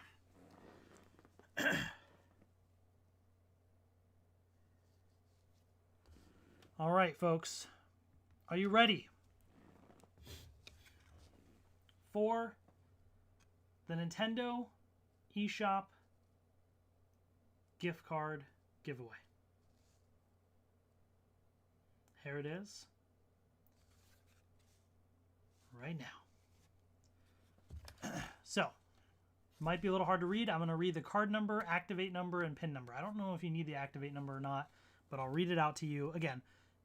All right, folks. Are you ready for the Nintendo eShop gift card giveaway? Here it is. Right now. So, might be a little hard to read. I'm going to read the card number, activate number, and PIN number. I don't know if you need the activate number or not, but I'll read it out to you. Again,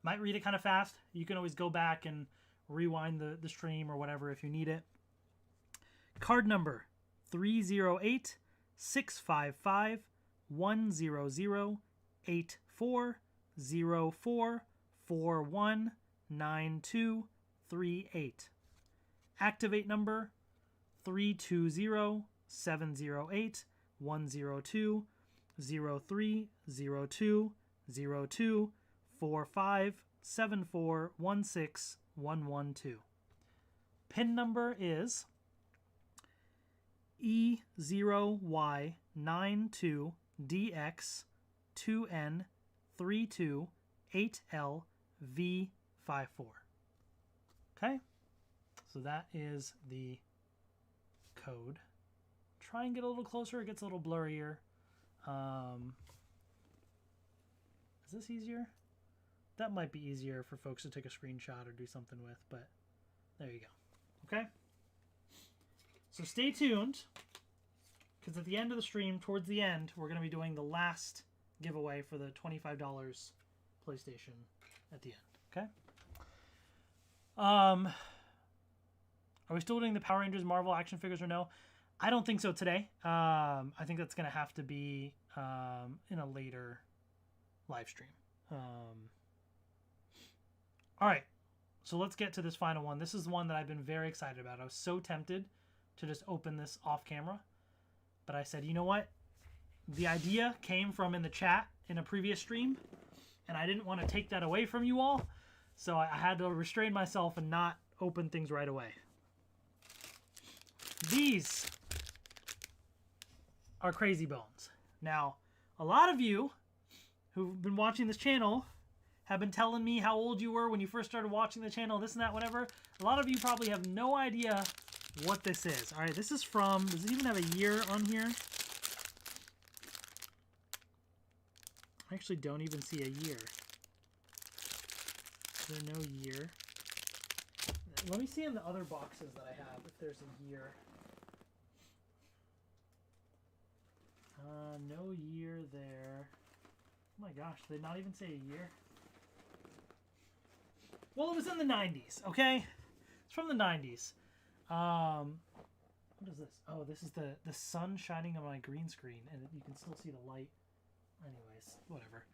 might read it kind of fast. You can always go back and rewind the stream or whatever if you need it. Card number 308 655 100 84 04 41 9238. Activate number 320 708 102 03 02 02 45 74 16 112. PIN number is E0Y92DX2N328LV54. Okay, so that is the code. Try and get a little closer. It gets a little blurrier. Is this easier? That might be easier for folks to take a screenshot or do something with, but there you go. Okay? So stay tuned, because at the end of the stream, towards the end, we're going to be doing the last giveaway for the $25 PlayStation at the end. Okay? Are we still doing the Power Rangers Marvel action figures or no? I don't think so today. I think that's going to have to be in a later live stream. All right, so let's get to this final one. This is the one that I've been very excited about. I was so tempted to just open this off camera, but I said, you know what? The idea came from in the chat in a previous stream, and I didn't want to take that away from you all, so I had to restrain myself and not open things right away. These are Crazy Bones. Now, a lot of you who've been watching this channel have been telling me how old you were when you first started watching the channel, this and that, whatever. A lot of you probably have no idea what this is. All right, this is from, does it even have a year on here? I actually don't even see a year. Is there no year? Let me see in the other boxes that I have if there's a year. No year there. Oh my gosh, did they not even say a year? Well, it was in the 90s, okay? It's from the 90s. What is this? Oh, this is the sun shining on my green screen, and you can still see the light. Anyways, whatever.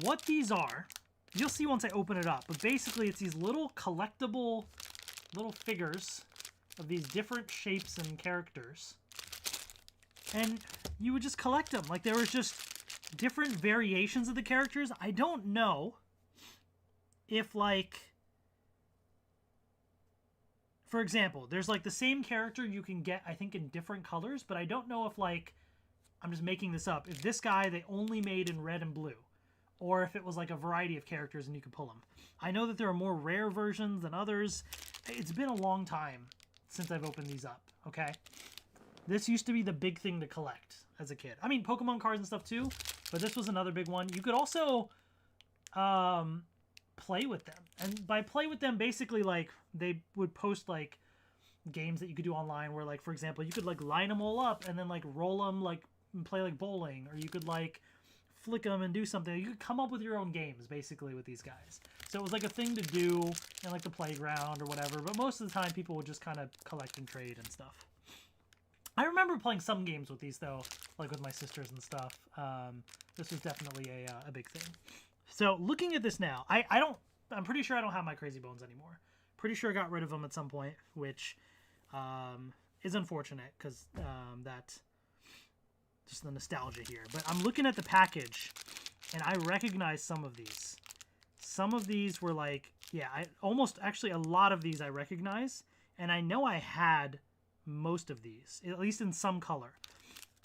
What these are, you'll see once I open it up, but basically it's these little collectible little figures of these different shapes and characters. And you would just collect them. Like, there was just different variations of the characters. I don't know if, like, for example, there's like the same character you can get, I think, in different colors, but I don't know if, like, I'm just making this up, if this guy they only made in red and blue, or if it was like a variety of characters and you could pull them. I know that there are more rare versions than others. It's been a long time since I've opened these up, okay? This used to be the big thing to collect as a kid. I mean, Pokemon cards and stuff too, but this was another big one. You could also play with them. And by play with them, basically, like, they would post, like, games that you could do online where, like, for example, you could, like, line them all up and then, like, roll them, like, and play, like, bowling. Or you could, like, flick them and do something. You could come up with your own games, basically, with these guys. So it was, like, a thing to do in, like, the playground or whatever. But most of the time, people would just kind of collect and trade and stuff. I remember playing some games with these, though, like with my sisters and stuff. This was definitely a big thing. So, looking at this now, I'm pretty sure I don't have my Crazy Bones anymore. Pretty sure I got rid of them at some point, which is unfortunate, because that, just the nostalgia here. But I'm looking at the package, and I recognize some of these. Some of these were like, yeah, actually a lot of these I recognize, and I know I had most of these, at least in some color.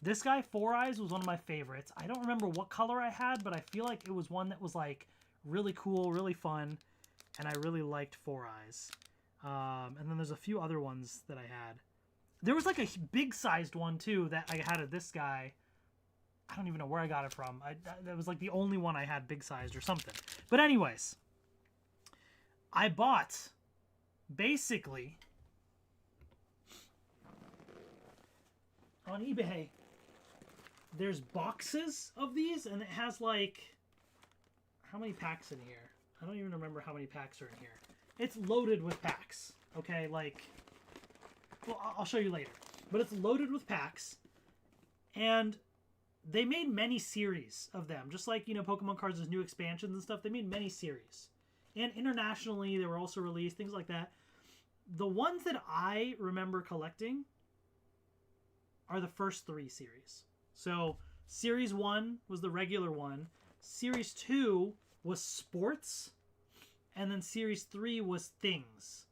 This guy, Four Eyes, was one of my favorites. I don't remember what color I had, but I feel like it was one that was like really cool, really fun, and I really liked Four Eyes. And then there's a few other ones that I had. There was like a big sized one too that I had of this guy. I don't even know where I got it from. That was like the only one I had big sized or something. But anyways, I bought basically on eBay, there's boxes of these, and it has like how many packs in here? I don't even remember how many packs are in here. It's loaded with packs. Okay, like, well, I'll show you later. But it's loaded with packs, and they made many series of them. Just like, you know, Pokemon cards' new expansions and stuff, they made many series. And internationally, they were also released, things like that. The ones that I remember collecting are the first 3 series. So, Series 1 was the regular one. Series 2 was Sports. And then Series 3 was Things.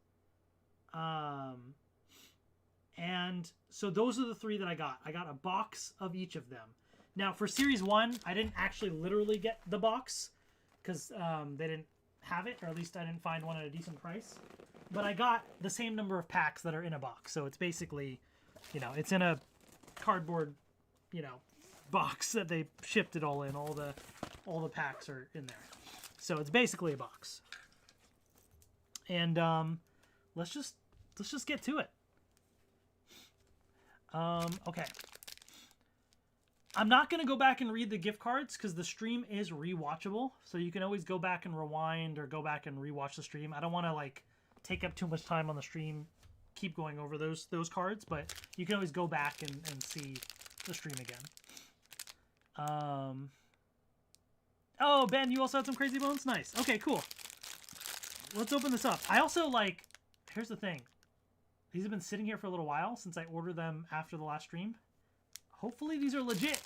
And so those are the 3 that I got. I got a box of each of them. Now, for Series 1, I didn't actually literally get the box. Because they didn't have it. Or at least I didn't find one at a decent price. But I got the same number of packs that are in a box. So it's basically, you know, it's in a cardboard, you know, box that they shipped it all in. All the packs are in there. So it's basically a box. And let's just get to it. Okay. I'm not going to go back and read the gift cards because the stream is rewatchable. So you can always go back and rewind or go back and rewatch the stream. I don't want to like take up too much time on the stream, keep going over those cards, but you can always go back and see the stream again. Oh, Ben, you also had some crazy bones? Nice. Okay, cool. Let's open this up. I also, like, here's the thing. These have been sitting here for a little while since I ordered them after the last stream. Hopefully these are legit.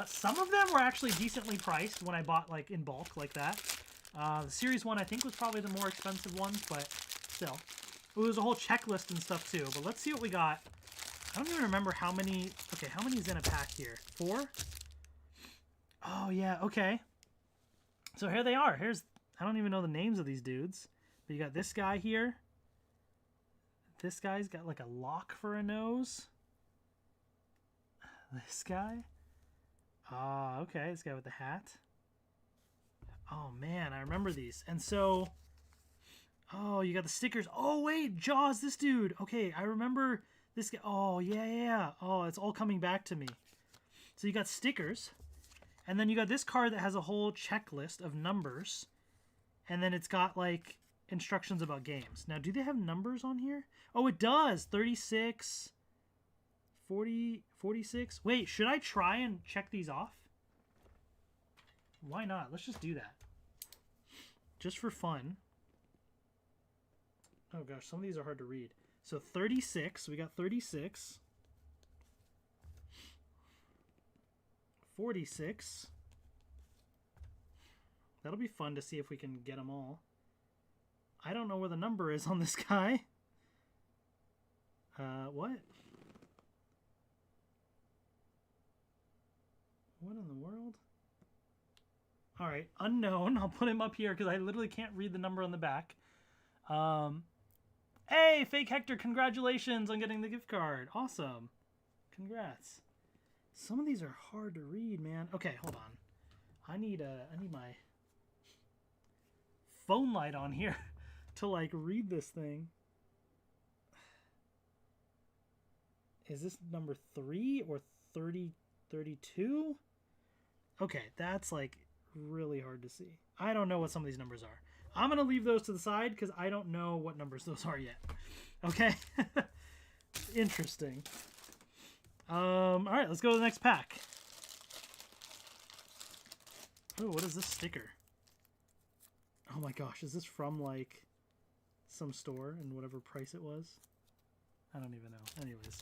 Some of them were actually decently priced when I bought, like, in bulk like that. The Series 1, I think, was probably the more expensive ones, but still. Ooh, there's a whole checklist and stuff, too. But let's see what we got. I don't even remember how many... Okay, how many is in a pack here? 4? Oh, yeah, okay. So here they are. Here's... I don't even know the names of these dudes. But you got this guy here. This guy's got like a lock for a nose. This guy. Ah, okay. This guy with the hat. Oh, man. I remember these. And so... Oh, you got the stickers. Oh, wait. Jaws, this dude. Okay, I remember this guy. Oh, yeah. Oh, it's all coming back to me. So you got stickers. And then you got this card that has a whole checklist of numbers. And then it's got, like, instructions about games. Now, do they have numbers on here? Oh, it does. 36, 40, 46. Wait, should I try and check these off? Why not? Let's just do that. Just for fun. Oh, gosh. Some of these are hard to read. So, 36. We got 36. 46. That'll be fun to see if we can get them all. I don't know where the number is on this guy. What? What in the world? Alright, unknown. I'll put him up here because I literally can't read the number on the back. Hey, Fake Hector, congratulations on getting the gift card. Awesome. Congrats. Some of these are hard to read, man. Okay, hold on. I need my phone light on here to like read this thing. Is this number 3 or 30, 32? Okay, that's like really hard to see. I don't know what some of these numbers are. I'm going to leave those to the side because I don't know what numbers those are yet. Okay? Interesting. Alright, let's go to the next pack. Oh, what is this sticker? Oh my gosh, is this from like some store and whatever price it was? I don't even know. Anyways.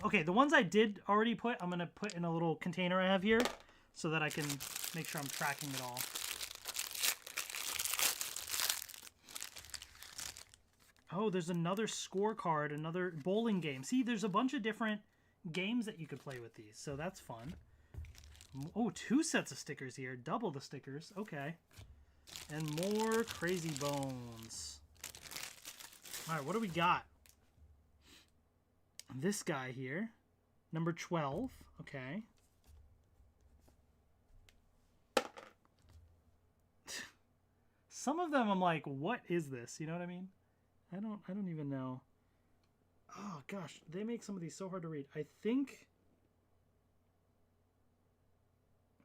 Okay, the ones I did already put, I'm going to put in a little container I have here so that I can make sure I'm tracking it all. Oh, there's another scorecard, another bowling game. See, there's a bunch of different games that you could play with these, so that's fun. Oh, 2 sets of stickers here. Double the stickers. Okay. And more crazy bones. Alright, what do we got? This guy here. Number 12. Okay. Some of them I'm like, what is this? You know what I mean? I don't even know. Oh gosh, they make some of these so hard to read. I think...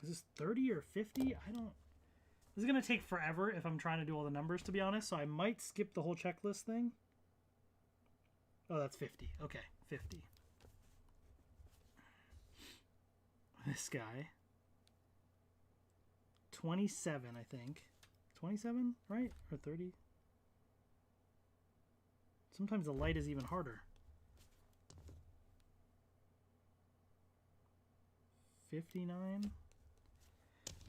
Is this 30 or 50? I don't... This is going to take forever if I'm trying to do all the numbers, to be honest, so I might skip the whole checklist thing. Oh, that's 50. Okay, 50. This guy. 27, I think. 27, right? Or 30? Sometimes the light is even harder. 59.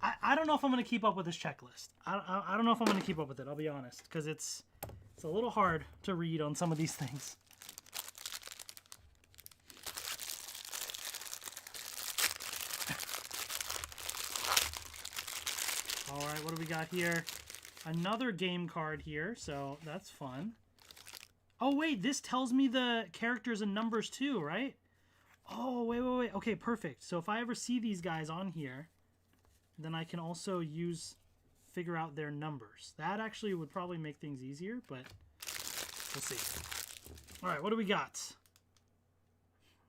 I don't know if I'm going to keep up with this checklist. I don't know if I'm going to keep up with it, I'll be honest, because it's a little hard to read on some of these things. All right, what do we got here? Another game card here, so that's fun. Oh, wait, this tells me the characters and numbers too, right? Oh, wait. Okay, perfect. So if I ever see these guys on here, then I can also figure out their numbers. That actually would probably make things easier, but we'll see. All right, what do we got?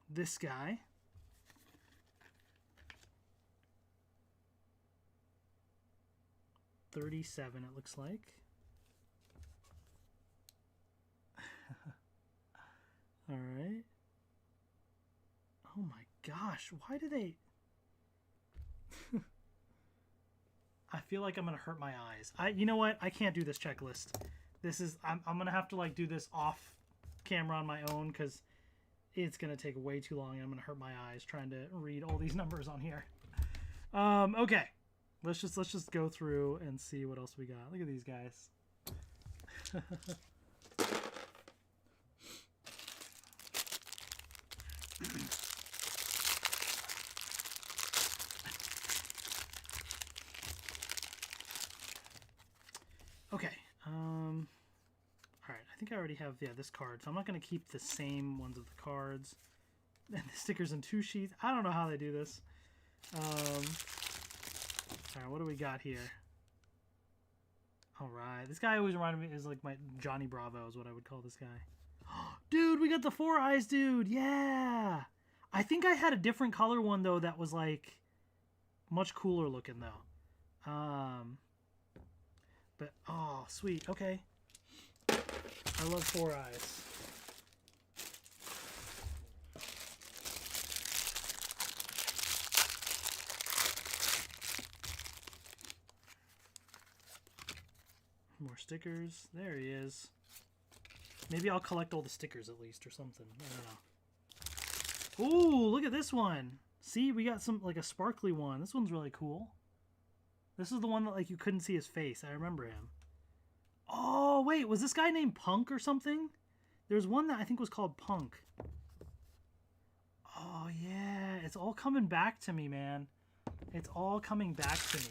This guy. $37, it looks like. All right. Oh my gosh, why do they... I feel like I'm gonna hurt my eyes. You know what? I can't do this checklist. I'm gonna have to like do this off camera on my own because it's gonna take way too long and I'm gonna hurt my eyes trying to read all these numbers on here. Okay. Let's just go through and see what else we got. Look at these guys. Okay. All right. I think I already have this card, so I'm not going to keep the same ones of the cards and the stickers in 2 sheets. I don't know how they do this. All right, what do we got here? All right, this guy always reminded me is like my Johnny Bravo is what I would call this guy. Dude, we got the 4 eyes, dude. Yeah. I think I had a different color one though that was like much cooler looking though. But oh, sweet. Okay. I love 4 eyes. More stickers. There he is. Maybe I'll collect all the stickers at least or something. I don't know. Ooh, look at this one. See, we got some like a sparkly one. This one's really cool. This is the one that like you couldn't see his face. I remember him. Oh, wait, was this guy named Punk or something? There's one that I think was called Punk. Oh, yeah. It's all coming back to me, man. It's all coming back to me.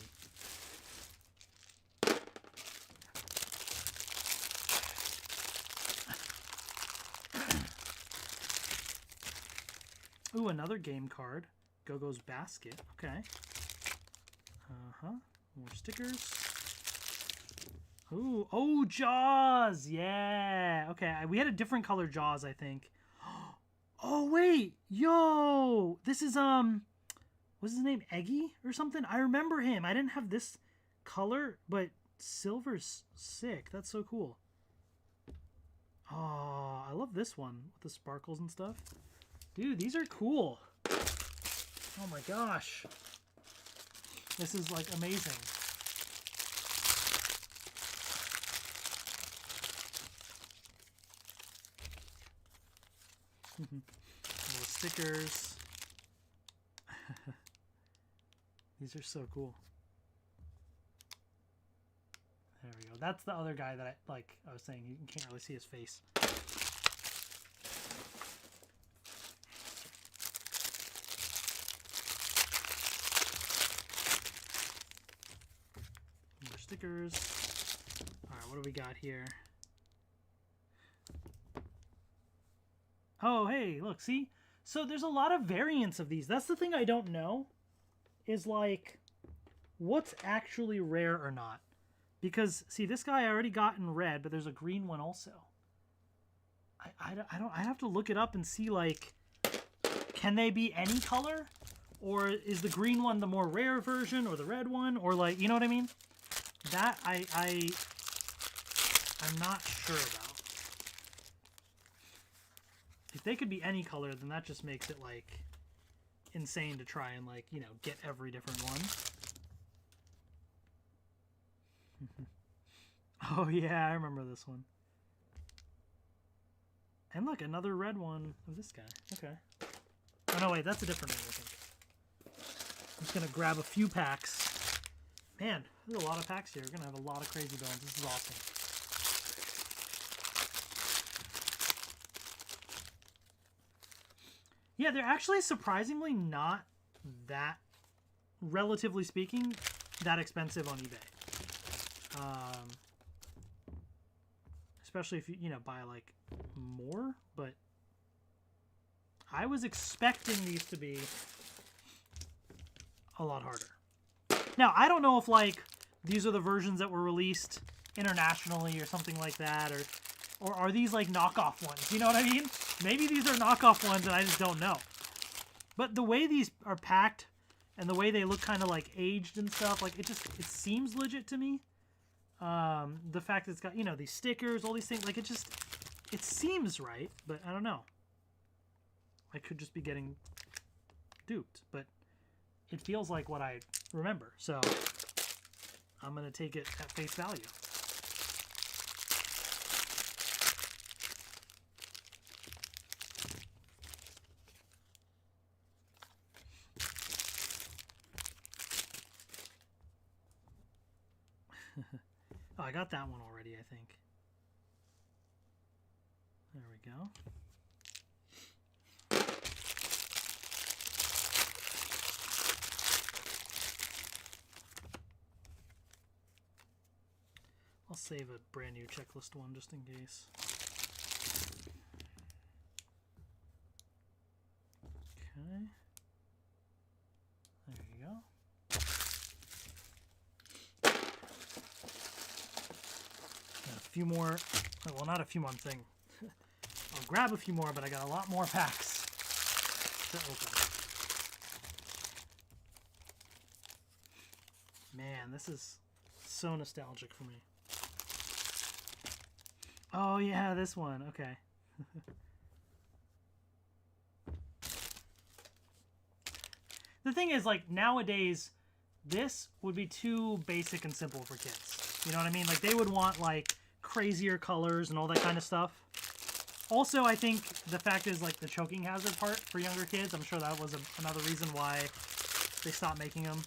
Ooh, another game card. Go-Go's Basket. Okay. Uh-huh. More stickers. Ooh. Oh, Jaws! Yeah! Okay, we had a different color Jaws, I think. Oh, wait! Yo! This is, what's his name? Eggy or something? I remember him. I didn't have this color, but silver's sick. That's so cool. Oh, I love this one with the sparkles and stuff. Dude, these are cool. Oh my gosh. This is like amazing. Little stickers. These are so cool. There we go. That's the other guy that I was saying, you can't really see his face. Stickers. Alright, what do we got here? Oh, hey, look, see? So there's a lot of variants of these. That's the thing I don't know, is like, what's actually rare or not. Because, see, this guy I already got in red, but there's a green one also. I have to look it up and see, like, can they be any color? Or is the green one the more rare version, or the red one, or like, you know what I mean? That I'm not sure about. If they could be any color, then that just makes it like insane to try and like, you know, get every different one. Oh yeah, I remember this one. And look, another red one of this guy. Okay. Oh no, wait, that's a different one, I think. I'm just gonna grab a few packs. Man, there's a lot of packs here. We're gonna have a lot of crazy bones. This is awesome. Yeah, they're actually surprisingly not that, relatively speaking, that expensive on eBay. Especially if you know, buy like more, but I was expecting these to be a lot harder. Now, I don't know if like these are the versions that were released internationally or something like that, or are these like knockoff ones? You know what I mean? Maybe these are knockoff ones and I just don't know. But the way these are packed and the way they look kind of like aged and stuff, like it seems legit to me. The fact that it's got, you know, these stickers, all these things, like it seems right, but I don't know. I could just be getting duped, but it feels like what I remember, so I'm going to take it at face value. Oh, I got that one already, I think. There we go. I'll save a brand new checklist one just in case. Okay. There you go. A few more. Well, not a few more, I'm saying. I'll grab a few more, but I got a lot more packs to open. Man, this is so nostalgic for me. Oh yeah, this one. Okay. The thing is, like, nowadays, this would be too basic and simple for kids. You know what I mean? Like, they would want, like, crazier colors and all that kind of stuff. Also, I think the fact is, like, the choking hazard part for younger kids, I'm sure that was another reason why they stopped making them.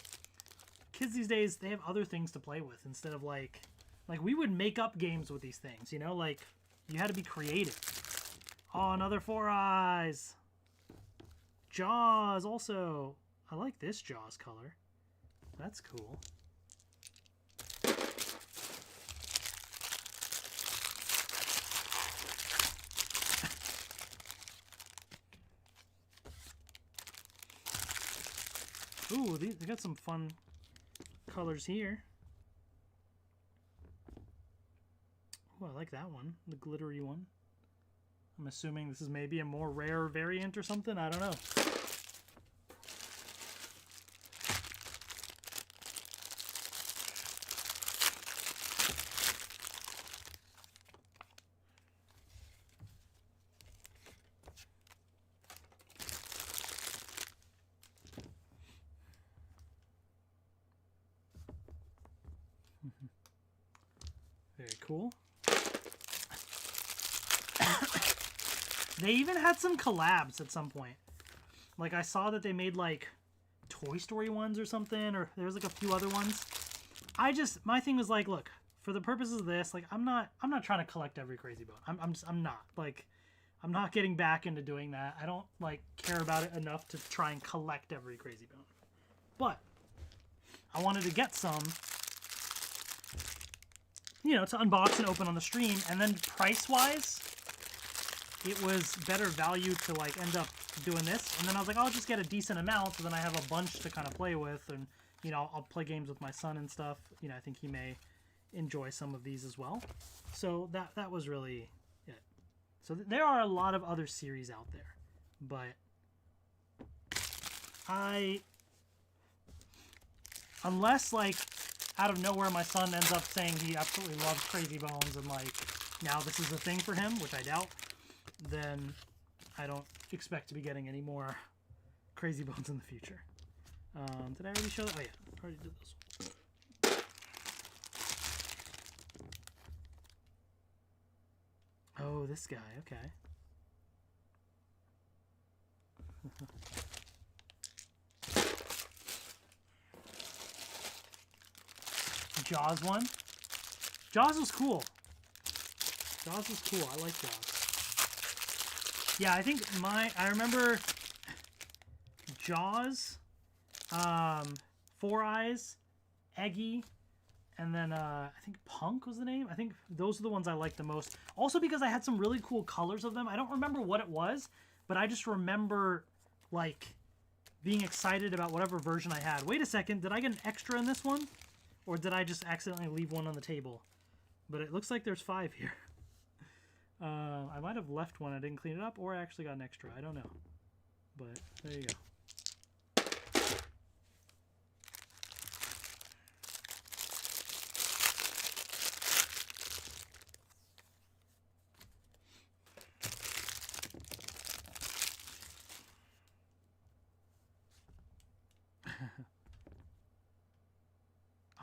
Kids these days, they have other things to play with instead of, like we would make up games with these things, you know? Like, you had to be creative. Oh, another Four Eyes. Jaws, also. I like this Jaws color. That's cool. Ooh, they got some fun colors here. Oh, I like that one, the glittery one. I'm assuming this is maybe a more rare variant or something. I don't know. Very cool. They even had some collabs at some point. Like, I saw that they made, like, Toy Story ones or something, or there was, like, a few other ones. My thing was, like, look, for the purposes of this, like, I'm not trying to collect every crazy bone. I'm not. Like, I'm not getting back into doing that. I don't, like, care about it enough to try and collect every crazy bone. But I wanted to get some, you know, to unbox and open on the stream, and then price-wise, it was better value to, like, end up doing this. And then I was like, I'll just get a decent amount, so then I have a bunch to kind of play with, and, you know, I'll play games with my son and stuff. You know, I think he may enjoy some of these as well. So that was really it. So there are a lot of other series out there, but Unless, like, out of nowhere my son ends up saying he absolutely loves Crazy Bones and, like, now this is a thing for him, which I doubt, then I don't expect to be getting any more Crazy Bones in the future. Did I already show that? Oh, yeah. I already did this one. Oh, this guy. Okay. Jaws one. Jaws was cool. Jaws was cool. I like Jaws. Yeah, I think I remember Jaws, Four Eyes, Eggy, and then I think Punk was the name. I think those are the ones I liked the most. Also because I had some really cool colors of them. I don't remember what it was, but I just remember, like, being excited about whatever version I had. Wait a second, did I get an extra in this one? Or did I just accidentally leave one on the table? But it looks like there's 5 here. I might have left one, I didn't clean it up, or I actually got an extra. I don't know. But there you go.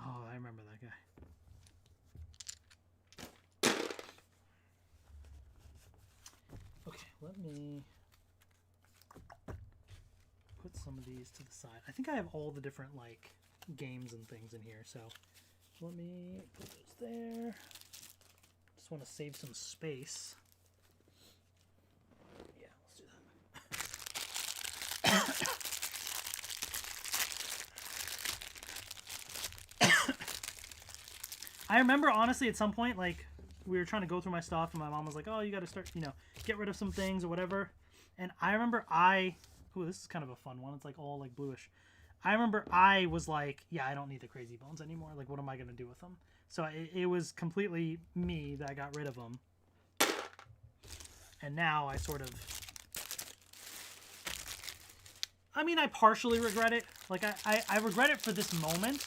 Oh, I remember that guy. Okay, let me put some of these to the side. I think I have all the different, like, games and things in here, so let me put those there. Just want to save some space. Yeah, let's do that. I remember, honestly, at some point, like, we were trying to go through my stuff, and my mom was like, oh, you got to start, you know, get rid of some things or whatever. And I remember ooh, this is kind of a fun one. It's, like, all, like, bluish. I remember I was like, yeah, I don't need the Crazy Bones anymore. Like, what am I going to do with them? So it was completely me that got rid of them. And now I sort of... I mean, I partially regret it. Like, I regret it for this moment.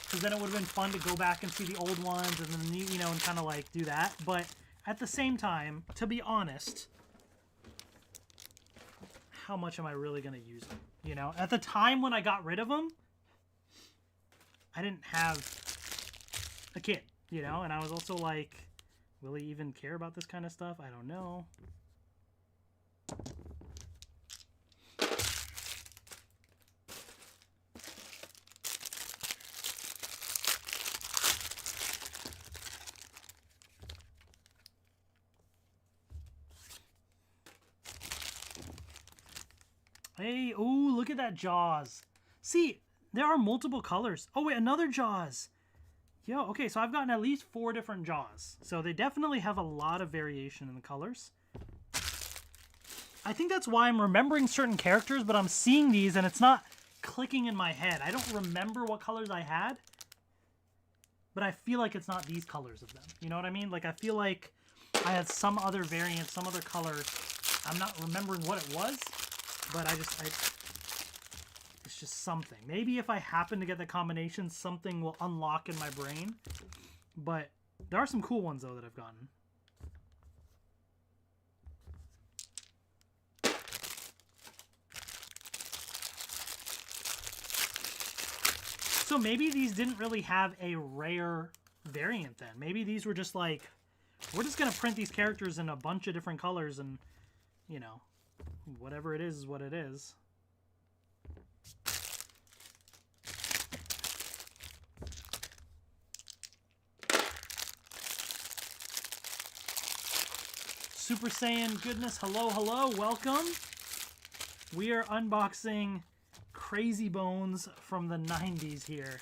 Because then it would have been fun to go back and see the old ones and then, you know, and kind of, like, do that. But at the same time, to be honest, how much am I really going to use them? You know, at the time when I got rid of them, I didn't have a kid, you know? And I was also like, will he even care about this kind of stuff? I don't know. Hey, ooh, look at that Jaws. See, there are multiple colors. Oh, wait, another Jaws. Yo, okay, so I've gotten at least 4 different Jaws. So they definitely have a lot of variation in the colors. I think that's why I'm remembering certain characters, but I'm seeing these and it's not clicking in my head. I don't remember what colors I had, but I feel like it's not these colors of them. You know what I mean? Like, I feel like I had some other variant, some other color. I'm not remembering what it was. But it's just something. Maybe if I happen to get the combination, something will unlock in my brain. But there are some cool ones, though, that I've gotten. So maybe these didn't really have a rare variant then. Maybe these were just like, we're just going to print these characters in a bunch of different colors and, you know, whatever it is what it is. Super Saiyan goodness, hello, hello, welcome. We are unboxing Crazy Bones from the 90s here.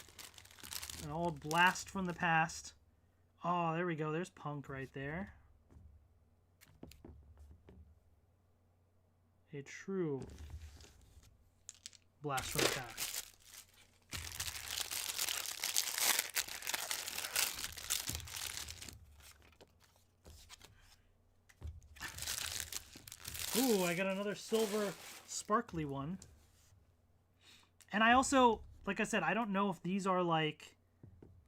An old blast from the past. Oh, there we go. There's Punk right there. A true blast from the past. Ooh, I got another silver sparkly one. And I also, like I said, I don't know if these are like,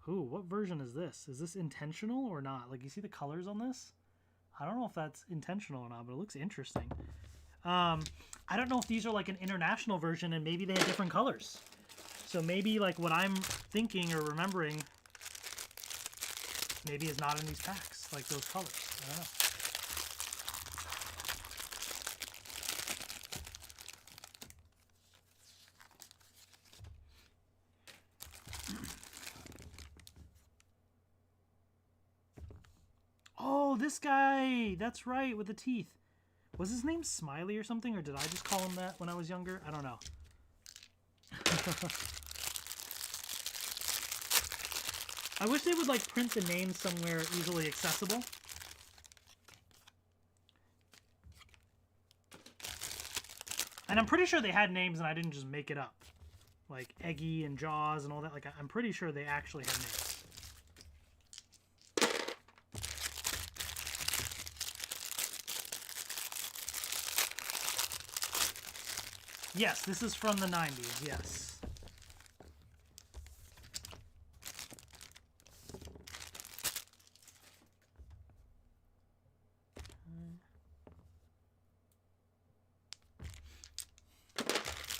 ooh, what version is this? Is this intentional or not? Like, you see the colors on this? I don't know if that's intentional or not, but it looks interesting. I don't know if these are like an international version and maybe they have different colors. So maybe like what I'm thinking or remembering maybe is not in these packs, like those colors. I don't know. Oh, this guy! That's right, with the teeth. Was his name Smiley or something, or did I just call him that when I was younger? I don't know. I wish they would like print the name somewhere easily accessible. And I'm pretty sure they had names and I didn't just make it up. Like Eggy and Jaws and all that. Like, I'm pretty sure they actually had names. Yes, this is from the 90s, yes.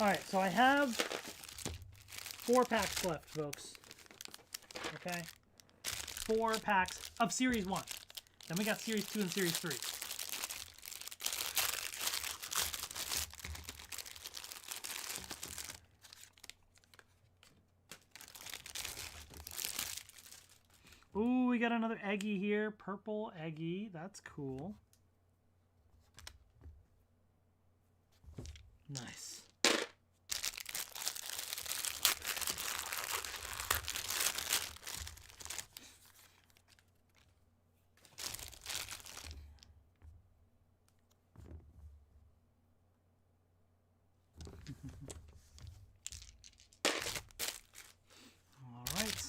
Alright, so I have 4 packs left, folks. Okay? 4 packs of Series 1. Then we got Series 2 and Series 3. Ooh, we got another Eggy here. Purple Eggy. That's cool. Nice. All right.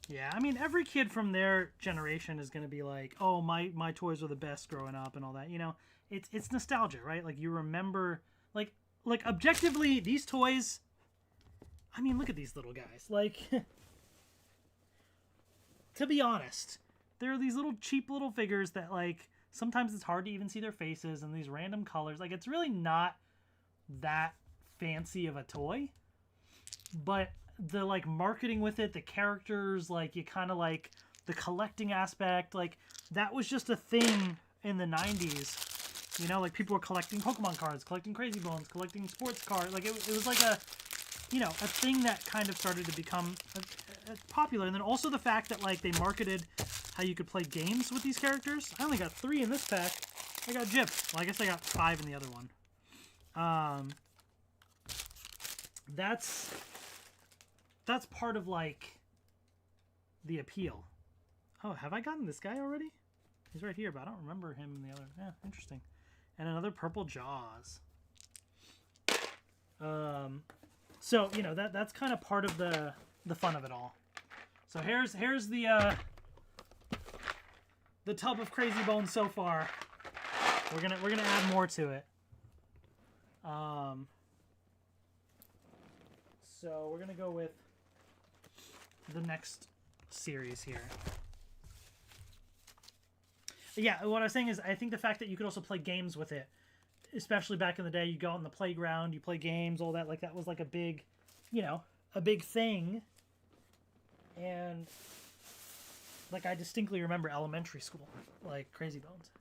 Yeah, I mean, every kid from their generation is going to be like, oh, my toys were the best growing up and all that. You know, it's nostalgia, right? Like, you remember, like objectively, these toys, I mean, look at these little guys. Like, to be honest, there are these little cheap little figures that, like, sometimes it's hard to even see their faces and these random colors. Like, it's really not that fancy of a toy, but the like marketing with it, the characters, like you kind of like the collecting aspect, like that was just a thing in the 90s. You know, like people were collecting Pokemon cards, collecting Crazy Bones, collecting sports cards. Like it was like a, you know, a thing that kind of started to become popular. And then also the fact that like they marketed how you could play games with these characters. I only got 3 in this pack. I got Jip. Well, I guess I got 5 in the other one. That's part of, like, the appeal. Oh, have I gotten this guy already? He's right here, but I don't remember him in the other. Yeah, interesting. And another purple Jaws. So, you know, that's kind of part of the fun of it all. So here's the tub of Crazy Bones so far. We're gonna add more to it. So we're gonna go with the next series here. Yeah, what I was saying is I think the fact that you could also play games with it, especially back in the day, you go out in the playground, you play games, all that, like that was like a big, you know, a big thing. And like I distinctly remember elementary school, like Crazy Bones.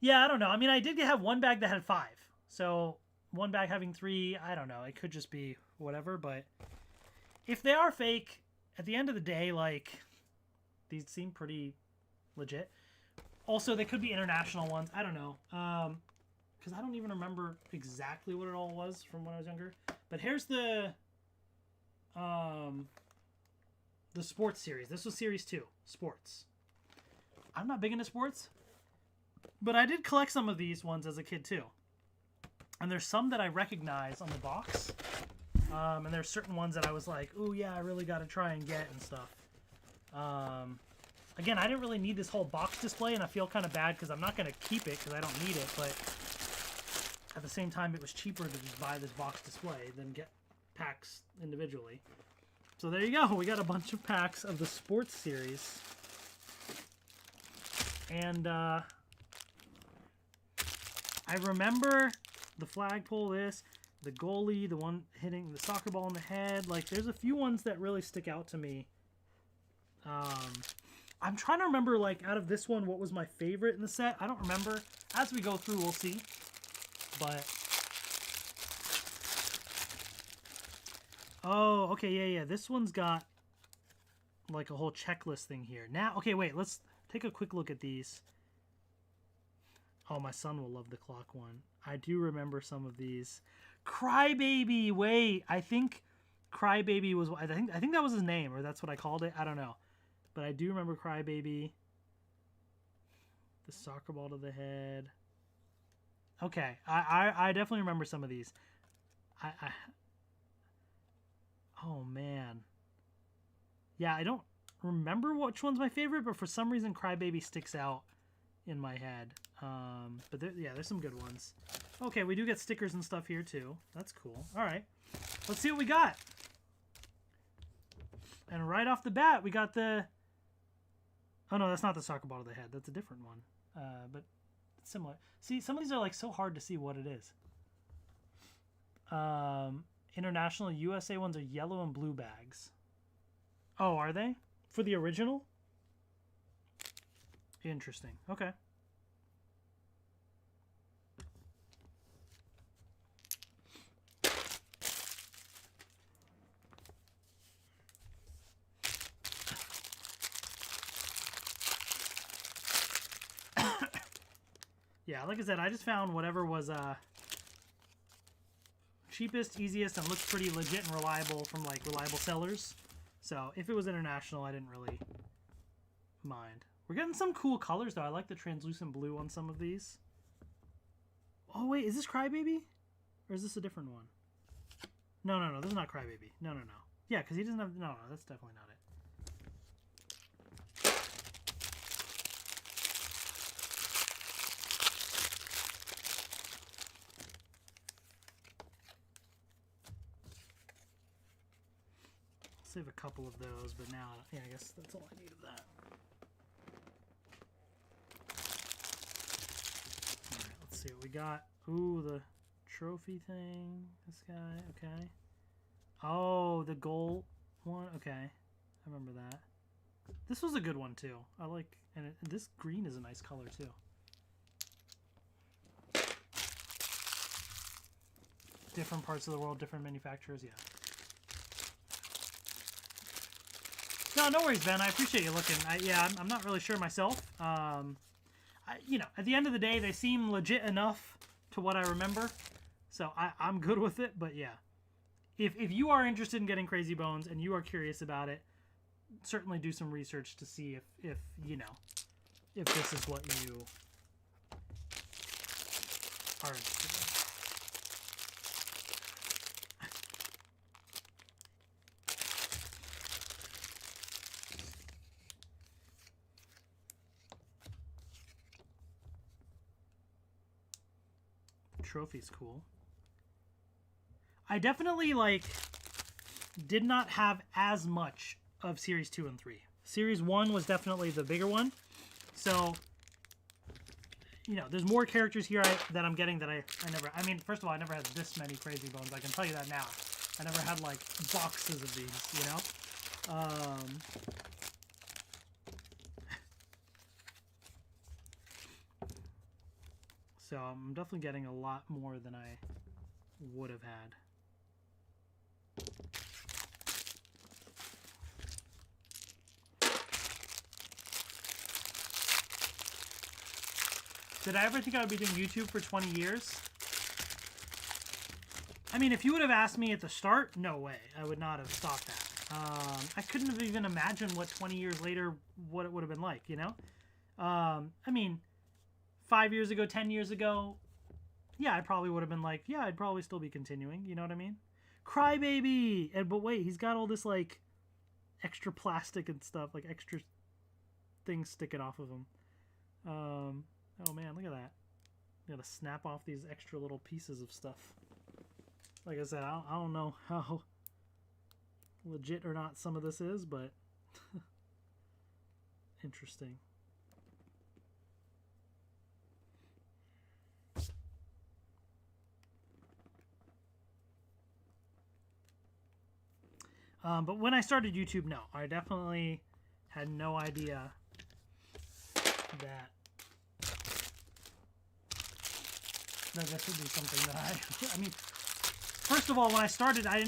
Yeah, I don't know. I mean, I did have one bag that had 5. So one bag having 3, I don't know. It could just be whatever, but if they are fake, at the end of the day, like, these seem pretty legit. Also, they could be international ones. I don't know. Because I don't even remember exactly what it all was from when I was younger. But here's the sports series. This was series 2, sports. I'm not big into sports, but I did collect some of these ones as a kid too. And there's some that I recognize on the box. And there's certain ones that I was like, ooh, yeah, I really got to try and get and stuff. Again, I didn't really need this whole box display, and I feel kind of bad because I'm not going to keep it because I don't need it, but at the same time, it was cheaper to just buy this box display than get packs individually. So there you go. We got a bunch of packs of the sports series. And I remember the flagpole, this, the goalie, the one hitting the soccer ball in the head. Like, there's a few ones that really stick out to me. I'm trying to remember, like, out of this one, what was my favorite in the set. I don't remember. As we go through, we'll see. But... oh, okay, yeah. This one's got, like, a whole checklist thing here. Now, okay, wait, let's take a quick look at these. Oh, my son will love the clock one. I do remember some of these. Crybaby, wait, I think Crybaby was, I think that was his name, or that's what I called it. I don't know. But I do remember Crybaby. The soccer ball to the head. Okay, I definitely remember some of these. Oh, man. Yeah, I don't remember which one's my favorite, but for some reason Crybaby sticks out in my head. But there's some good ones. Okay, we do get stickers and stuff here, too. That's cool. All right. Let's see what we got. And right off the bat, we got the... oh, no, that's not the soccer ball to the head. That's a different one. But it's similar. See, some of these are, like, so hard to see what it is. International USA ones are yellow and blue bags. Oh, are they? For the original? Interesting. Okay. Yeah, like I said, I just found whatever was cheapest, easiest, and looks pretty legit and reliable from, like, reliable sellers. So if it was international, I didn't really mind. We're getting some cool colors, though. I like the translucent blue on some of these. Oh, wait, is this Crybaby? Or is this a different one? No, this is not Crybaby. No. Yeah, because he doesn't have... no, that's definitely not it. Save a couple of those, but now, yeah, I guess that's all I need of that. Alright, let's see what we got. Ooh, the trophy thing. This guy, okay. Oh, the goal one, okay. I remember that. This was a good one, too. I like, and this green is a nice color, too. Different parts of the world, different manufacturers, yeah. No worries, Ben. I appreciate you looking. I'm not really sure myself. You know, at the end of the day, they seem legit enough to what I remember, so I'm good with it. But yeah, if you are interested in getting Crazy Bones and you are curious about it, certainly do some research to see if you know, if this is what you are interested in. Trophy's cool. I definitely, like, did not have as much of Series 2 and 3. Series 1 was definitely the bigger one. So, you know, there's more characters here that I'm getting that I never... I mean, first of all, I never had this many Crazy Bones. I can tell you that now. I never had, like, boxes of these, you know? So I'm definitely getting a lot more than I would have had. Did I ever think I would be doing YouTube for 20 years? I mean, if you would have asked me at the start, no way. I would not have thought that. I couldn't have even imagined what 20 years later, what it would have been like, you know? I mean... 5 years ago, 10 years ago, yeah, I probably would have been like, yeah, I'd probably still be continuing. You know what I mean? Crybaby! But wait, he's got all this, like, extra plastic and stuff, like extra things sticking off of them. Oh man, look at that. You gotta snap off these extra little pieces of stuff. Like I said, I don't know how legit or not some of this is, but interesting. But when I started YouTube, no, I definitely had no idea that this would be something that I mean, first of all, when I started, I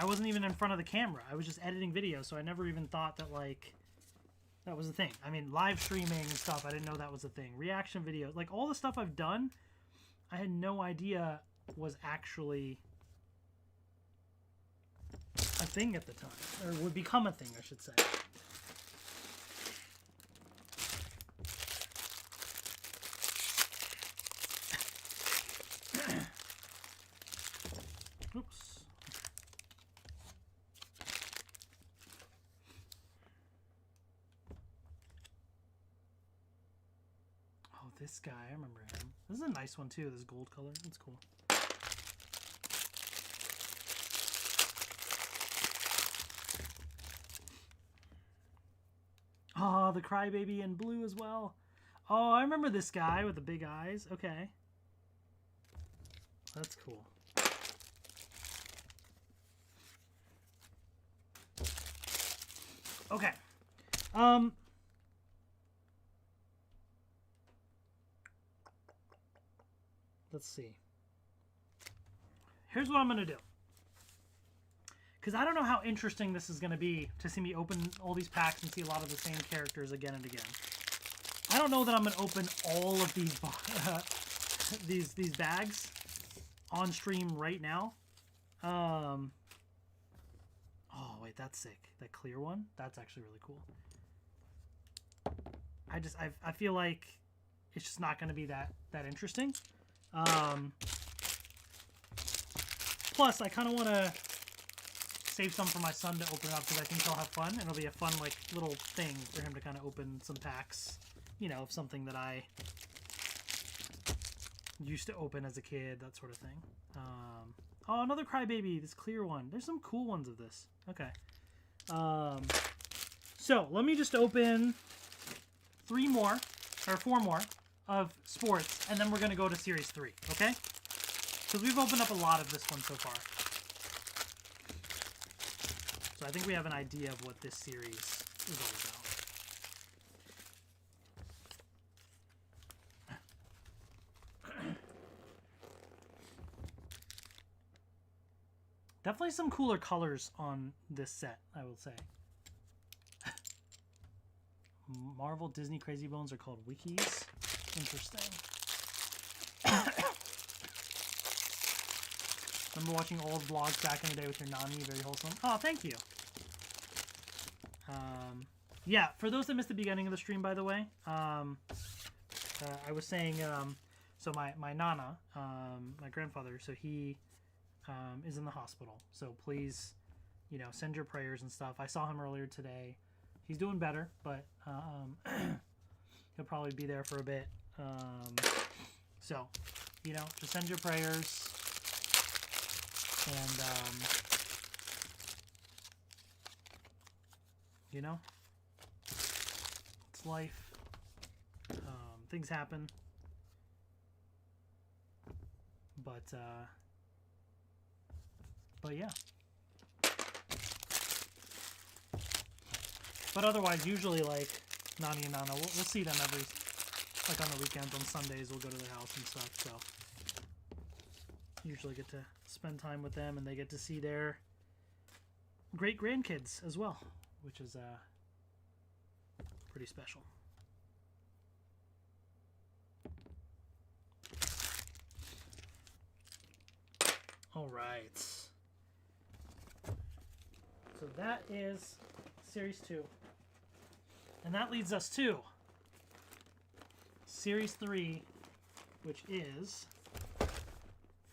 wasn't even in front of the camera. I was just editing videos, so I never even thought that, like, that was a thing. I mean, live streaming and stuff, I didn't know that was a thing. Reaction videos, like, all the stuff I've done, I had no idea was actually a thing at the time, or would become a thing, I should say. Oops. Oh, this guy, I remember him. This is a nice one too, this gold color. That's cool. Oh, the Crybaby in blue as well. Oh, I remember this guy with the big eyes. Okay. That's cool. Okay. Let's see. Here's what I'm going to do. Because I don't know how interesting this is going to be to see me open all these packs and see a lot of the same characters again and again. I don't know that I'm going to open all of these these bags on stream right now. Oh, wait, that's sick. That clear one? That's actually really cool. I feel like it's just not going to be that interesting. Plus, I kind of want to save some for my son to open up because I think he'll have fun, and it'll be a fun, like, little thing for him to kind of open some packs, you know, of something that I used to open as a kid, that sort of thing. Oh, another Crybaby, this clear one. There's some cool ones of this. Okay. So, let me just open 4 more of sports, and then we're going to go to Series 3, okay? Because we've opened up a lot of this one so far. So I think we have an idea of what this series is all about. Definitely some cooler colors on this set, I will say. Marvel Disney Crazy Bones are called wikis. Interesting. Remember watching old vlogs back in the day with your Nani? Very wholesome. Oh, thank you. Yeah, for those that missed the beginning of the stream, by the way, I was saying, so my Nana, my grandfather, so he is in the hospital. So please, you know, send your prayers and stuff. I saw him earlier today. He's doing better, but he'll probably be there for a bit. So, you know, just send your prayers. And, you know, it's life. Things happen. But yeah. But otherwise, usually, like, Nani and Nana, we'll see them every, like, on the weekends, on Sundays, we'll go to their house and stuff, so. Usually get to spend time with them, and they get to see their great-grandkids as well, which is pretty special. All right. So that is Series 2. And that leads us to Series 3, which is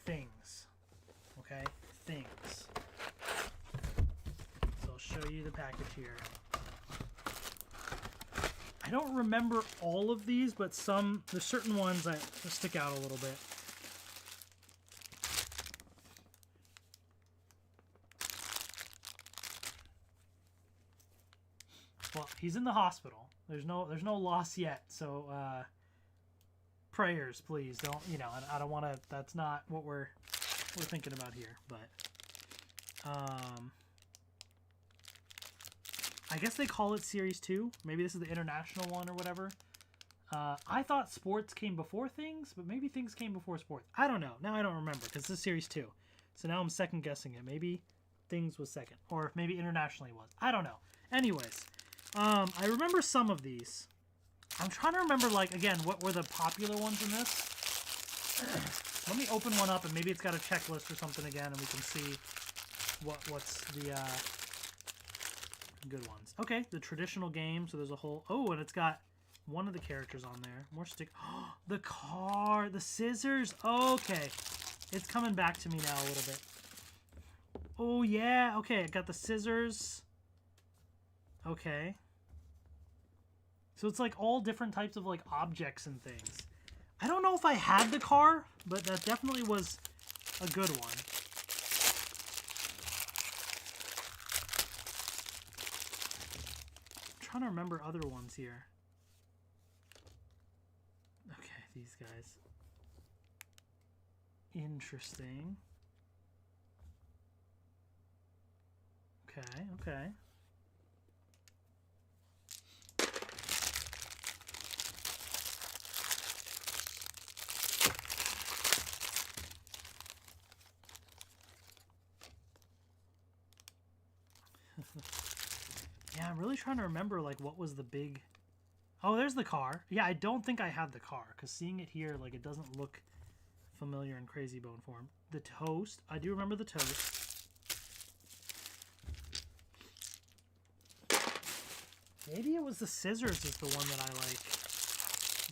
things. Okay? Things. So I'll show you the package here. I don't remember all of these, but there's certain ones that stick out a little bit. Well, he's in the hospital. There's no loss yet, so prayers, please. Don't, I don't want to. That's not what we're thinking about here, but I guess they call it Series 2. Maybe this is the international one or whatever. I thought sports came before things, but maybe things came before sports. I don't know. Now I don't remember because this is Series 2. So now I'm second guessing it. Maybe things was second, or maybe internationally was. I don't know. Anyways, I remember some of these. I'm trying to remember, like, again, what were the popular ones in this. Let me open one up, and maybe it's got a checklist or something again, and we can see what's the good ones. Okay, the traditional game. So there's a whole... Oh, and it's got one of the characters on there. More stick... Oh, the car! The scissors! Okay. It's coming back to me now a little bit. Oh, yeah. Okay, I got the scissors. Okay. So it's like all different types of like objects and things. I don't know if I had the car, but that definitely was a good one. I'm trying to remember other ones here. Okay, these guys. Interesting. Okay, okay. Yeah, I'm really trying to remember, like, what was the big... Oh, there's the car. Yeah, I don't think I had the car, because seeing it here, like, it doesn't look familiar in Crazy Bone form. The toast. I do remember the toast. Maybe it was the scissors is the one that I like.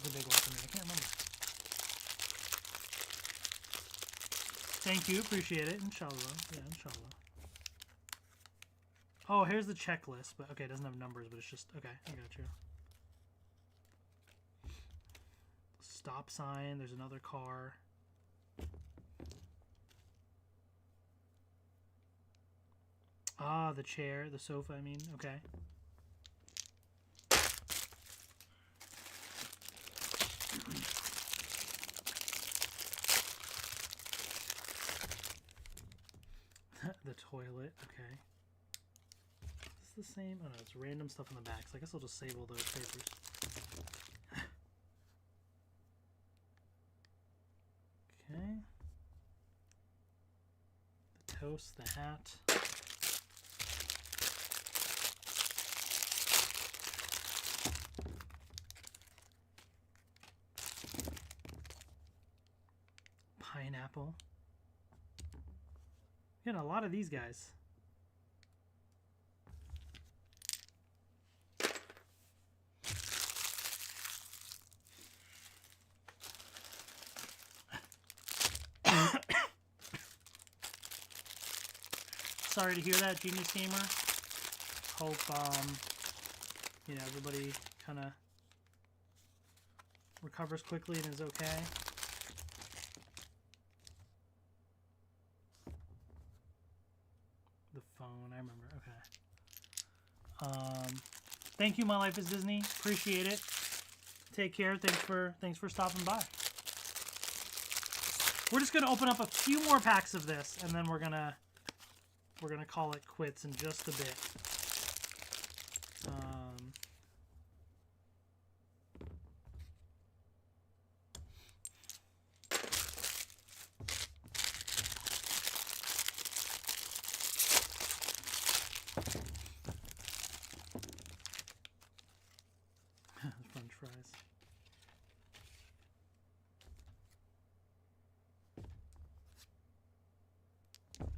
The big one for me. I can't remember. Thank you. Appreciate it. Inshallah. Yeah, inshallah. Oh, here's the checklist, but okay, it doesn't have numbers, but it's just, okay, I got you. Stop sign, there's another car. Ah, the chair, the sofa, I mean, okay. The toilet, okay. The same? Oh no, it's random stuff in the back, so I guess I'll just save all those papers. Okay. The toast, the hat. Pineapple. Getting a lot of these guys. Sorry to hear that, Genius Gamer. Hope, everybody kind of recovers quickly and is okay. The phone, I remember. Okay. Thank you, My Life is Disney. Appreciate it. Take care. Thanks for stopping by. We're just gonna open up a few more packs of this, and then we're gonna call it quits in just a bit. French fries.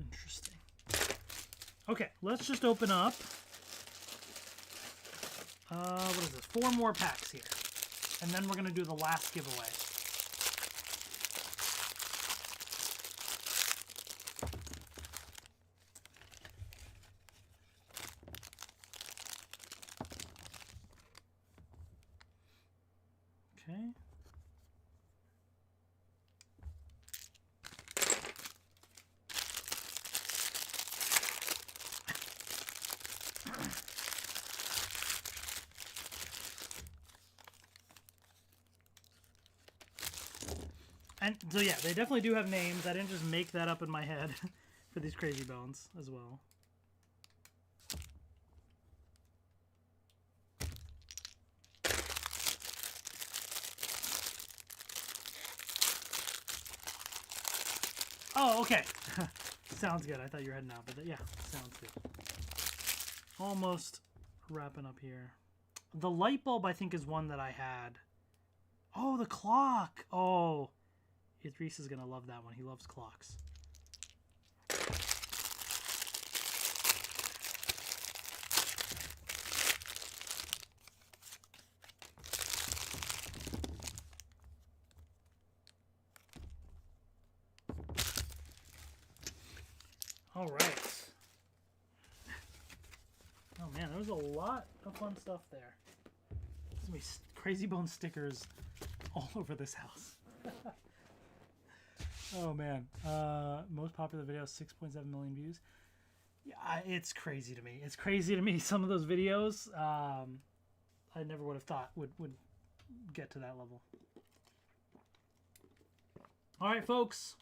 Interesting. Okay, let's just open up. What is this? 4 more packs here. And then we're going to do the last giveaway. Okay. And so yeah, they definitely do have names. I didn't just make that up in my head for these crazy bones as well. Oh, okay. Sounds good. I thought you were heading out, but yeah, sounds good. Almost wrapping up here. The light bulb, I think, is one that I had. Oh, the clock. Oh, Idris is going to love that one. He loves clocks. All right. Oh man, there was a lot of fun stuff there. There's gonna be crazy bone stickers all over this house. Oh man. Most popular video, 6.7 million views. Yeah, it's crazy to me. It's crazy to me. Some of those videos, I never would have thought would get to that level. All right, folks.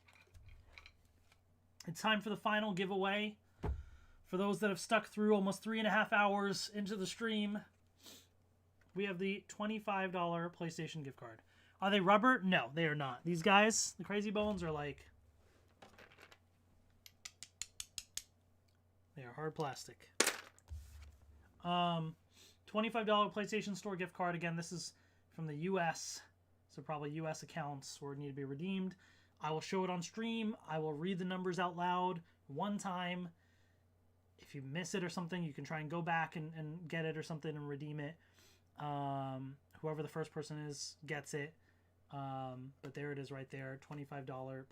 It's time for the final giveaway. For those that have stuck through almost 3.5 hours into the stream, we have the $25 PlayStation gift card. Are they rubber? No, they are not. These guys, the Crazy Bones, are like... they are hard plastic. $25 PlayStation Store gift card. Again, this is from the U.S., so probably U.S. accounts where it need to be redeemed. I will show it on stream. I will read the numbers out loud one time. If you miss it or something, you can try and go back and get it or something and redeem it. Whoever the first person is gets it. But there it is right there. $25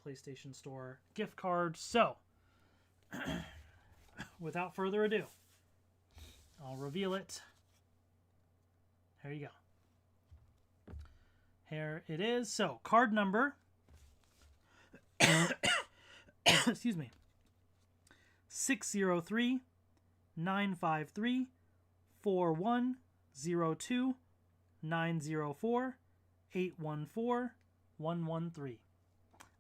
PlayStation Store gift card. So, without further ado, I'll reveal it. There you go. Here it is. So, card number... excuse me, 603 953 4102 904 814 113.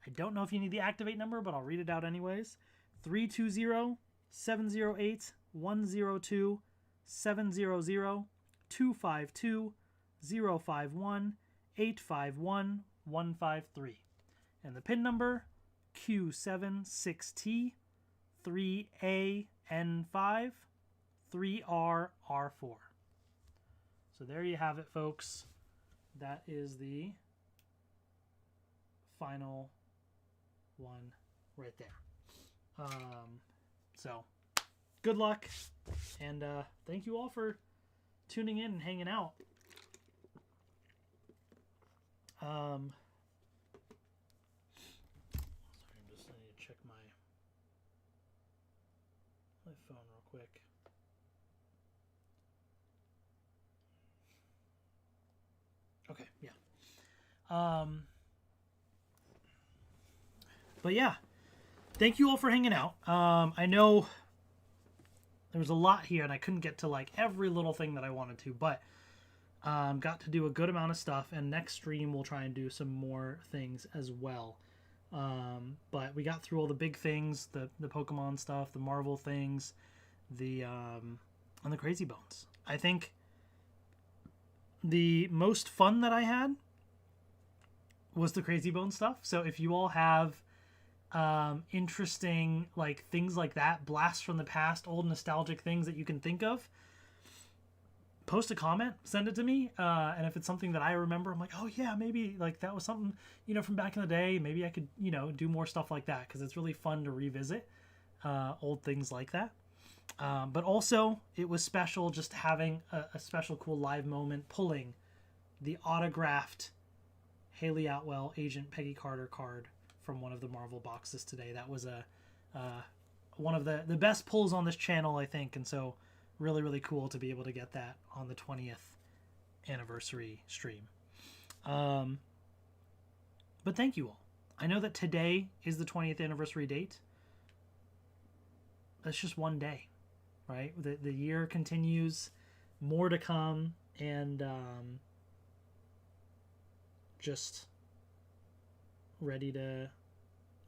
I don't know if you need the activate number, but I'll read it out anyways. 320 708 102 700 252 051 851 153. And the PIN number, Q76T 3AN5 3RR4. So there you have it, folks. That is the final one right there. So good luck, and thank you all for tuning in and hanging out. Phone real quick. Okay, yeah. But yeah, thank you all for hanging out. I know there was a lot here and I couldn't get to like every little thing that I wanted to, but got to do a good amount of stuff, and next stream we'll try and do some more things as well. But we got through all the big things, the Pokemon stuff, the Marvel things, and the Crazy Bones. I think the most fun that I had was the Crazy Bone stuff. So if you all have interesting like things like that, blasts from the past, old nostalgic things that you can think of, post a comment, send it to me, and if it's something that I remember, I'm like, oh yeah, maybe like that was something, you know, from back in the day. Maybe I could, you know, do more stuff like that, because it's really fun to revisit old things like that. But also, it was special just having a special cool live moment, pulling the autographed Haley Atwell Agent Peggy Carter card from one of the Marvel boxes today. That was one of the best pulls on this channel, I think, and so really, really cool to be able to get that on the 20th anniversary stream. But thank you all. I know that today is the 20th anniversary date. That's just one day, right? The year continues, more to come, and just ready to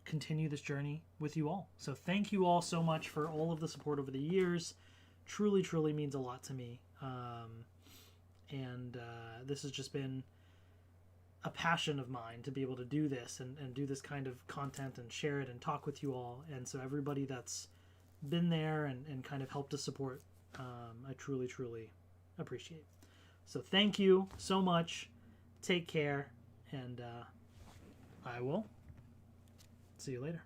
continue this journey with you all. So thank you all so much for all of the support over the years. Truly, truly means a lot to me. And this has just been a passion of mine to be able to do this and do this kind of content and share it and talk with you all. And so everybody that's been there and kind of helped to support, I truly, truly appreciate. So thank you so much. Take care, and I will see you later.